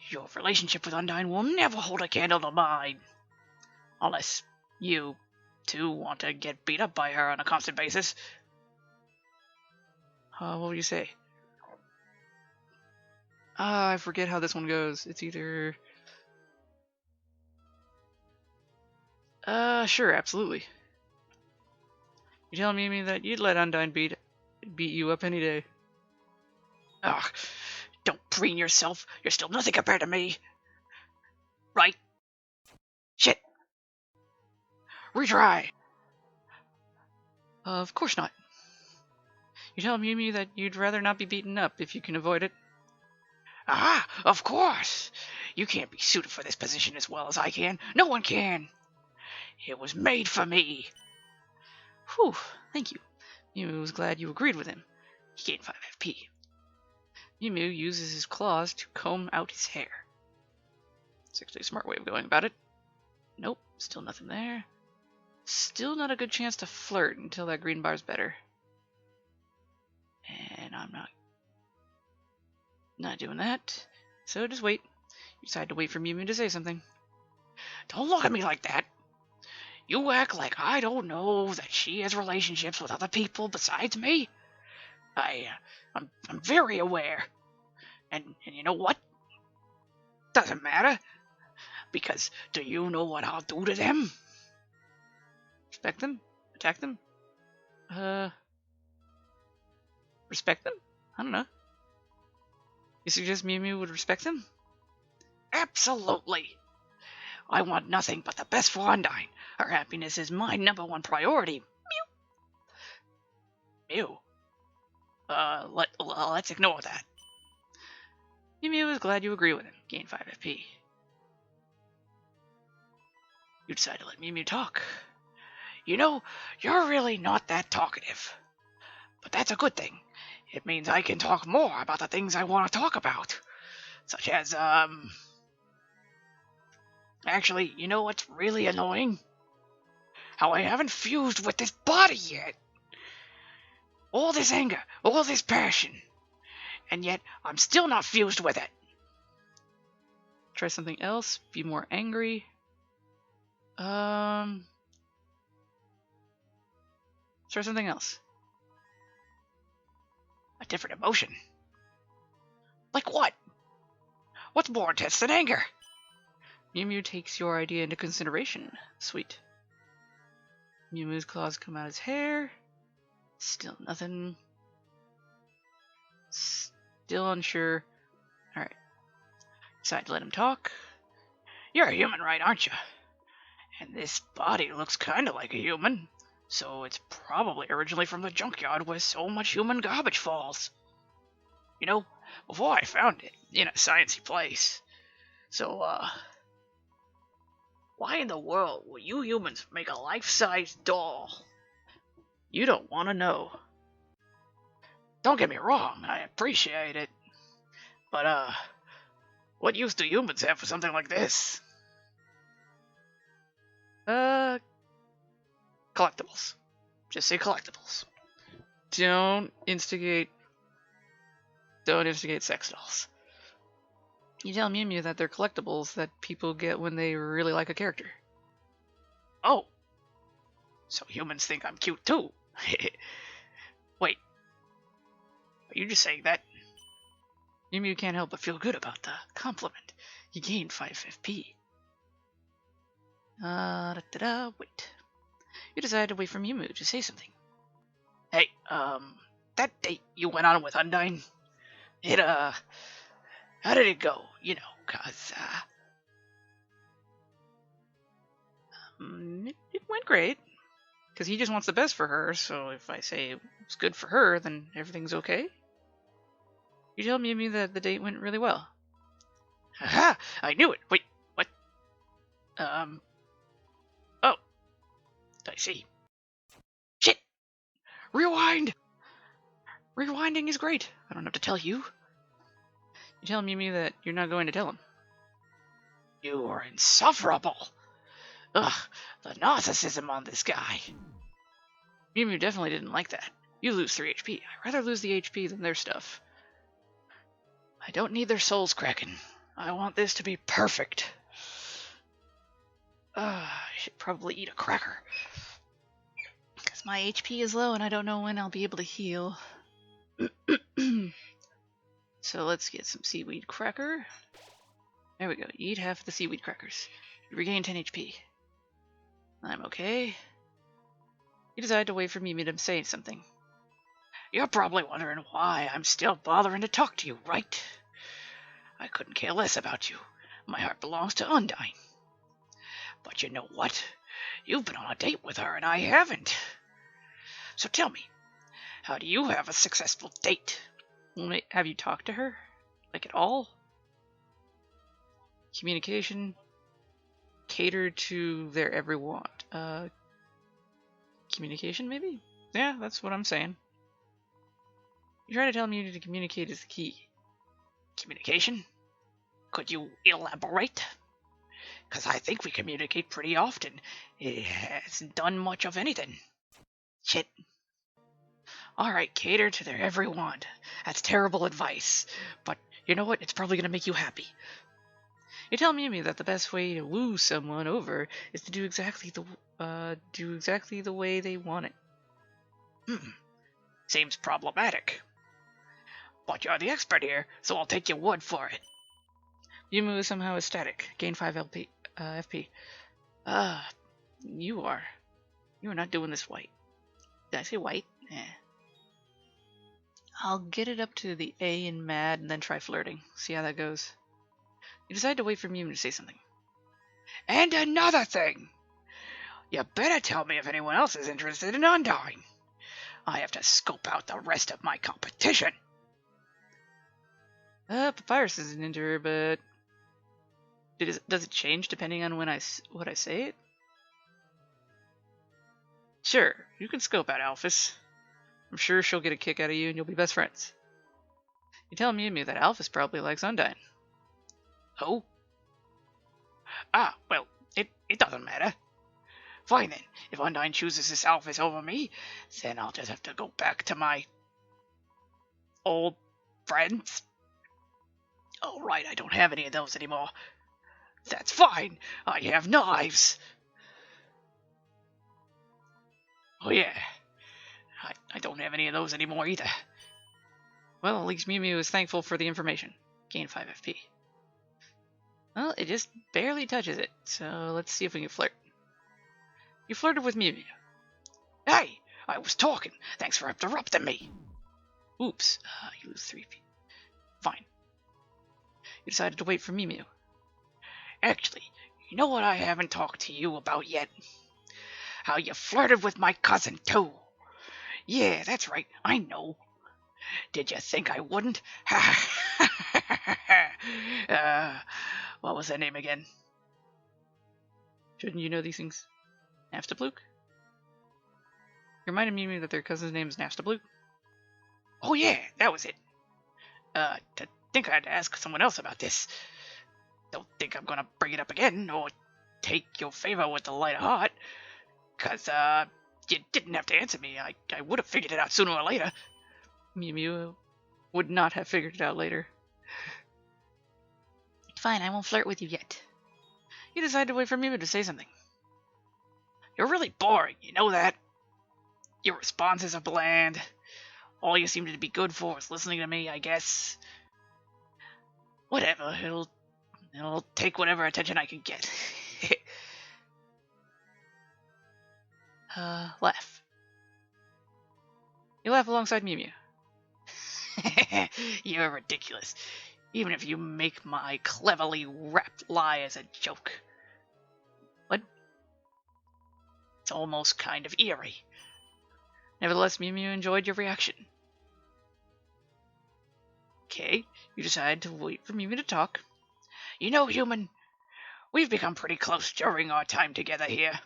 Your relationship with Undyne will never hold a candle to mine. Unless you, too, want to get beat up by her on a constant basis. What would you say? I forget how this one goes. It's either... sure, absolutely. You're telling me that you'd let Undyne beat you up any day. Ugh, don't preen yourself. You're still nothing compared to me. Right? Shit. Retry. Of course not. You're telling me that you'd rather not be beaten up if you can avoid it. Ah, of course. You can't be suited for this position as well as I can. No one can. It was made for me. Whew, thank you. Mew Mew was glad you agreed with him. He gained 5 FP. Mew Mew uses his claws to comb out his hair. It's actually a smart way of going about it. Nope, still nothing there. Still not a good chance to flirt until that green bar's better. And I'm not doing that. So just wait. You decide to wait for Mew Mew to say something. Don't look at me like that. You act like I don't know that she has relationships with other people besides me. I'm very aware. And you know what? Doesn't matter. Because do you know what I'll do to them? Respect them? Attack them? Respect them? I don't know. You suggest Mew Mew would respect them? Absolutely. I want nothing but the best for Undyne. Her happiness is my #1 priority. Mew. Let's ignore that. Mew Mew is glad you agree with him. Gain 5 FP. You decide to let Mew Mew talk. You know, you're really not that talkative. But that's a good thing. It means I can talk more about the things I want to talk about. Such as, Actually, you know what's really annoying? How I haven't fused with this body yet. All this anger, all this passion. And yet, I'm still not fused with it. Try something else. Be more angry. Try something else. A different emotion. Like what? What's more intense than anger? Mew Mew takes your idea into consideration. Sweet. Mew Mew's claws come out his hair. Still nothing. Still unsure. Alright. Decide to let him talk. You're a human, right, aren't you? And this body looks kinda like a human. So it's probably originally from the junkyard where so much human garbage falls. You know, before I found it, in a sciencey place. So, why in the world would you humans make a life-size doll? You don't want to know. Don't get me wrong, I appreciate it. But, what use do humans have for something like this? Collectibles. Just say collectibles. Don't instigate sex dolls. You tell Mew Mew that they're collectibles that people get when they really like a character. Oh. So humans think I'm cute too. Wait. Are you just saying that? Mew Mew can't help but feel good about the compliment. He gained 5 FP. Wait. You decided to wait for Mew Mew to say something. Hey, that date you went on with Undyne, it, how did it go? You know, 'cause, it went great. 'Cause he just wants the best for her, so if I say it's good for her, then everything's okay. You tell Mew Mew that the date went really well. Haha! I knew it! Wait, what? I see. Shit! Rewind! Rewinding is great. I don't have to tell you. You tell Mew Mew that you're not going to tell him. You are insufferable. Ugh, the narcissism on this guy. Mew Mew definitely didn't like that. You lose 3 HP. I'd rather lose the HP than their stuff. I don't need their souls cracking. I want this to be perfect. I should probably eat a cracker. Because my HP is low and I don't know when I'll be able to heal. So let's get some seaweed cracker. There we go. Eat half of the seaweed crackers. You regain 10 HP. I'm okay. You decide to wait for Mew Mew to say something. You're probably wondering why I'm still bothering to talk to you, right? I couldn't care less about you. My heart belongs to Undyne. But you know what? You've been on a date with her and I haven't. So tell me, how do you have a successful date? Have you talked to her? Like at all? Communication. Cater to their every want. Communication, maybe? Yeah, that's what I'm saying. You try to tell me to communicate is the key. Communication? Could you elaborate? Because I think we communicate pretty often. It hasn't done much of anything. Shit. Alright, cater to their every want. That's terrible advice. But you know what? It's probably going to make you happy. You tell Mew Mew that the best way to woo someone over is to do exactly the way they want it. Seems problematic. But you're the expert here, so I'll take your word for it. Mew Mew is somehow ecstatic. Gain 5 FP. You are not doing this white. Did I say white? Eh. I'll get it up to the A in mad and then try flirting. See how that goes. You decide to wait for Mew Mew to say something. And another thing! You better tell me if anyone else is interested in Undyne. I have to scope out the rest of my competition. Papyrus isn't into her, but does it change depending on what I say it? Sure, you can scope out Alphys. I'm sure she'll get a kick out of you and you'll be best friends. You tell Mew Mew that Alphys probably likes Undyne. Who? Well, it doesn't matter. Fine then, if Undyne chooses this Alphys over me, then I'll just have to go back to my old friends. Oh right, I don't have any of those anymore. That's fine, I have knives. Oh yeah, I don't have any of those anymore either. Well, at least Mew Mew is thankful for the information. Gain 5 FP. Well, it just barely touches it, so let's see if we can flirt. You flirted with Mew Mew. Hey, I was talking. Thanks for interrupting me. Oops, you lose 3 feet. Fine. You decided to wait for Mew Mew. Actually, you know what I haven't talked to you about yet? How you flirted with my cousin, too. Yeah, that's right, I know. Did you think I wouldn't? What was her name again? Shouldn't you know these things? Naftablook? You reminded me that their cousin's name is Naftablook? Oh yeah, that was it. To think I had to ask someone else about this. Don't think I'm gonna bring it up again, or take your favor with a lighter heart. Cause, you didn't have to answer me. I would have figured it out sooner or later. Mew Mew would not have figured it out later. Fine, I won't flirt with you yet. You decide to wait for Mew Mew to say something. You're really boring, you know that? Your responses are bland. All you seem to be good for is listening to me, I guess. Whatever, it'll take whatever attention I can get. Laugh. You laugh alongside Mew Mew. You're ridiculous, even if you make my cleverly wrapped lie as a joke. What? It's almost kind of eerie. Nevertheless, Mew Mew enjoyed your reaction. Okay, you decide to wait for Mew Mew to talk. You know, human, we've become pretty close during our time together here.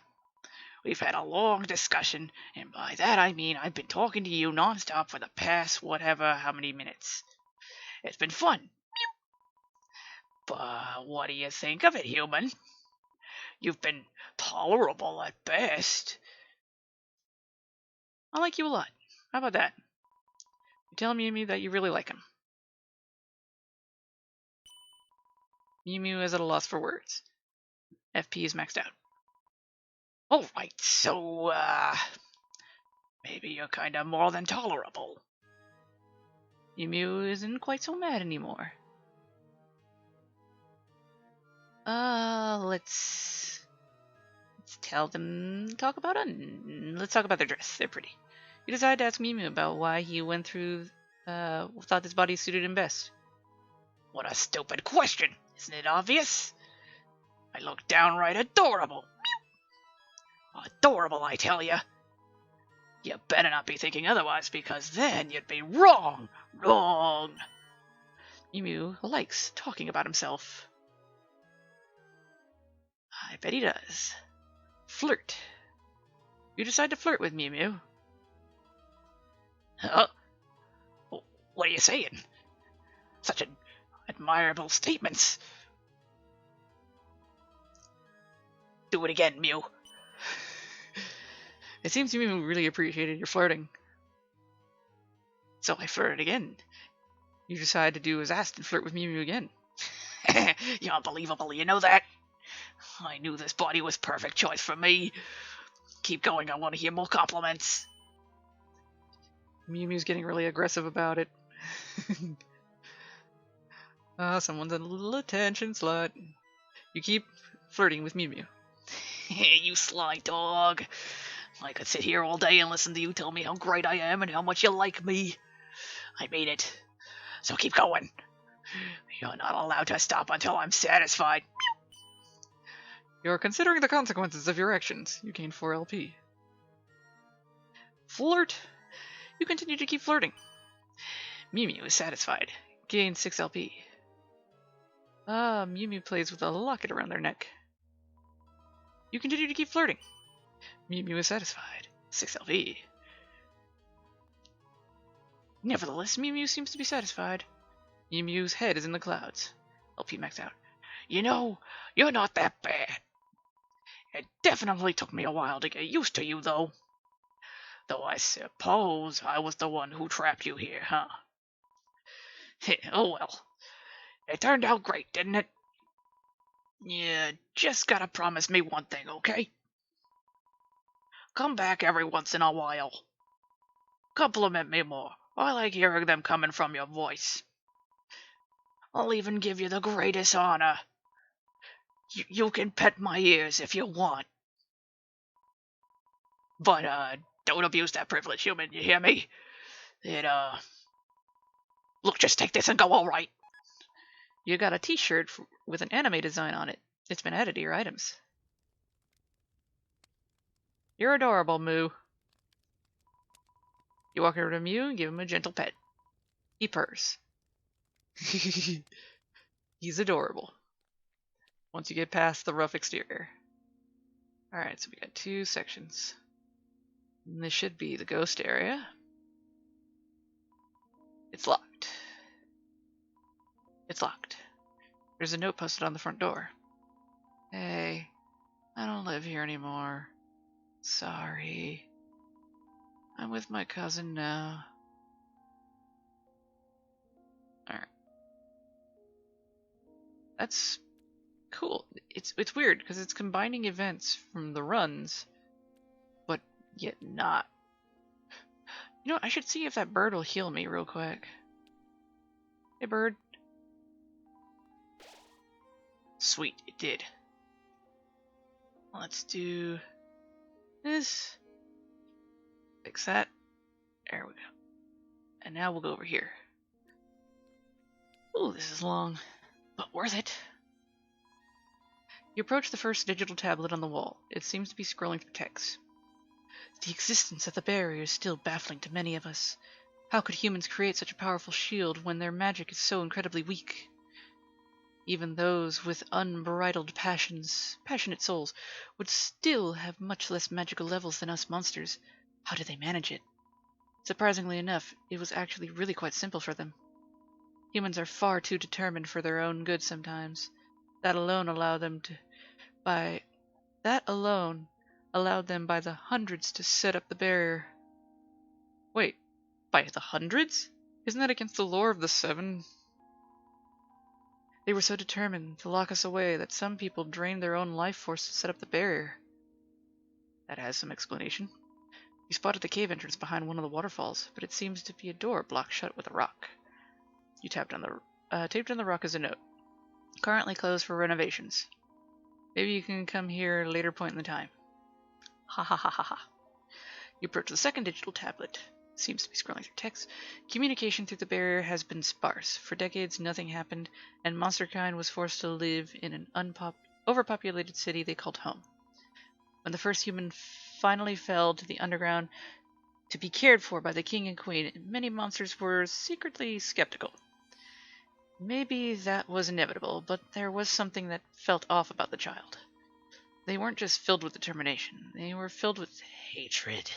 We've had a long discussion, and by that I mean I've been talking to you nonstop for the past whatever how many minutes. It's been fun. But what do you think of it, human? You've been tolerable at best. I like you a lot. How about that? You're telling me that you really like him. Mew Mew is at a loss for words. FP is maxed out. Alright, so, maybe you're kinda more than tolerable. Mew Mew isn't quite so mad anymore. Let's tell them, let's talk about their dress. They're pretty. You decide to ask Mew Mew about why he went through, thought this body suited him best. What a stupid question! Isn't it obvious? I look downright adorable. Adorable, I tell ya. You better not be thinking otherwise, because then you'd be wrong. Wrong. Mew Mew likes talking about himself. I bet he does. Flirt. You decide to flirt with Mew Mew. Huh? What are you saying? Such admirable statements. Do it again, Mew. It seems Mew really appreciated your flirting. So I flirted again. You decide to do as asked and flirt with Mew Mew again. You're unbelievable, you know that? I knew this body was perfect choice for me. Keep going, I want to hear more compliments. Mew Mew's getting really aggressive about it. Someone's a little attention slut. You keep flirting with Mew Mew. You sly dog. I could sit here all day and listen to you tell me how great I am and how much you like me. I mean it. So keep going. You're not allowed to stop until I'm satisfied. You're considering the consequences of your actions. You gain 4 LP. Flirt. You continue to keep flirting. Mew Mew is satisfied. Gain 6 LP. Mew Mew plays with a locket around their neck. You continue to keep flirting. Mew Mew is satisfied. 6 LP. Nevertheless, Mew Mew seems to be satisfied. Mew Mew's head is in the clouds. LP maxed out. You know, you're not that bad. It definitely took me a while to get used to you, though. Though I suppose I was the one who trapped you here, huh? Oh well. It turned out great, didn't it? You just gotta promise me one thing, okay? Come back every once in a while. Compliment me more. I like hearing them coming from your voice. I'll even give you the greatest honor. You can pet my ears if you want. But, don't abuse that privilege, human, you hear me? Look, just take this and go, alright. You got a t-shirt with an anime design on it. It's been added to your items. You're adorable, Moo. You walk over to Mew and give him a gentle pet. He purrs. He's adorable. Once you get past the rough exterior. Alright, so we got 2 sections. And this should be the ghost area. It's locked. It's locked. There's a note posted on the front door. Hey, I don't live here anymore. Sorry. I'm with my cousin now. Alright. That's cool. It's weird because it's combining events from the runs, but yet not. You know, I should see if that bird will heal me real quick. Hey, bird. Sweet, it did. Let's do this. Fix that. There we go. And now we'll go over here. Ooh, this is long, but worth it. You approach the first digital tablet on the wall. It seems to be scrolling through text. The existence of the barrier is still baffling to many of us. How could humans create such a powerful shield when their magic is so incredibly weak? even those with unbridled passionate souls, would still have much less magical levels than us monsters. How did they manage it? Surprisingly enough, it was actually really quite simple for them. Humans are far too determined for their own good sometimes. That alone allowed them by the hundreds to set up the barrier. Wait, by the hundreds? Isn't that against the lore of the Seven? They were so determined to lock us away that some people drained their own life force to set up the barrier. That has some explanation. You spotted the cave entrance behind one of the waterfalls, but it seems to be a door blocked shut with a rock. You taped on the rock as a note. Currently closed for renovations. Maybe you can come here at a later point in the time. Ha ha ha ha ha. You approach the second digital tablet. Seems to be scrolling through text. Communication through the barrier has been sparse. For decades, nothing happened, and monsterkind was forced to live in an overpopulated city they called home. When the first human finally fell to the underground to be cared for by the king and queen, many monsters were secretly skeptical. Maybe that was inevitable, but there was something that felt off about the child. They weren't just filled with determination, they were filled with hatred.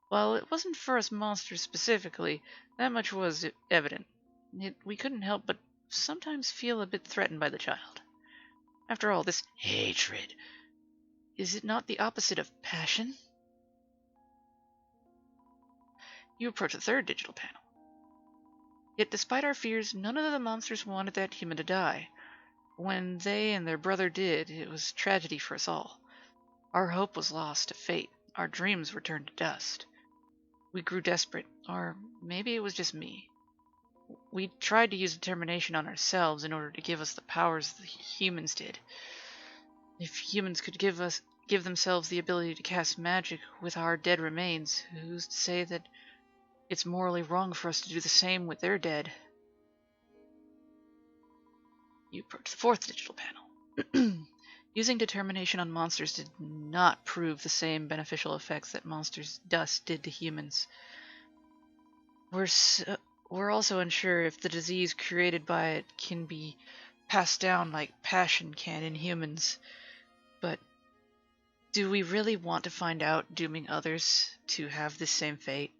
While it wasn't for us monsters specifically, that much was evident. We couldn't help but sometimes feel a bit threatened by the child. After all, this hatred, is it not the opposite of passion? You approach the third digital panel. Yet despite our fears, none of the monsters wanted that human to die. When they and their brother did, it was tragedy for us all. Our hope was lost to fate. Our dreams were turned to dust. We grew desperate, or maybe it was just me. We tried to use determination on ourselves in order to give us the powers the humans did. If humans could give themselves the ability to cast magic with our dead remains, who's to say that it's morally wrong for us to do the same with their dead? You approach the fourth digital panel. Using determination on monsters did not prove the same beneficial effects that monsters' dust did to humans. We're also unsure if the disease created by it can be passed down like passion can in humans. But do we really want to find out, dooming others to have this same fate?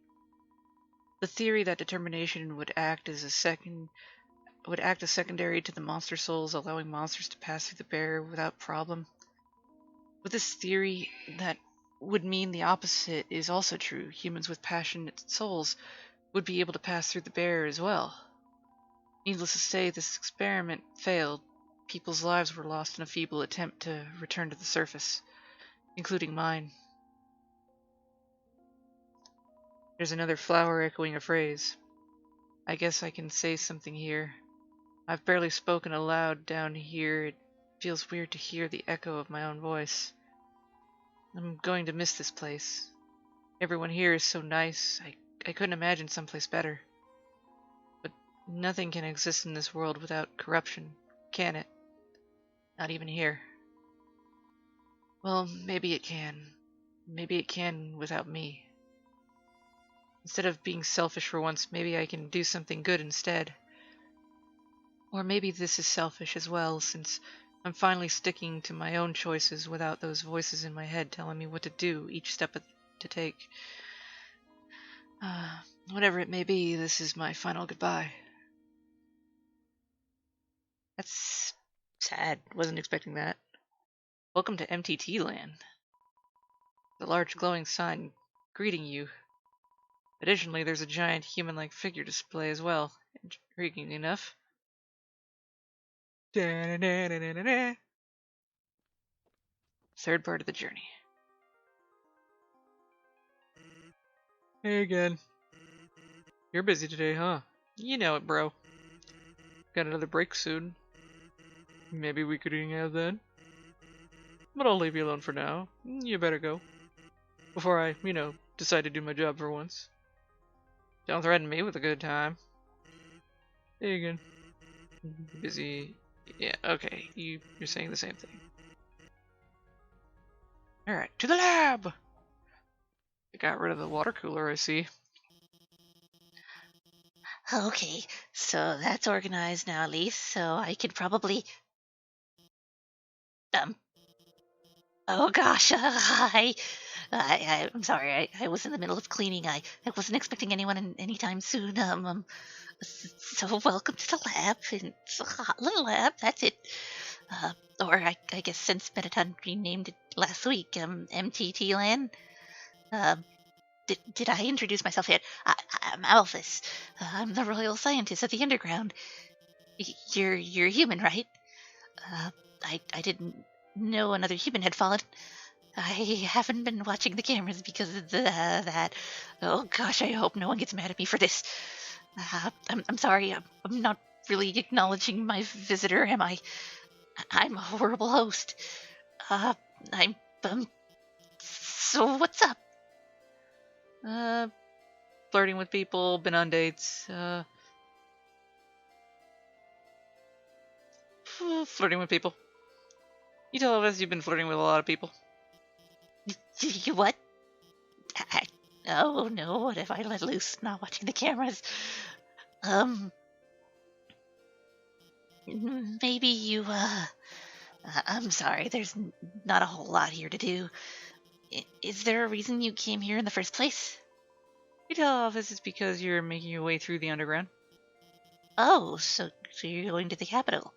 The theory that determination would act as secondary to the monster souls, allowing monsters to pass through the barrier without problem. With this theory, that would mean the opposite is also true. Humans with passionate souls would be able to pass through the barrier as well. Needless to say, this experiment failed. People's lives were lost in a feeble attempt to return to the surface, including mine. There's another flower echoing a phrase. I guess I can say something here. I've barely spoken aloud down here. It feels weird to hear the echo of my own voice. I'm going to miss this place. Everyone here is so nice. I couldn't imagine someplace better. But nothing can exist in this world without corruption, can it? Not even here. Well, maybe it can. Maybe it can without me. Instead of being selfish for once, maybe I can do something good instead. Or maybe this is selfish as well, since I'm finally sticking to my own choices without those voices in my head telling me what to do each step to take. Whatever it may be, this is my final goodbye. That's sad. Wasn't expecting that. Welcome to MTT land. The large glowing sign greeting you. Additionally, there's a giant human-like figure display as well. Intriguing enough. Third part of the journey. Hey again. You're busy today, huh? You know it, bro. Got another break soon. Maybe we could hang out then? But I'll leave you alone for now. You better go. Before I, decide to do my job for once. Don't threaten me with a good time. Hey again. Busy. Yeah, okay. You're saying the same thing. Alright, to the lab! I got rid of the water cooler, I see. Okay, so that's organized now, at least. So I could probably. Um. Oh gosh, I'm sorry. I was in the middle of cleaning. I wasn't expecting anyone anytime soon. So welcome to the lab. It's a hot little lab. That's it. Or I guess since Metaton renamed it last week, MTT Land. Um, did I introduce myself yet? I'm Alphys. I'm the royal scientist of the underground. You're human, right? Uh, I didn't know another human had fallen. I haven't been watching the cameras because of that. Oh gosh, I hope no one gets mad at me for this. I'm sorry. I'm not really acknowledging my visitor, am I? I'm a horrible host. Uh, I'm So what's up? Flirting with people, been on dates, flirting with people. You tell us you've been flirting with a lot of people. You what? Oh no, what if I let loose? Not watching the cameras. Maybe you. I'm sorry. There's not a whole lot here to do. Is there a reason you came here in the first place? You tell us it's because you're making your way through the underground. Oh, so you're going to the capital.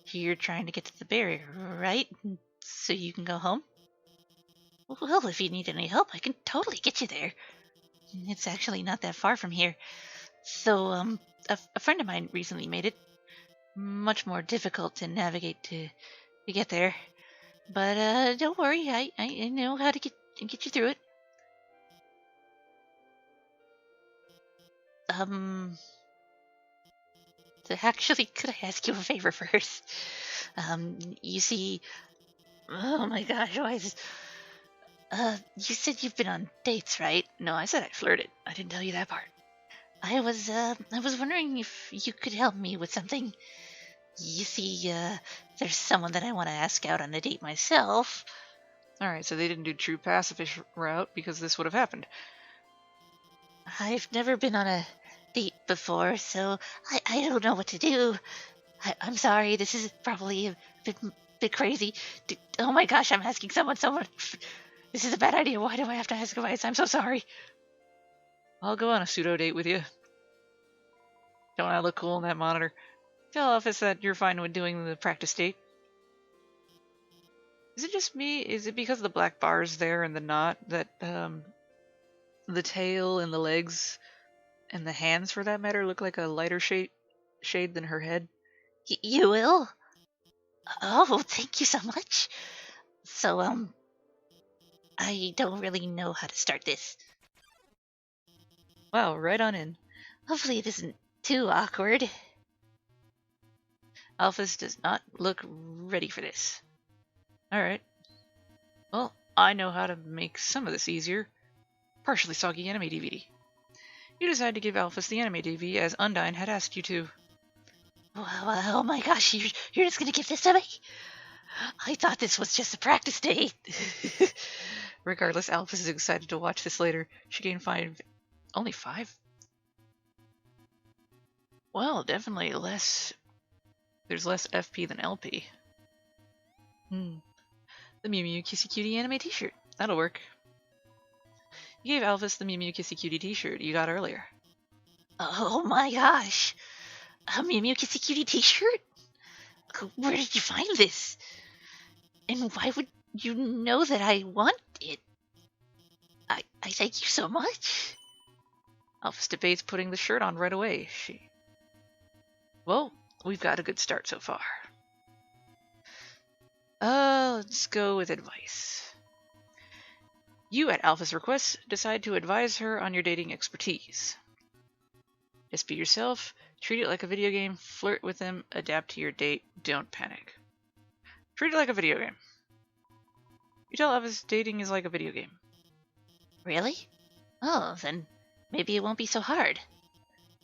You're trying to get to the barrier, right? So you can go home? Well, if you need any help, I can totally get you there. It's actually not that far from here. So, a friend of mine recently made it much more difficult to navigate to get there. But don't worry, I know how to get you through it. Actually, could I ask you a favor first? You see, oh my gosh, why is this? You said you've been on dates, right? No, I said I flirted. I didn't tell you that part. I was wondering if you could help me with something. You see, there's someone that I want to ask out on a date myself. Alright, so they didn't do true pacifist route because this would have happened. I've never been on a date before, so I don't know what to do. I'm sorry, this is probably a bit crazy. Oh my gosh, I'm asking someone. This is a bad idea. Why do I have to ask advice? I'm so sorry. I'll go on a pseudo date with you. Don't I look cool in that monitor? Tell Office that you're fine with doing the practice date. Is it just me? Is it because of the black bars there and the knot that the tail and the legs and the hands, for that matter, look like a lighter shade than her head? You will? Oh, thank you so much. So, I don't really know how to start this. Wow, right on in. Hopefully it isn't too awkward. Alphys does not look ready for this. Alright. Well, I know how to make some of this easier. Partially soggy anime DVD. You decide to give Alphys the anime DVD as Undyne had asked you to. Oh my gosh, you're just gonna give this to me? I thought this was just a practice date. Regardless, Alphys is excited to watch this later. She gained 5. Only 5? Well, definitely less. There's less FP than LP. The Mew Mew Kissy Cutie anime t-shirt. That'll work. You gave Alphys the Mew Mew Kissy Cutie t-shirt you got earlier. Oh my gosh. A Mew Mew Kissy Cutie t-shirt? Where did you find this? And why would you know that I want it? I thank you so much. Alphys debates putting the shirt on right away. Well, we've got a good start so far. Let's go with advice. You, at Alphys' request, decide to advise her on your dating expertise. Just be yourself, treat it like a video game, flirt with them, adapt to your date, don't panic. Treat it like a video game. You tell Alphys dating is like a video game. Really? Oh, then maybe it won't be so hard.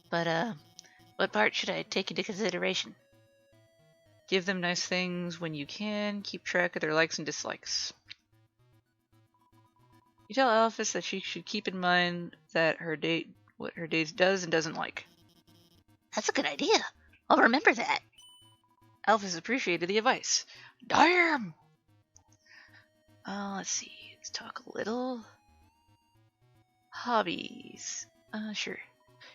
But, what part should I take into consideration? Give them nice things when you can, keep track of their likes and dislikes. You tell Alphys that she should keep in mind that what her date does and doesn't like. That's a good idea. I'll remember that. Alphys appreciated the advice. Damn! Let's see. Let's talk a little. Hobbies. Sure.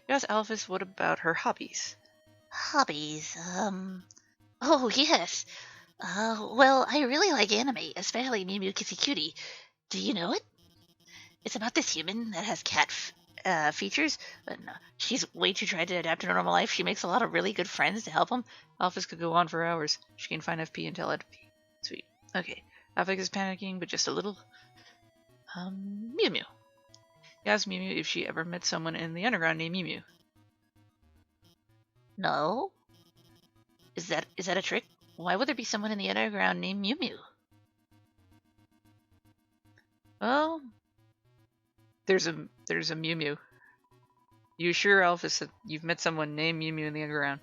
You asked Alphys what about her hobbies. Hobbies, Oh, yes. Well, I really like anime, especially Mew Mew Kissy Cutie. Do you know it? It's about this human that has cat features, but no, she's way too tried to adapt to normal life. She makes a lot of really good friends to help him. Alphys could go on for hours. She can find FP and tell FP. Sweet. Okay. Alphys is panicking, but just a little. Mew Mew. He asked Mew Mew if she ever met someone in the underground named Mew Mew. No? Is that a trick? Why would there be someone in the underground named Mew Mew? Well, there's a Mew Mew. You sure, Alphys, that you've met someone named Mew Mew in the underground?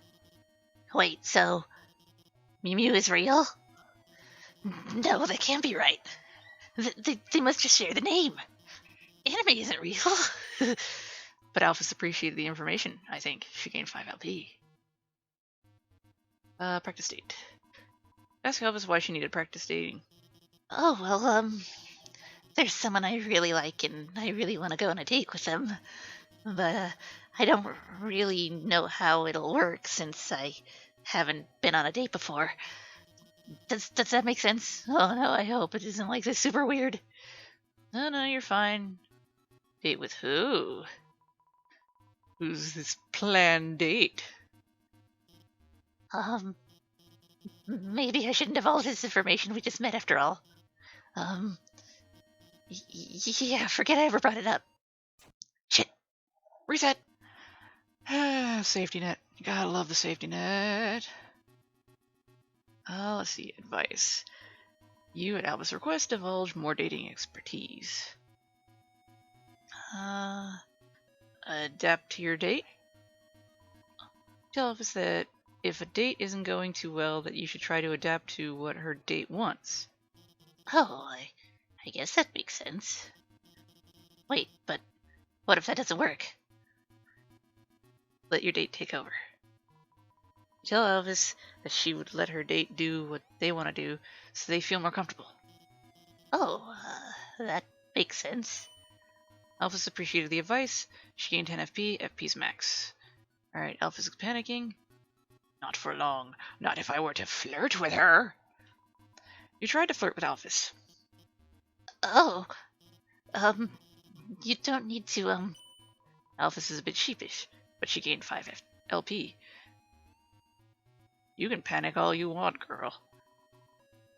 Wait, so Mew Mew is real? No, that can't be right. They must just share the name. Anime isn't real. But Alphys appreciated the information, I think. She gained 5 LP. Practice date. Ask Alphys why she needed practice dating. Oh, well, there's someone I really like and I really want to go on a date with them. But I don't really know how it'll work since I haven't been on a date before. Does that make sense? Oh no, I hope it isn't like this super weird. No, you're fine. Date with who? Who's this planned date? Maybe I shouldn't divulge this information. We just met after all. Yeah, forget I ever brought it up. Shit. Reset. Safety net. You gotta love the safety net. Let's see. Advice. You at Alphys' request divulge more dating expertise. Adapt to your date. Tell Alphys that if a date isn't going too well, that you should try to adapt to what her date wants. Oh, I guess that makes sense. Wait, but what if that doesn't work? Let your date take over. Tell Alphys that she would let her date do what they want to do so they feel more comfortable. Oh, that makes sense. Alphys appreciated the advice. She gained 10 FP. FP's max. Alright, Alphys is panicking. Not for long. Not if I were to flirt with her. You tried to flirt with Alphys. Oh, you don't need to, Alphys is a bit sheepish, but she gained 5 LP. You can panic all you want, girl.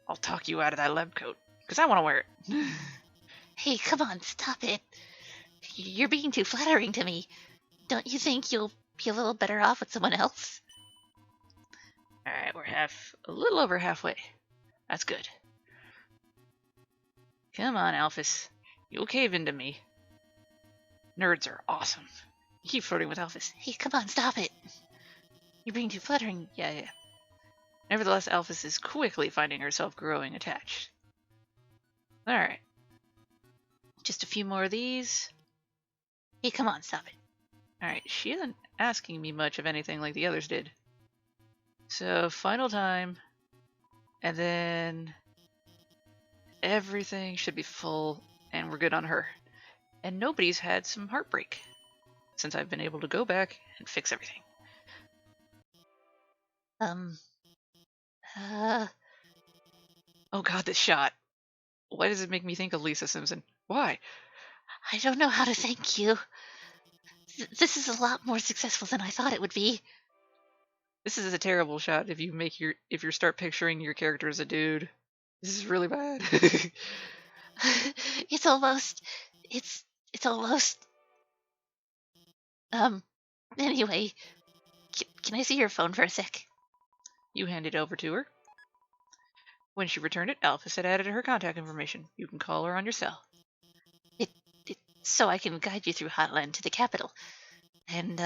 I'll talk you out of that lab coat, because I want to wear it. Hey, come on, stop it. You're being too flattering to me. Don't you think you'll be a little better off with someone else? Alright, we're a little over halfway. That's good. Come on, Alphys. You'll cave into me. Nerds are awesome. You keep flirting with Alphys. Hey, come on, stop it. You're being too flattering. Yeah. Nevertheless, Alphys is quickly finding herself growing attached. Alright. Just a few more of these. Hey, come on, stop it. Alright, she isn't asking me much of anything like the others did. So, final time. And then everything should be full and we're good on her. And nobody's had some heartbreak since I've been able to go back and fix everything. Oh god, this shot. Why does it make me think of Lisa Simpson? Why? I don't know how to thank you. This is a lot more successful than I thought it would be. This is a terrible shot if you start picturing your character as a dude. This is really bad. It's almost. Anyway, can I see your phone for a sec? You hand it over to her. When she returned it, Alphys had added her contact information. You can call her on your cell. So I can guide you through Hotland to the capital. And,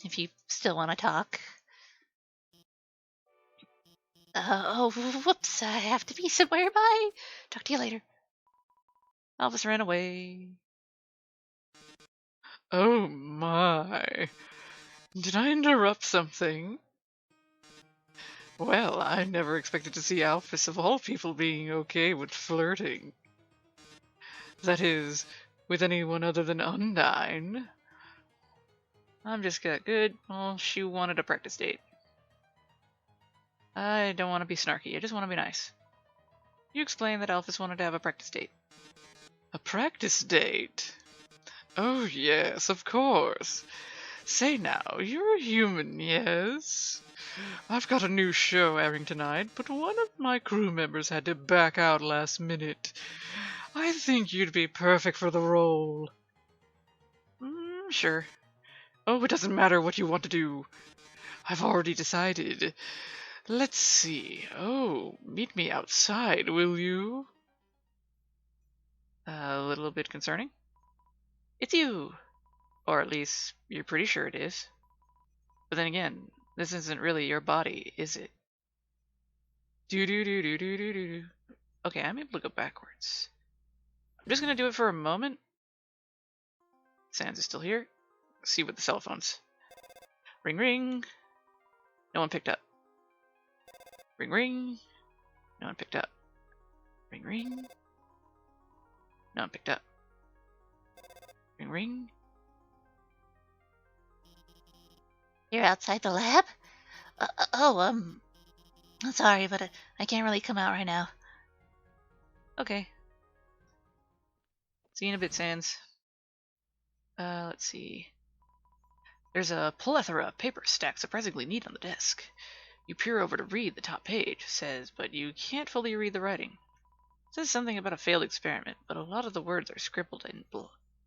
if you still want to talk. Oh, whoops, I have to be somewhere. Bye. Talk to you later. Alphys ran away. Oh my. Did I interrupt something? Well, I never expected to see Alphys of all people being okay with flirting. That is, with anyone other than Undine. I'm just good. Well, she wanted a practice date. I don't want to be snarky, I just want to be nice. You explained that Alphys wanted to have a practice date. A practice date? Oh yes, of course. Say now, you're a human, yes? I've got a new show airing tonight, but one of my crew members had to back out last minute. I think you'd be perfect for the role. Sure. Oh, it doesn't matter what you want to do. I've already decided. Let's see. Oh, meet me outside, will you? A little bit concerning. It's you! Or at least, you're pretty sure it is. But then again, this isn't really your body, is it? Do. Okay, I'm able to go backwards. I'm just gonna do it for a moment. Sans is still here. See what the cell phones. Ring ring. No one picked up. Ring ring. No one picked up. Ring ring. No one picked up. Ring ring. You're outside the lab? I'm sorry, but I can't really come out right now. Okay. See you in a bit, Sans. Let's see. There's a plethora of papers stacked surprisingly neat on the desk. You peer over to read the top page, says, but you can't fully read the writing. It says something about a failed experiment, but a lot of the words are scribbled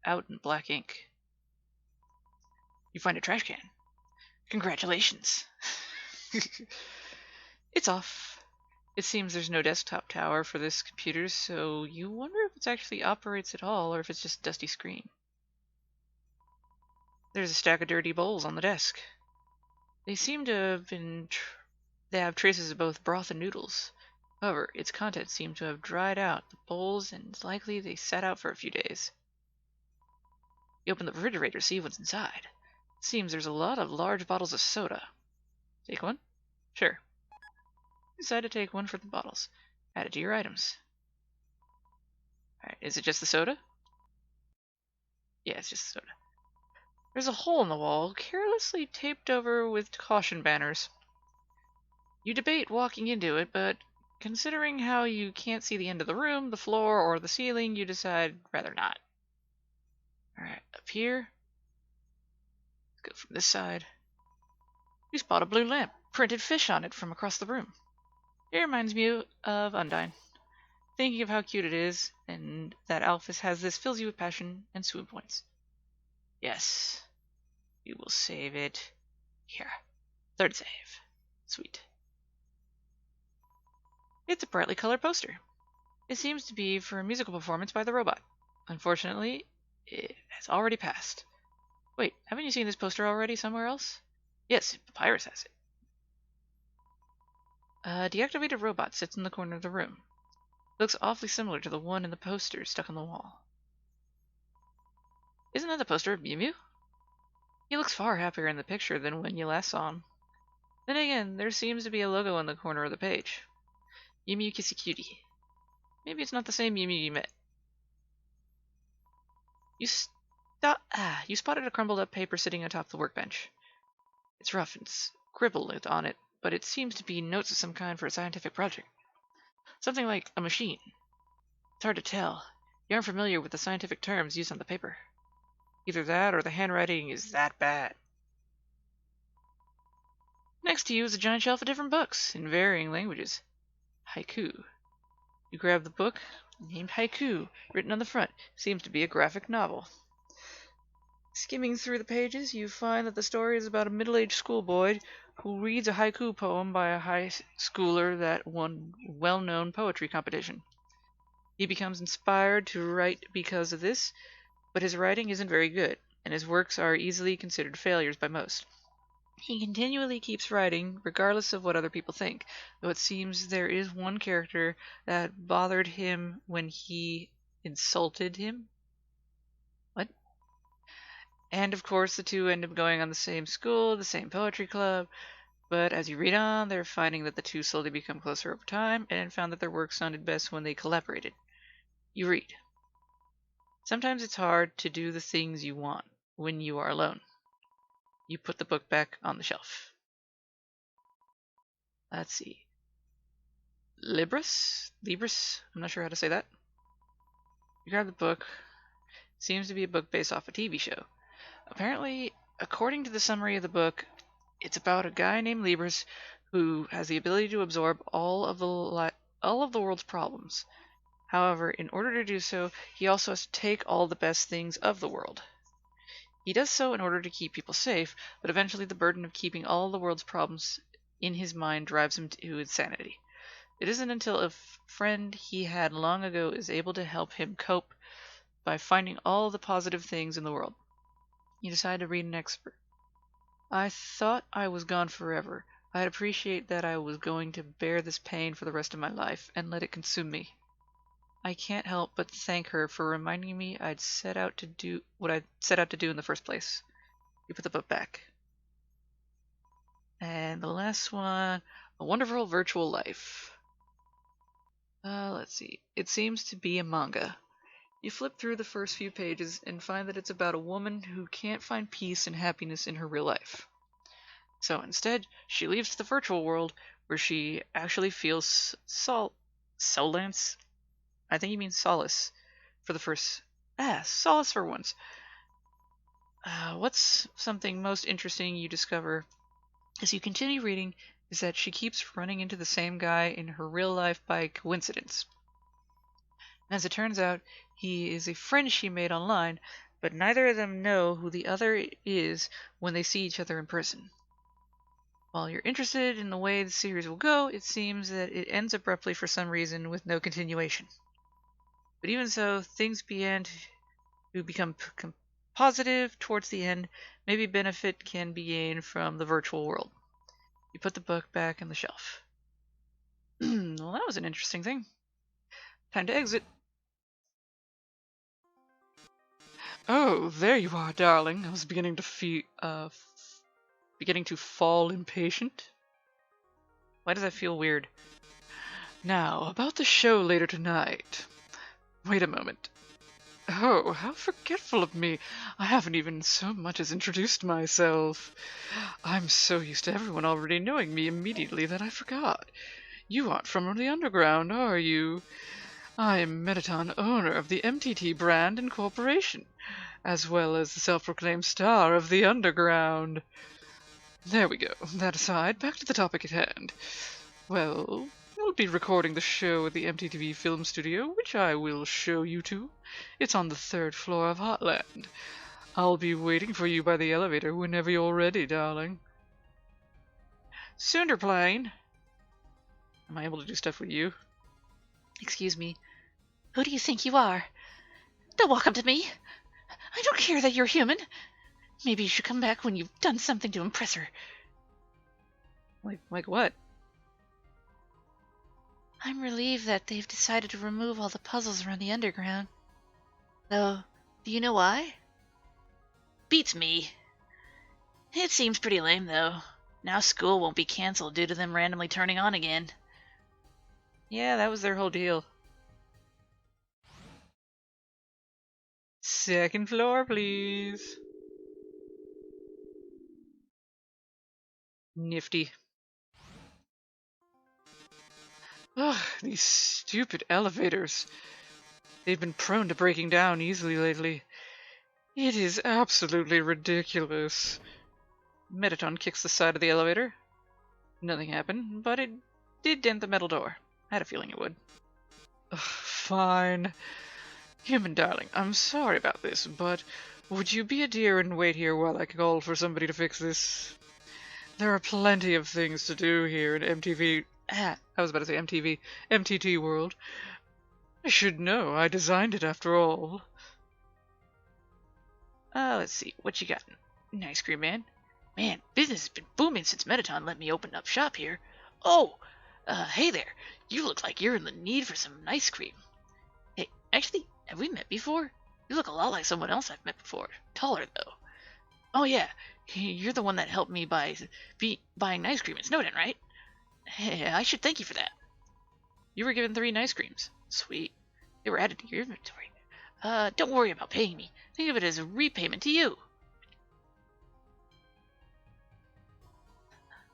out in black ink. You find a trash can. Congratulations! It's off. It seems there's no desktop tower for this computer, so you wonder if it actually operates at all or if it's just a dusty screen. There's a stack of dirty bowls on the desk. They seem to have they have traces of both broth and noodles. However, its contents seem to have dried out the bowls, and it's likely they sat out for a few days. You open the refrigerator to see what's inside. It seems there's a lot of large bottles of soda. Take one? Sure. You decide to take one for the bottles. Add it to your items. Alright, is it just the soda? Yeah, it's just the soda. There's a hole in the wall, carelessly taped over with caution banners. You debate walking into it, but considering how you can't see the end of the room, the floor, or the ceiling, you decide rather not. Alright, up here. Let's go from this side. You spot a blue lamp, printed fish on it from across the room. It reminds me of Undine. Thinking of how cute it is, and that Alphys has this fills you with passion and swoon points. Yes. We will save it. Here. Third save. Sweet. It's a brightly colored poster. It seems to be for a musical performance by the robot. Unfortunately, it has already passed. Wait, haven't you seen this poster already somewhere else? Yes, Papyrus has it. A deactivated robot sits in the corner of the room. It looks awfully similar to the one in the poster stuck on the wall. Isn't that the poster of Mew Mew? He looks far happier in the picture than when you last saw him. Then again, there seems to be a logo in the corner of the page. Mew Mew Kissy Cutie. Maybe it's not the same Mew Mew you met. You spotted a crumpled up paper sitting atop the workbench. It's rough and scribbled on it, but it seems to be notes of some kind for a scientific project. Something like a machine. It's hard to tell. You aren't familiar with the scientific terms used on the paper. Either that or the handwriting is that bad. Next to you is a giant shelf of different books in varying languages. Haiku. You grab the book named Haiku, written on the front. Seems to be a graphic novel. Skimming through the pages, you find that the story is about a middle-aged schoolboy who reads a haiku poem by a high schooler that won a well-known poetry competition. He becomes inspired to write because of this, but his writing isn't very good, and his works are easily considered failures by most. He continually keeps writing, regardless of what other people think, though it seems there is one character that bothered him when he insulted him. What? And of course, the two end up going on the same school, the same poetry club. But as you read on, they're finding that the two slowly become closer over time and found that their work sounded best when they collaborated. You read. Sometimes it's hard to do the things you want when you are alone. You put the book back on the shelf. Let's see. Libris? I'm not sure how to say that. You grab the book. Seems to be a book based off a TV show. Apparently, according to the summary of the book, it's about a guy named Libris who has the ability to absorb all of the world's problems. However, in order to do so, he also has to take all the best things of the world. He does so in order to keep people safe, but eventually the burden of keeping all the world's problems in his mind drives him to insanity. It isn't until a friend he had long ago is able to help him cope by finding all the positive things in the world. You decide to read an expert. I thought I was gone forever. I'd appreciate that I was going to bear this pain for the rest of my life and let it consume me. I can't help but thank her for reminding me I'd set out to do what I'd set out to do in the first place. You put the book back. And the last one, A Wonderful Virtual Life. Let's see. It seems to be a manga. You flip through the first few pages and find that it's about a woman who can't find peace and happiness in her real life. So instead, she leaves the virtual world where she actually feels solace. I think he means solace for the first. Solace for once. What's something most interesting you discover as you continue reading is that she keeps running into the same guy in her real life by coincidence. And as it turns out, he is a friend she made online, but neither of them know who the other is when they see each other in person. While you're interested in the way the series will go, it seems that it ends abruptly for some reason with no continuation. But even so, things began to become positive towards the end. Maybe benefit can be gained from the virtual world. You put the book back on the shelf. Well, that was an interesting thing. Time to exit. Oh, there you are, darling. I was beginning to fall impatient. Why does that feel weird? Now, about the show later tonight. Wait a moment. Oh, how forgetful of me. I haven't even so much as introduced myself. I'm so used to everyone already knowing me immediately that I forgot. You aren't from the underground, are you? I am Metaton, owner of the MTT brand and corporation, as well as the self-proclaimed star of the underground. There we go. That aside, back to the topic at hand. Well, we'll be recording the show at the MTTV film studio, which I will show you to. It's on the 3rd floor of Hotland. I'll be waiting for you by the elevator whenever you're ready, darling. Sunderplane. Am I able to do stuff with you? Excuse me. Who do you think you are? Don't walk up to me. I don't care that you're human. Maybe you should come back when you've done something to impress her. Like what? I'm relieved that they've decided to remove all the puzzles around the underground. Though, do you know why? Beats me. It seems pretty lame, though. Now school won't be canceled due to them randomly turning on again. Yeah, that was their whole deal. 2nd floor, please. Nifty. Ugh, these stupid elevators. They've been prone to breaking down easily lately. It is absolutely ridiculous. Metaton kicks the side of the elevator. Nothing happened, but it did dent the metal door. I had a feeling it would. Ugh, fine. Human darling, I'm sorry about this, but would you be a dear and wait here while I call for somebody to fix this? There are plenty of things to do here in MTT World. I should know. I designed it after all. Let's see. What you got? An ice cream man? Man, business has been booming since Metaton let me open up shop here. Oh, hey there. You look like you're in the need for some ice cream. Hey, actually, have we met before? You look a lot like someone else I've met before. Taller, though. Oh yeah, you're the one that helped me buying ice cream at Snowden, right? Hey, I should thank you for that. You were given 3 ice creams. Sweet. They were added to your inventory. Don't worry about paying me. Think of it as a repayment to you.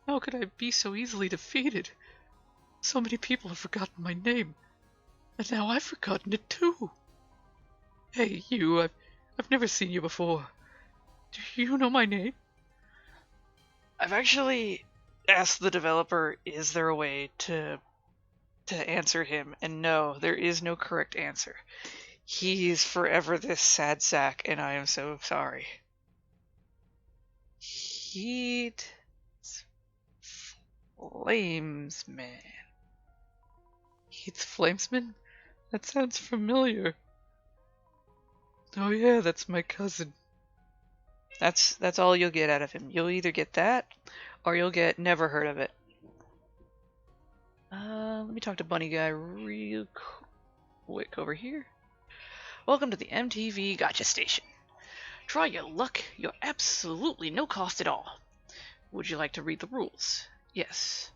How could I be so easily defeated? So many people have forgotten my name, and now I've forgotten it too. Hey, you, I've never seen you before. Do you know my name? I've actually asked the developer, is there a way to answer him? And no, there is no correct answer. He's forever this sad sack, and I am so sorry. Heat Flamesman. Heath Flamesman? That sounds familiar. Oh yeah, that's my cousin. That's all you'll get out of him. You'll either get that, or you'll get never heard of it. Let me talk to Bunny Guy real quick over here. Welcome to the MTV Gotcha Station. Try your luck. You're absolutely no cost at all. Would you like to read the rules? Yes.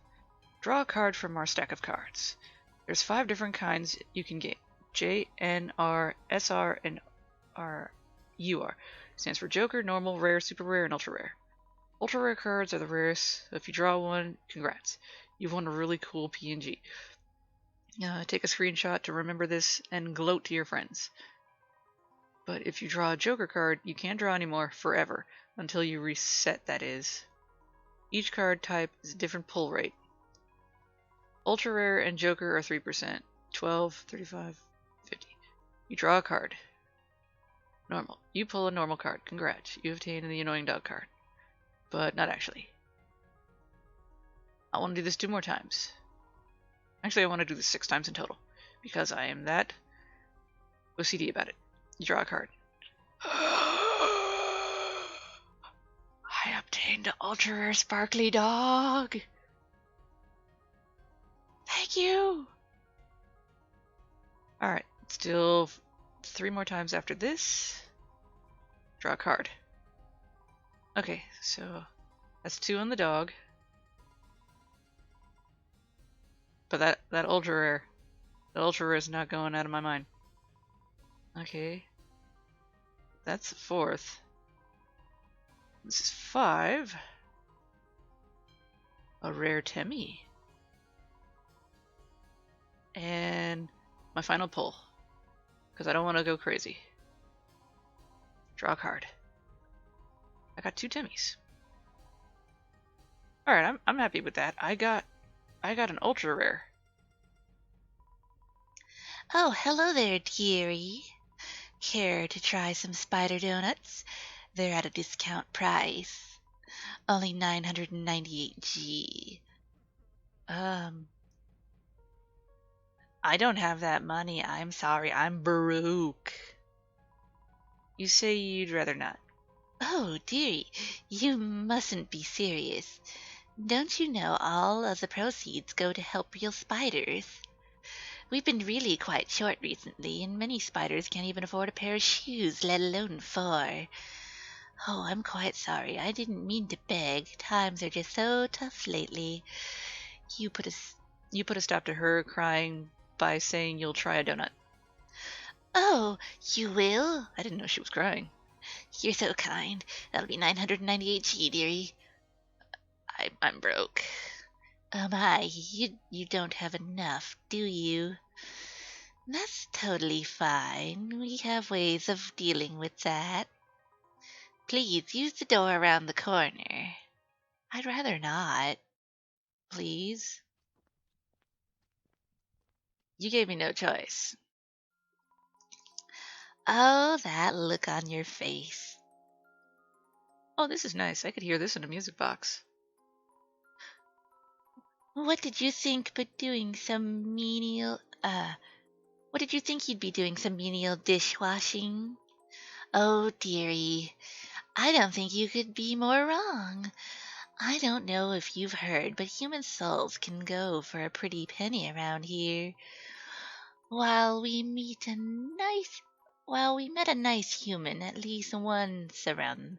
Draw a card from our stack of cards. There's 5 different kinds you can get. J, N, R, SR, and UR. Stands for Joker, Normal, Rare, Super Rare, and Ultra Rare. Ultra Rare cards are the rarest. If you draw one, congrats. You've won a really cool PNG. Take a screenshot to remember this and gloat to your friends. But if you draw a Joker card, you can't draw anymore forever, until you reset, that is. Each card type is a different pull rate. Ultra Rare and Joker are 3%, 12, 35, 50. You draw a card. Normal. You pull a normal card. Congrats. You obtained the Annoying Dog card. But not actually. I want to do this 2 more times. Actually, I want to do this 6 times in total, because I am that OCD about it. You draw a card. I obtained an ultra rare sparkly dog. Thank you. Alright, still 3 more times after this. Draw a card. Okay, so that's 2 on the dog. But that ultra rare is not going out of my mind. Okay. That's the 4th. This is 5. A rare Temmie. And my final pull, because I don't want to go crazy. Draw a card. I got 2 Temmies. Alright, I'm happy with that. I got an ultra rare. Oh, hello there, dearie. Care to try some spider donuts? They're at a discount price. Only 998G. I don't have that money. I'm sorry. I'm broke. You say you'd rather not. Oh, dearie, you mustn't be serious. Don't you know all of the proceeds go to help real spiders? We've been really quite short recently, and many spiders can't even afford a pair of shoes, let alone 4. Oh, I'm quite sorry. I didn't mean to beg. Times are just so tough lately. You put a stop to her crying by saying you'll try a donut. Oh, you will? I didn't know she was crying. You're so kind. That'll be 998G, dearie. I'm broke. Oh my, you don't have enough, do you? That's totally fine. We have ways of dealing with that. Please use the door around the corner. I'd rather not. Please? You gave me no choice. Oh, that look on your face. Oh, this is nice. I could hear this in a music box. What did you think but doing some menial, what did you think you'd be doing some menial dishwashing? Oh, dearie, I don't think you could be more wrong. I don't know if you've heard, but human souls can go for a pretty penny around here. While we met a nice human at least once around,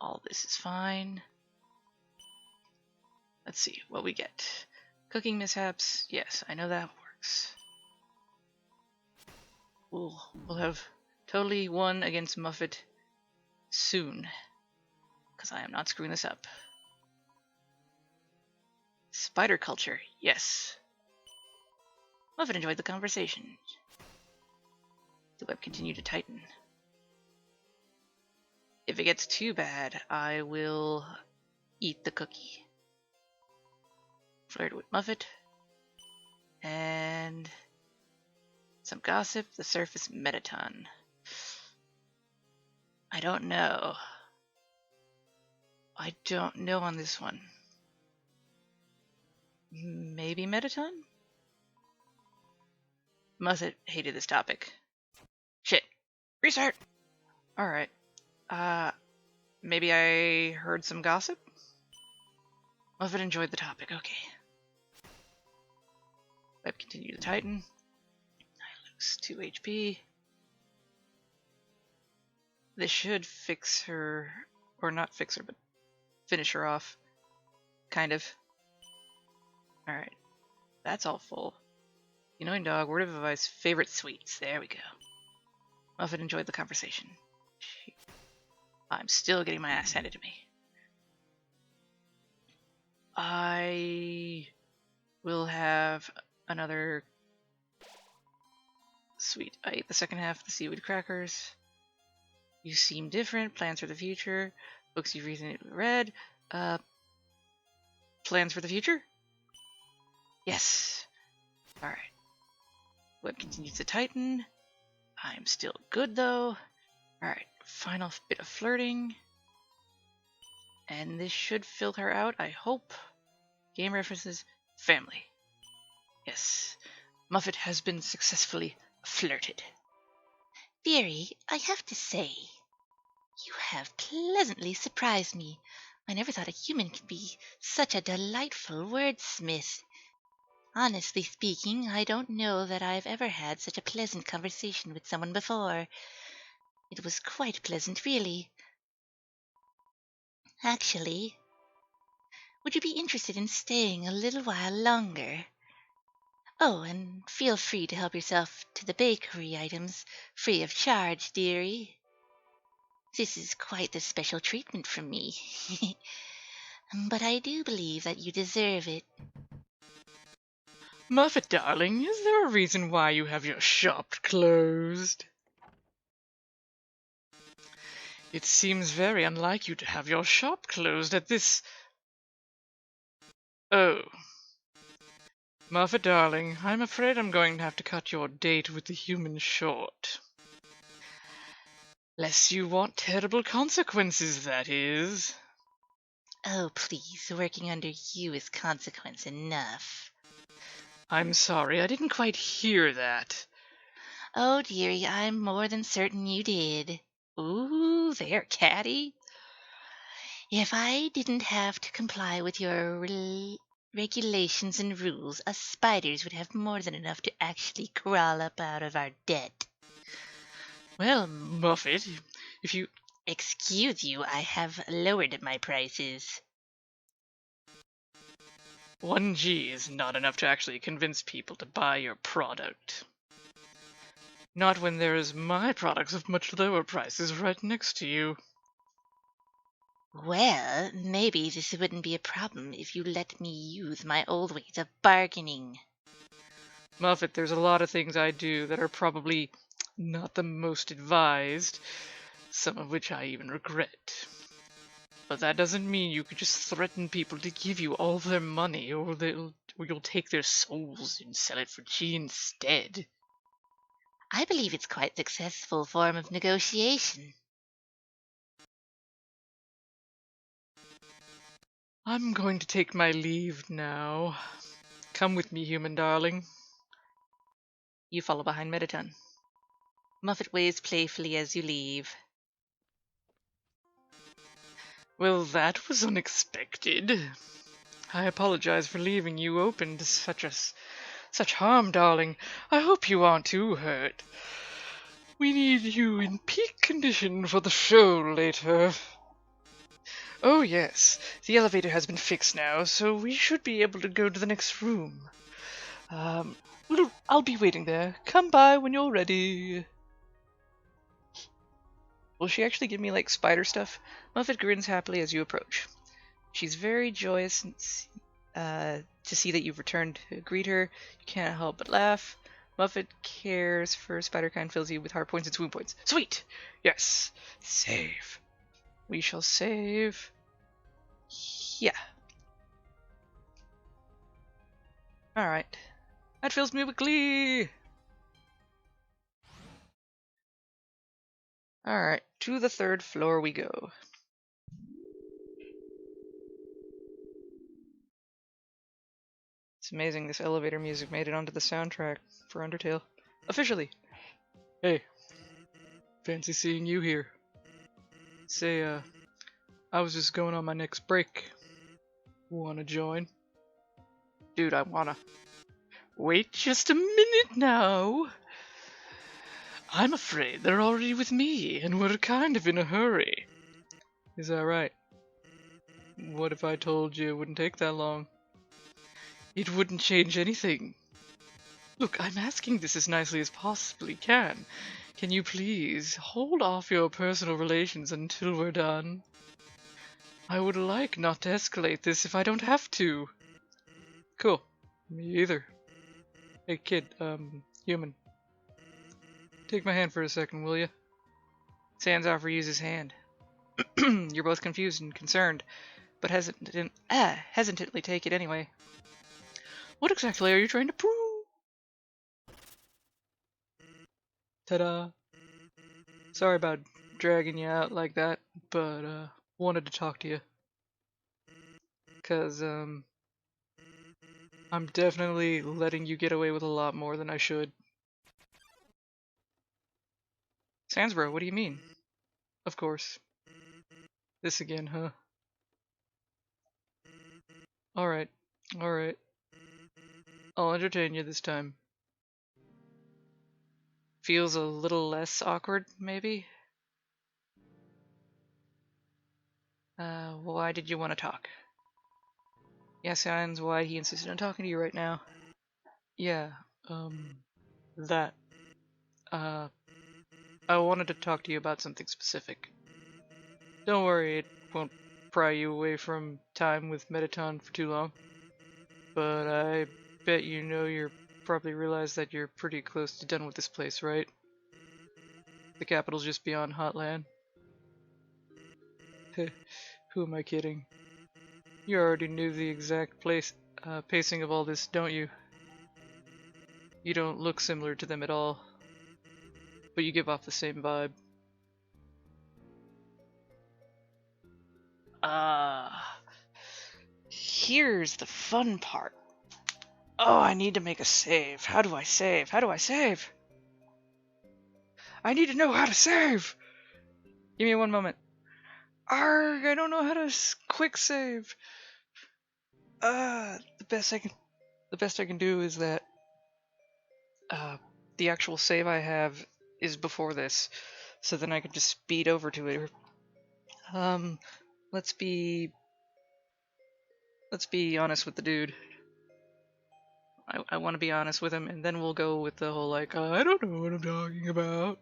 All this is fine. Let's see what we get. Cooking mishaps. Yes, I know that works. We'll have totally won against Muffet soon, because I am not screwing this up. Spider culture. Yes. Muffet enjoyed the conversation. The web continued to tighten. If it gets too bad, I will eat the cookie. Flirt with Muffet. And some gossip. The surface metaton. I don't know. I don't know on this one. Maybe metaton? Muffet hated this topic. Shit. Restart! Alright. Maybe I heard some gossip? Muffet enjoyed the topic, okay. Web continued to tighten. I lose 2 HP. This should fix her, or not fix her, but finish her off. Kind of. Alright. That's all full. The annoying dog, word of advice, favorite sweets. There we go. Muffet enjoyed the conversation. I'm still getting my ass handed to me. I will have another sweet. I ate the second half of the seaweed crackers. You seem different. Plans for the future. Books you've recently read. Plans for the future? Yes. Alright. Web continues to tighten. I'm still good though. Alright, final bit of flirting. And this should fill her out, I hope. Game references, family. Yes, Muffet has been successfully flirted. Dearie, I have to say, you have pleasantly surprised me. I never thought a human could be such a delightful wordsmith. Honestly speaking, I don't know that I've ever had such a pleasant conversation with someone before. It was quite pleasant, really. Actually, would you be interested in staying a little while longer? Oh, and feel free to help yourself to the bakery items free of charge, dearie. This is quite the special treatment from me. But I do believe that you deserve it. Muffet, darling, is there a reason why you have your shop closed? It seems very unlike you to have your shop closed at this... Oh. Muffet, darling, I'm afraid I'm going to have to cut your date with the human short. Lest you want terrible consequences, that is. Oh, please, working under you is consequence enough. I'm sorry, I didn't quite hear that. Oh, dearie, I'm more than certain you did. Ooh, there, catty. If I didn't have to comply with your regulations and rules, us spiders would have more than enough to actually crawl up out of our debt. Well, Muffet, if you... Excuse you, I have lowered my prices. 1G is not enough to actually convince people to buy your product. Not when there's my products of much lower prices right next to you. Well, maybe this wouldn't be a problem if you let me use my old ways of bargaining. Muffet, there's a lot of things I do that are probably not the most advised, some of which I even regret. But that doesn't mean you could just threaten people to give you all their money, or you'll take their souls and sell it for G instead. I believe it's quite a successful form of negotiation. I'm going to take my leave now. Come with me, human darling. You follow behind Metaton. Muffet waves playfully as you leave. Well, that was unexpected. I apologize for leaving you open to such harm, darling. I hope you aren't too hurt. We need you in peak condition for the show later. Oh yes, the elevator has been fixed now, so we should be able to go to the next room. I'll be waiting there. Come by when you're ready. Will she actually give me, like, spider stuff? Muffet grins happily as you approach. She's very joyous to see that you've returned to greet her. You can't help but laugh. Muffet cares for Spiderkind, fills you with heart points and swoon points. Sweet! Yes. Save. We shall save. Yeah. Alright. That fills me with glee! Alright, to the 3rd floor we go. It's amazing this elevator music made it onto the soundtrack for Undertale. Officially! Hey, fancy seeing you here. Say, I was just going on my next break. Wanna join? Dude, I wanna. Wait just a minute now! I'm afraid they're already with me, and we're kind of in a hurry. Is that right? What if I told you it wouldn't take that long? It wouldn't change anything. Look, I'm asking this as nicely as possibly can. Can you please hold off your personal relations until we're done? I would like not to escalate this if I don't have to. Cool. Me either. Hey kid, human. Take my hand for a second, will you? Sans offer uses his hand. You're both confused and concerned, but hesitantly take it anyway. What exactly are you trying to prove? Ta-da. Sorry about dragging you out like that, but, wanted to talk to you. 'Cause, I'm definitely letting you get away with a lot more than I should. Sans bro, what do you mean? Of course. This again, huh? Alright, alright. I'll entertain you this time. Feels a little less awkward, maybe? Why did you want to talk? Yeah, Sans, why he insisted on talking to you right now. Yeah, that. I wanted to talk to you about something specific. Don't worry, it won't pry you away from time with Metaton for too long. But I bet you know you're probably realize that you're pretty close to done with this place, right? The capital's just beyond Hotland. Who am I kidding? You already knew the exact pacing of all this, don't you? You don't look similar to them at all, but you give off the same vibe. Here's the fun part. Oh, I need to make a save. How do I save? How do I save? I need to know how to save! Give me one moment. Arg, I don't know how to quick save. The best I can do is that the actual save I have is before this, so then I can just speed over to it. Let's be honest with the dude. I want to be honest with him, and then we'll go with the whole, like, I don't know what I'm talking about.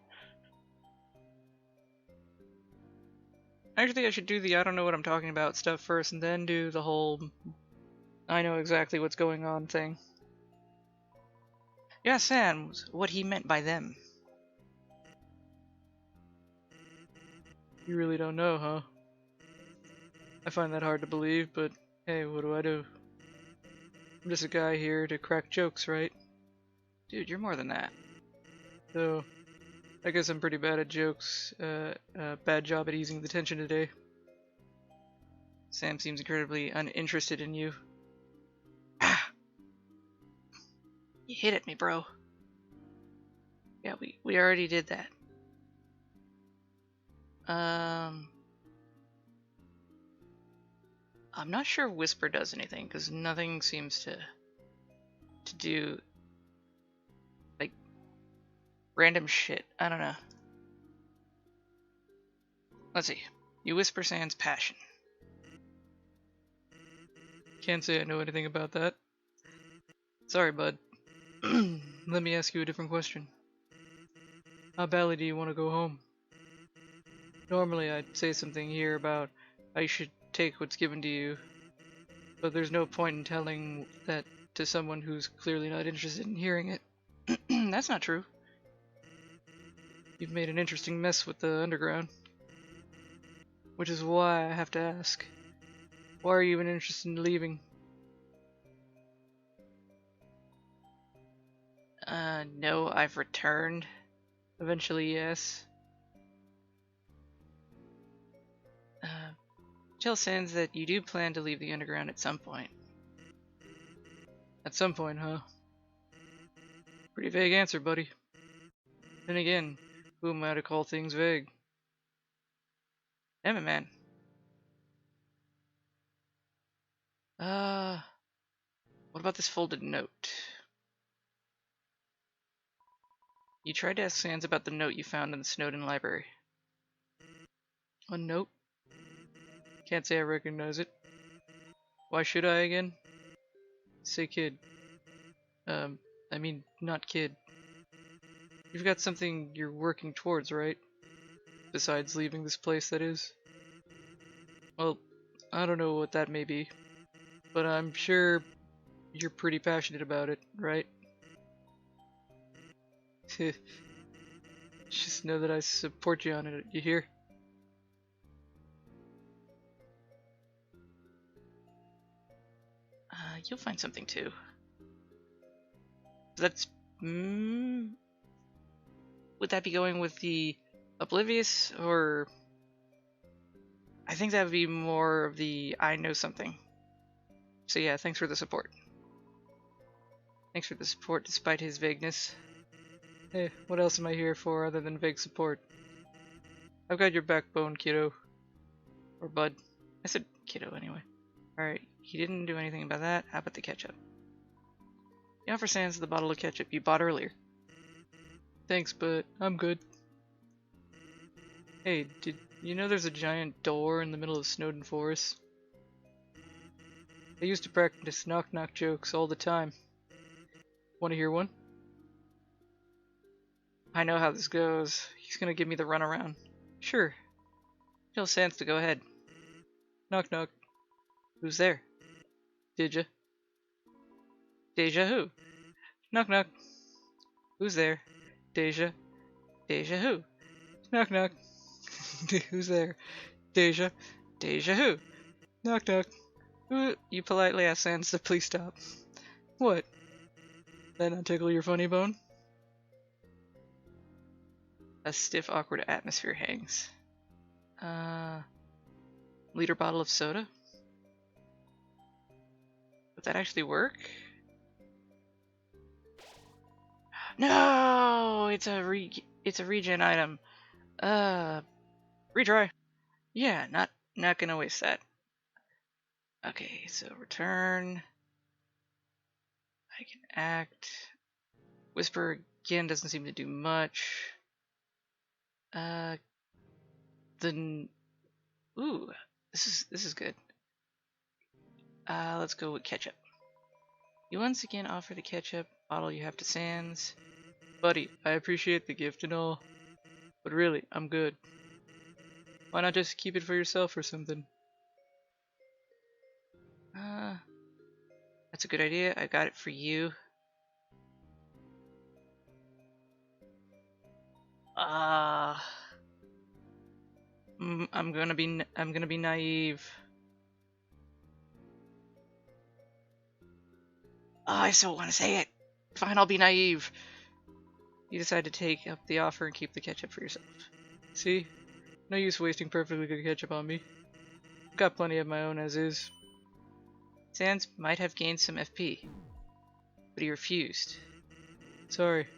Actually, I should do the I don't know what I'm talking about stuff first, and then do the whole I know exactly what's going on thing. Yeah, Sans, what he meant by them. You really don't know, huh? I find that hard to believe, but hey, what do I do? I'm just a guy here to crack jokes, right? Dude, you're more than that. So, I guess I'm pretty bad at jokes. Bad job at easing the tension today. Sam seems incredibly uninterested in you. Ah! You hit at me, bro. Yeah, we already did that. I'm not sure Whisper does anything, because nothing seems to do, like, random shit. I don't know. Let's see. You whisper Sans passion. Can't say I know anything about that. Sorry, bud. Let me ask you a different question. How badly do you want to go home? Normally I'd say something here about how you should take what's given to you, but there's no point in telling that to someone who's clearly not interested in hearing it. That's not true. You've made an interesting mess with the underground. Which is why I have to ask. Why are you even interested in leaving? No, I've returned. Eventually, yes. Jill sends that you do plan to leave the underground at some point. At some point, huh? Pretty vague answer, buddy. Then again, who am I to call things vague? Damn it, man. What about this folded note? You tried to ask Sans about the note you found in the Snowden library. A note? Can't say I recognize it. Why should I again? Say kid. I mean, not kid. You've got something you're working towards, right? Besides leaving this place, that is. Well, I don't know what that may be, but I'm sure you're pretty passionate about it, right? Just know that I support you on it, you hear? You'll find something too. That's... would that be going with the oblivious, or... I think that would be more of the I know something. So yeah, thanks for the support. Thanks for the support despite his vagueness. Hey, what else am I here for other than vague support? I've got your backbone, kiddo. Or bud. I said kiddo anyway. Alright, he didn't do anything about that. How about the ketchup? You offer Sans the bottle of ketchup you bought earlier. Thanks, but I'm good. Hey, did you know there's a giant door in the middle of Snowden Forest? I used to practice knock-knock jokes all the time. Want to hear one? I know how this goes. He's gonna give me the runaround. Sure. Tell Sans to go ahead. Knock knock. Who's there? Did ya? Deja who? Knock knock. Who's there? Deja. Deja who? Knock knock. Who's there? Deja. Deja who? Knock knock. Who? You politely ask Sans to please stop. What? That not tickle your funny bone? A stiff, awkward atmosphere hangs. Liter bottle of soda? Would that actually work? No! It's a regen item. Retry. Yeah, not gonna waste that. Okay, so return. I can act. Whisper again doesn't seem to do much. Then, ooh, this is good. Let's go with ketchup. You once again offer the ketchup bottle you have to Sans. Buddy, I appreciate the gift and all, but really, I'm good. Why not just keep it for yourself or something? That's a good idea. I got it for you. I'm gonna be naive. Oh, I so want to say it. Fine, I'll be naive. You decide to take up the offer and keep the ketchup for yourself. See? No use wasting perfectly good ketchup on me. I've got plenty of my own as is. Sans might have gained some FP, but he refused. Sorry.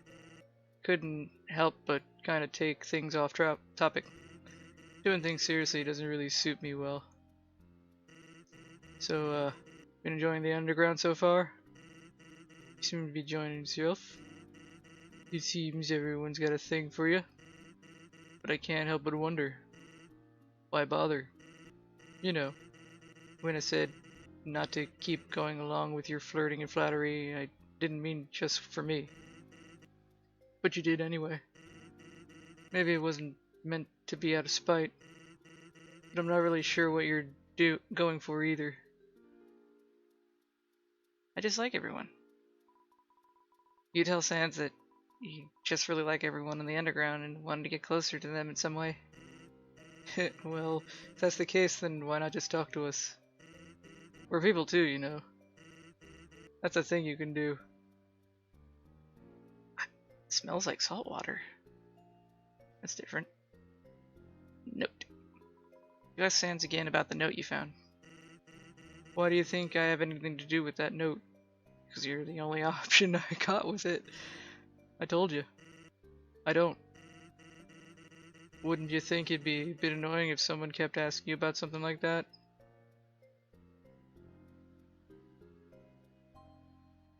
Couldn't help but kind of take things off topic. Doing things seriously doesn't really suit me well. So, been enjoying the underground so far? You seem to be enjoying yourself. It seems everyone's got a thing for you. But I can't help but wonder. Why bother? You know, when I said not to keep going along with your flirting and flattery. I didn't mean just for me. But you did anyway. Maybe it wasn't meant to be out of spite, but I'm not really sure what you're going for either. I just like everyone. You tell Sans that you just really like everyone in the underground and wanted to get closer to them in some way. Well, if that's the case, then why not just talk to us? We're people too, you know. That's a thing you can do. It smells like salt water. That's different. Note. You asked Sans again about the note you found. Why do you think I have anything to do with that note? Because you're the only option I got with it. I told you. I don't. Wouldn't you think it'd be a bit annoying if someone kept asking you about something like that?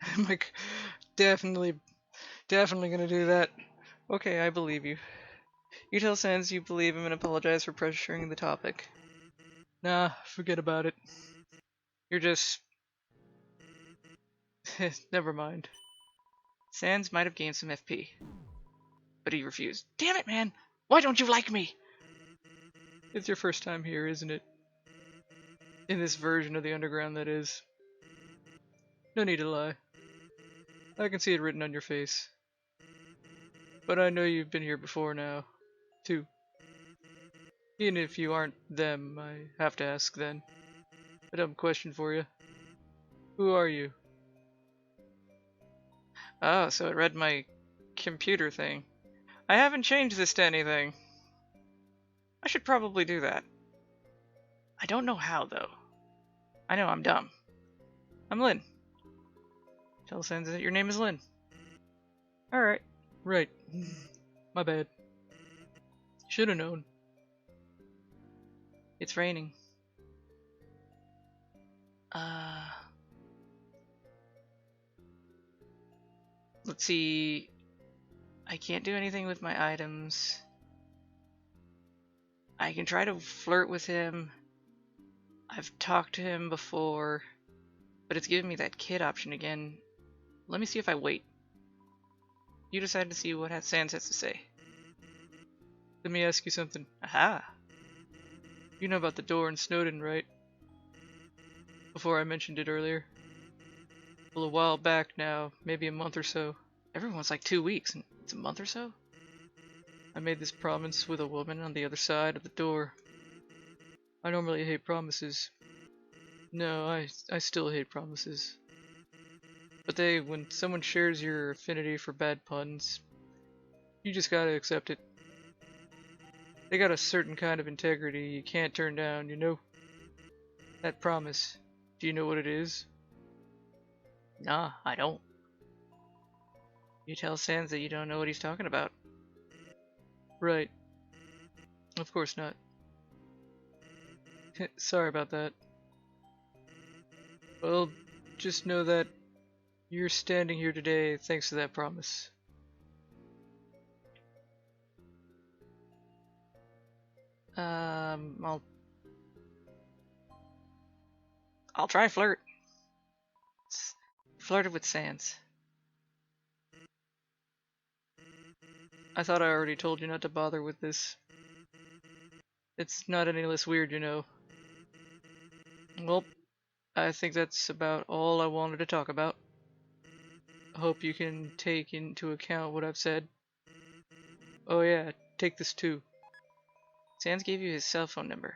I'm like, definitely gonna do that. Okay, I believe you. You tell Sans you believe him and apologize for pressuring the topic. Nah, forget about it. You're just... Never mind. Sans might have gained some FP. But he refused. Damn it, man! Why don't you like me? It's your first time here, isn't it? In this version of the underground, that is. No need to lie. I can see it written on your face. But I know you've been here before now, too. Even if you aren't them, I have to ask then. A dumb question for you. Who are you? Oh, so it read my computer thing. I haven't changed this to anything. I should probably do that. I don't know how, though. I know I'm dumb. I'm Lynn. Tell Sans that your name is Lynn. Alright. Right. My bad. Should've known. It's raining. Let's see. I can't do anything with my items. I can try to flirt with him. I've talked to him before, but it's giving me that kid option again. Let me see if I wait. You decide to see what Sans has to say. Let me ask you something. Aha! You know about the door in Snowdon, right? Before I mentioned it earlier. Well, a while back now, maybe a month or so. Everyone's like 2 weeks, and it's a month or so? I made this promise with a woman on the other side of the door. I normally hate promises. No, I still hate promises. But when someone shares your affinity for bad puns, you just gotta accept it. They got a certain kind of integrity you can't turn down, you know? That promise, do you know what it is? Nah, I don't. You tell Sans that you don't know what he's talking about. Right. Of course not. Sorry about that. Well, just know that you're standing here today thanks to that promise. I'll try flirt. Flirted with Sans. I thought I already told you not to bother with this. It's not any less weird, you know. Well, I think that's about all I wanted to talk about. I hope you can take into account what I've said. Oh yeah, take this too. Sans gave you his cell phone number.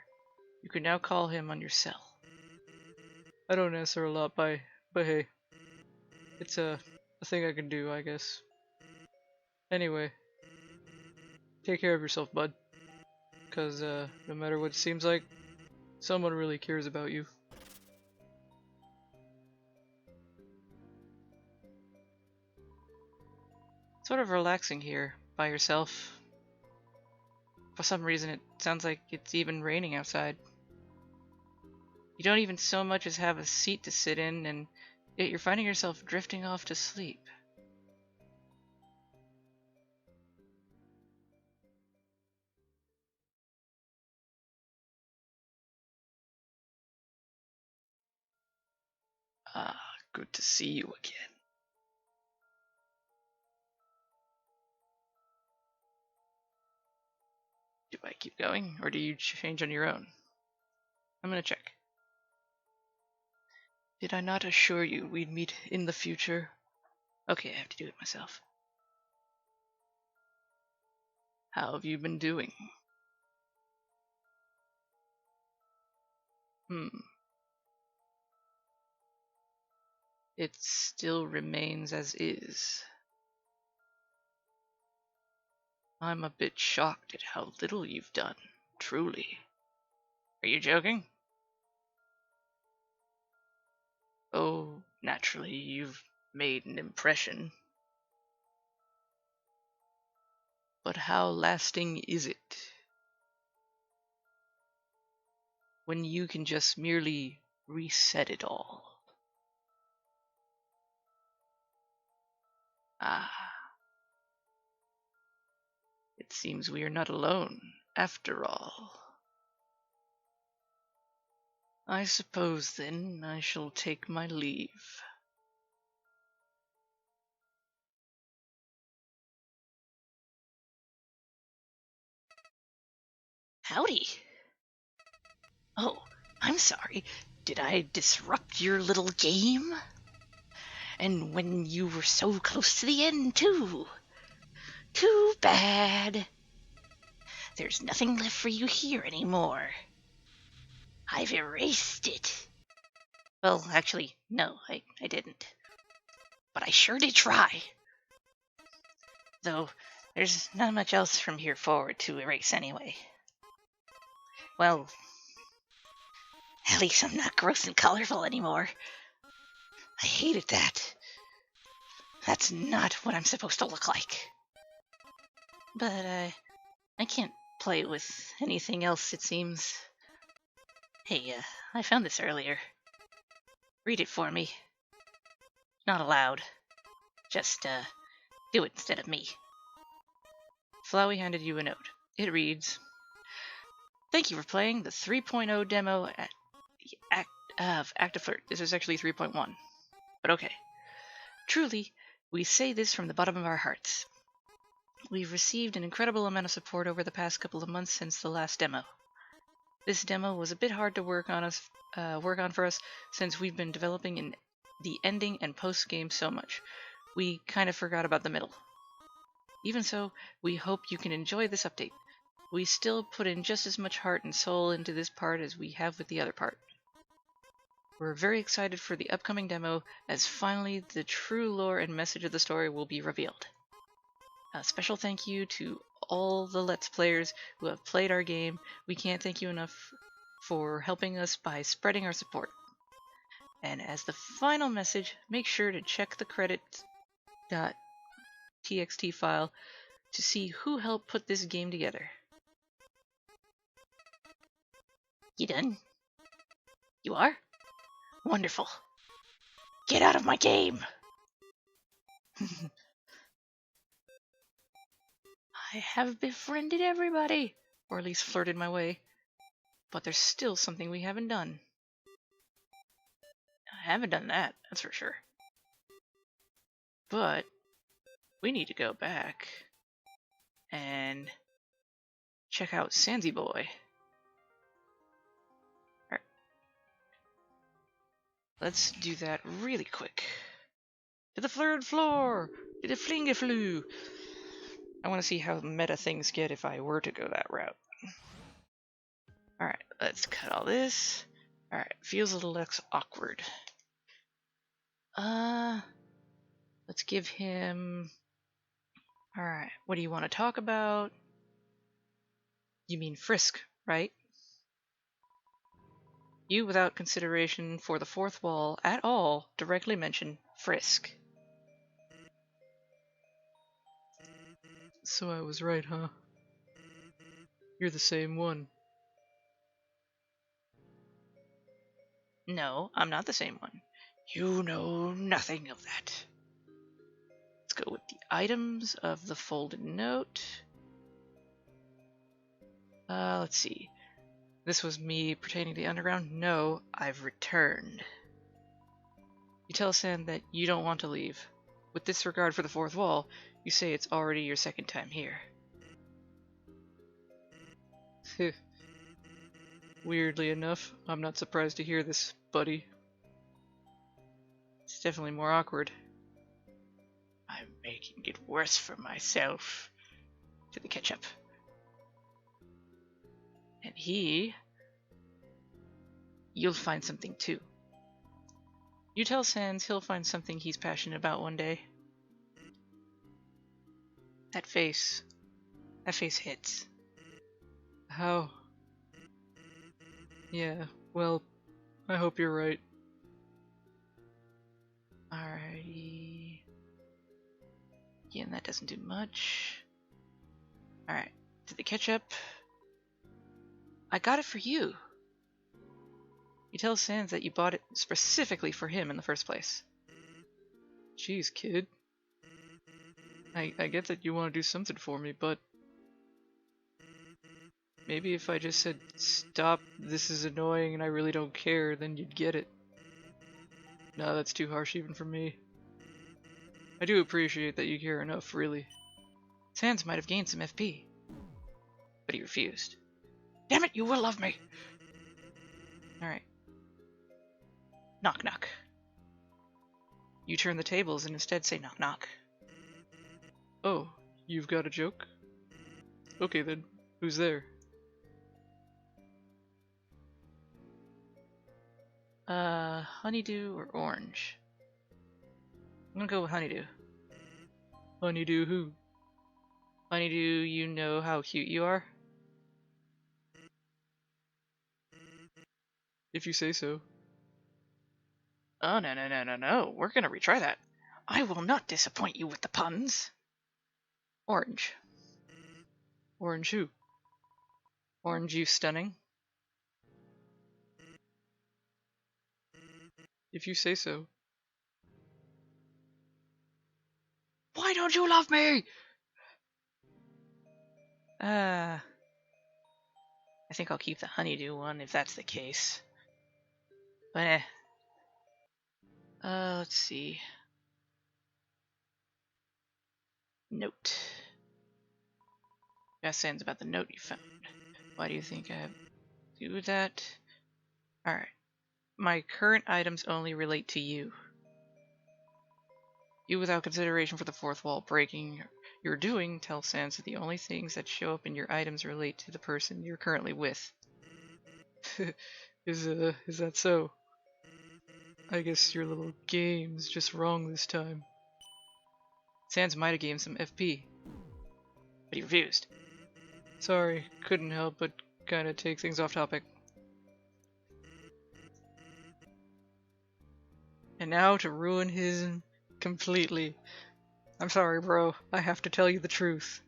You can now call him on your cell. I don't answer a lot but hey. It's a thing I can do, I guess. Anyway. Take care of yourself, bud. Cause no matter what it seems like, someone really cares about you. Sort of relaxing here, by yourself. For some reason it sounds like it's even raining outside. You don't even so much as have a seat to sit in, and yet you're finding yourself drifting off to sleep. Ah, good to see you again. Do I keep going, or do you change on your own? I'm gonna check. Did I not assure you we'd meet in the future? Okay, I have to do it myself. How have you been doing? It still remains as is. I'm a bit shocked at how little you've done, truly. Are you joking? Oh, naturally, you've made an impression. But how lasting is it? When you can just merely reset it all. Ah. It seems we are not alone, after all. I suppose, then, I shall take my leave. Howdy. Oh, I'm sorry. Did I disrupt your little game? And when you were so close to the end, too. Too bad. There's nothing left for you here anymore. I've erased it. Well, actually, no, I didn't. But I sure did try. Though, there's not much else from here forward to erase anyway. Well, at least I'm not gross and colorful anymore. I hated that. That's not what I'm supposed to look like. But, I can't play with anything else, it seems. Hey, I found this earlier. Read it for me. Not allowed. Just, do it instead of me. Flowey handed you a note. It reads, "Thank you for playing the 3.0 demo of Active Flirt." This is actually 3.1. But okay. Truly, we say this from the bottom of our hearts. We've received an incredible amount of support over the past couple of months since the last demo. This demo was a bit hard to work on for us since we've been developing in the ending and post-game so much. We kind of forgot about the middle. Even so, we hope you can enjoy this update. We still put in just as much heart and soul into this part as we have with the other part. We're very excited for the upcoming demo, as finally the true lore and message of the story will be revealed. A special thank you to all the Let's Players who have played our game. We can't thank you enough for helping us by spreading our support. And as the final message, make sure to check the credits.txt file to see who helped put this game together. You done? You are? Wonderful. Get out of my game! I have befriended everybody, or at least flirted my way. But there's still something we haven't done. I haven't done that, that's for sure. But we need to go back and check out Sandy Boy. Alright. Let's do that really quick. To the third floor! To the Flingeflu! I want to see how meta things get if I were to go that route. Alright, let's cut all this. Alright, feels a little less awkward. Let's give him... Alright, what do you want to talk about? You mean Frisk, right? You, without consideration for the fourth wall at all, directly mention Frisk. So I was right, huh? You're the same one. No, I'm not the same one. You know nothing of that. Let's go with the items of the folded note. Let's see. This was me pertaining to the underground? No, I've returned. You tell Sand that you don't want to leave. With disregard for the fourth wall, you say it's already your second time here. Weirdly enough, I'm not surprised to hear this, buddy. It's definitely more awkward. I'm making it worse for myself. To the ketchup. And he... You'll find something too. You tell Sans he'll find something he's passionate about one day. That face hits. How? Yeah, well, I hope you're right. Alrighty. Again, that doesn't do much. Alright, to the ketchup. I got it for you. You tell Sans that you bought it specifically for him in the first place. Jeez, kid. I get that you want to do something for me, but maybe if I just said, stop, this is annoying and I really don't care, then you'd get it. No, that's too harsh even for me. I do appreciate that you care enough, really. Sans might have gained some FP, but he refused. Damn it, you will love me! Alright. Knock knock. You turn the tables and instead say knock knock. Oh, you've got a joke? Okay then, who's there? Honeydew or orange? I'm gonna go with honeydew. Honeydew who? Honeydew, you know how cute you are? If you say so. Oh, no. We're gonna retry that. I will not disappoint you with the puns. Orange. Orange who? Orange, you stunning. If you say so. Why don't you love me? I think I'll keep the honeydew one if that's the case. But let's see. Note. Ask Sans about the note you found. Why do you think I have to do with that? Alright. My current items only relate to you. You, without consideration for the fourth wall breaking you're doing, tell Sans that the only things that show up in your items relate to the person you're currently with. Is that so? I guess your little game's just wrong this time. Sans might have gained some FP, but he refused. Sorry, couldn't help but kinda take things off topic. And now to ruin his completely. I'm sorry, bro. I have to tell you the truth.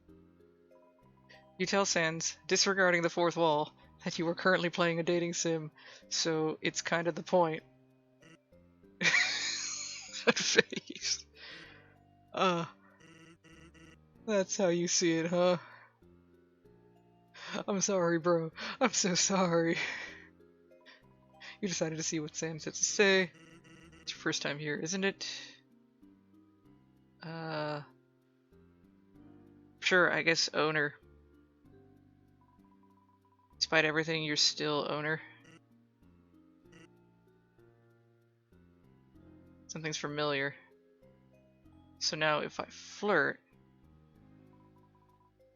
You tell Sans, disregarding the fourth wall, that you are currently playing a dating sim, so it's kind of the point. That face. That's how you see it, huh? I'm sorry, bro. I'm so sorry. You decided to see what Sans had to say. It's your first time here, isn't it? Sure, I guess owner. Despite everything, you're still owner. Something's familiar. So now if I flirt...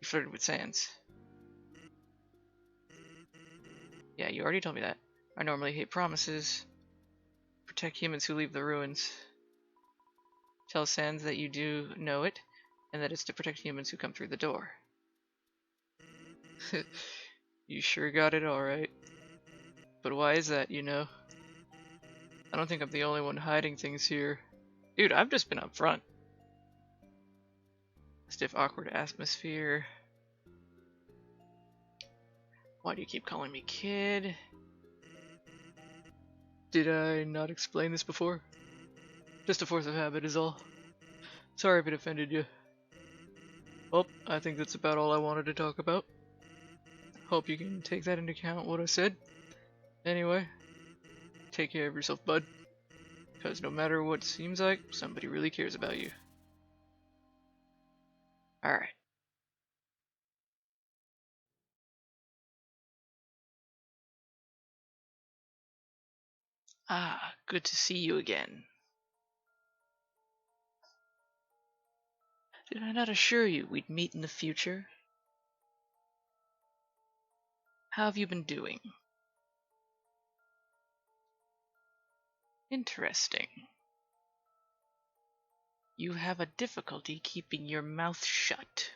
You flirted with Sans. Yeah, you already told me that. I normally hate promises. Protect humans who leave the ruins. Tell Sans that you do know it, and that it's to protect humans who come through the door. You sure got it alright. But why is that, you know? I don't think I'm the only one hiding things here. Dude, I've just been up front. Stiff, awkward atmosphere. Why do you keep calling me kid? Did I not explain this before? Just a force of habit is all. Sorry if it offended you. Well, I think that's about all I wanted to talk about. Hope you can take that into account what I said. Anyway, take care of yourself, bud. Because no matter what it seems like, somebody really cares about you. Alright. Ah, good to see you again. Did I not assure you we'd meet in the future? How have you been doing? Interesting. You have a difficulty keeping your mouth shut.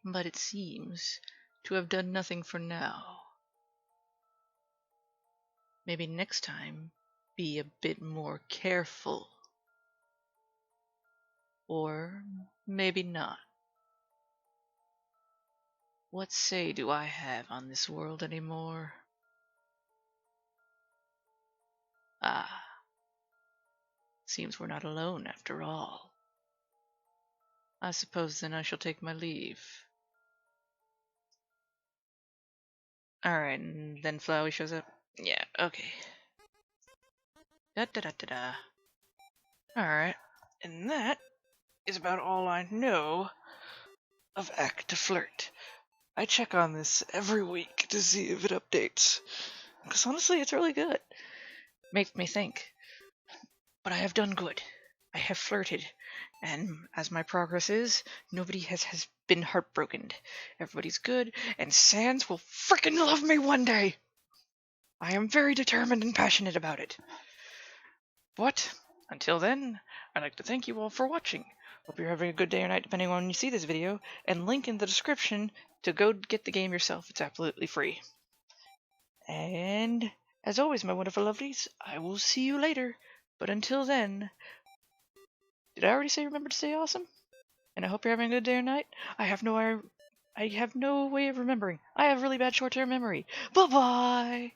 But it seems to have done nothing for now. Maybe next time, be a bit more careful. Or maybe not. What say do I have on this world anymore? Ah, seems we're not alone after all. I suppose then I shall take my leave. Alright, and then Flowey shows up? Yeah, okay. Da-da-da-da-da. Alright, and that is about all I know of Act to Flirt. I check on this every week to see if it updates. Because honestly, it's really good. Makes me think. But I have done good. I have flirted. And as my progress is, nobody has been heartbroken. Everybody's good, and Sans will frickin' love me one day! I am very determined and passionate about it. But, until then, I'd like to thank you all for watching. Hope you're having a good day or night depending on when you see this video, and link in the description to go get the game yourself. It's absolutely free. And, as always, my wonderful lovelies, I will see you later. But until then, did I already say remember to stay awesome? And I hope you're having a good day or night. I have no way of remembering. I have really bad short-term memory. Bye-bye!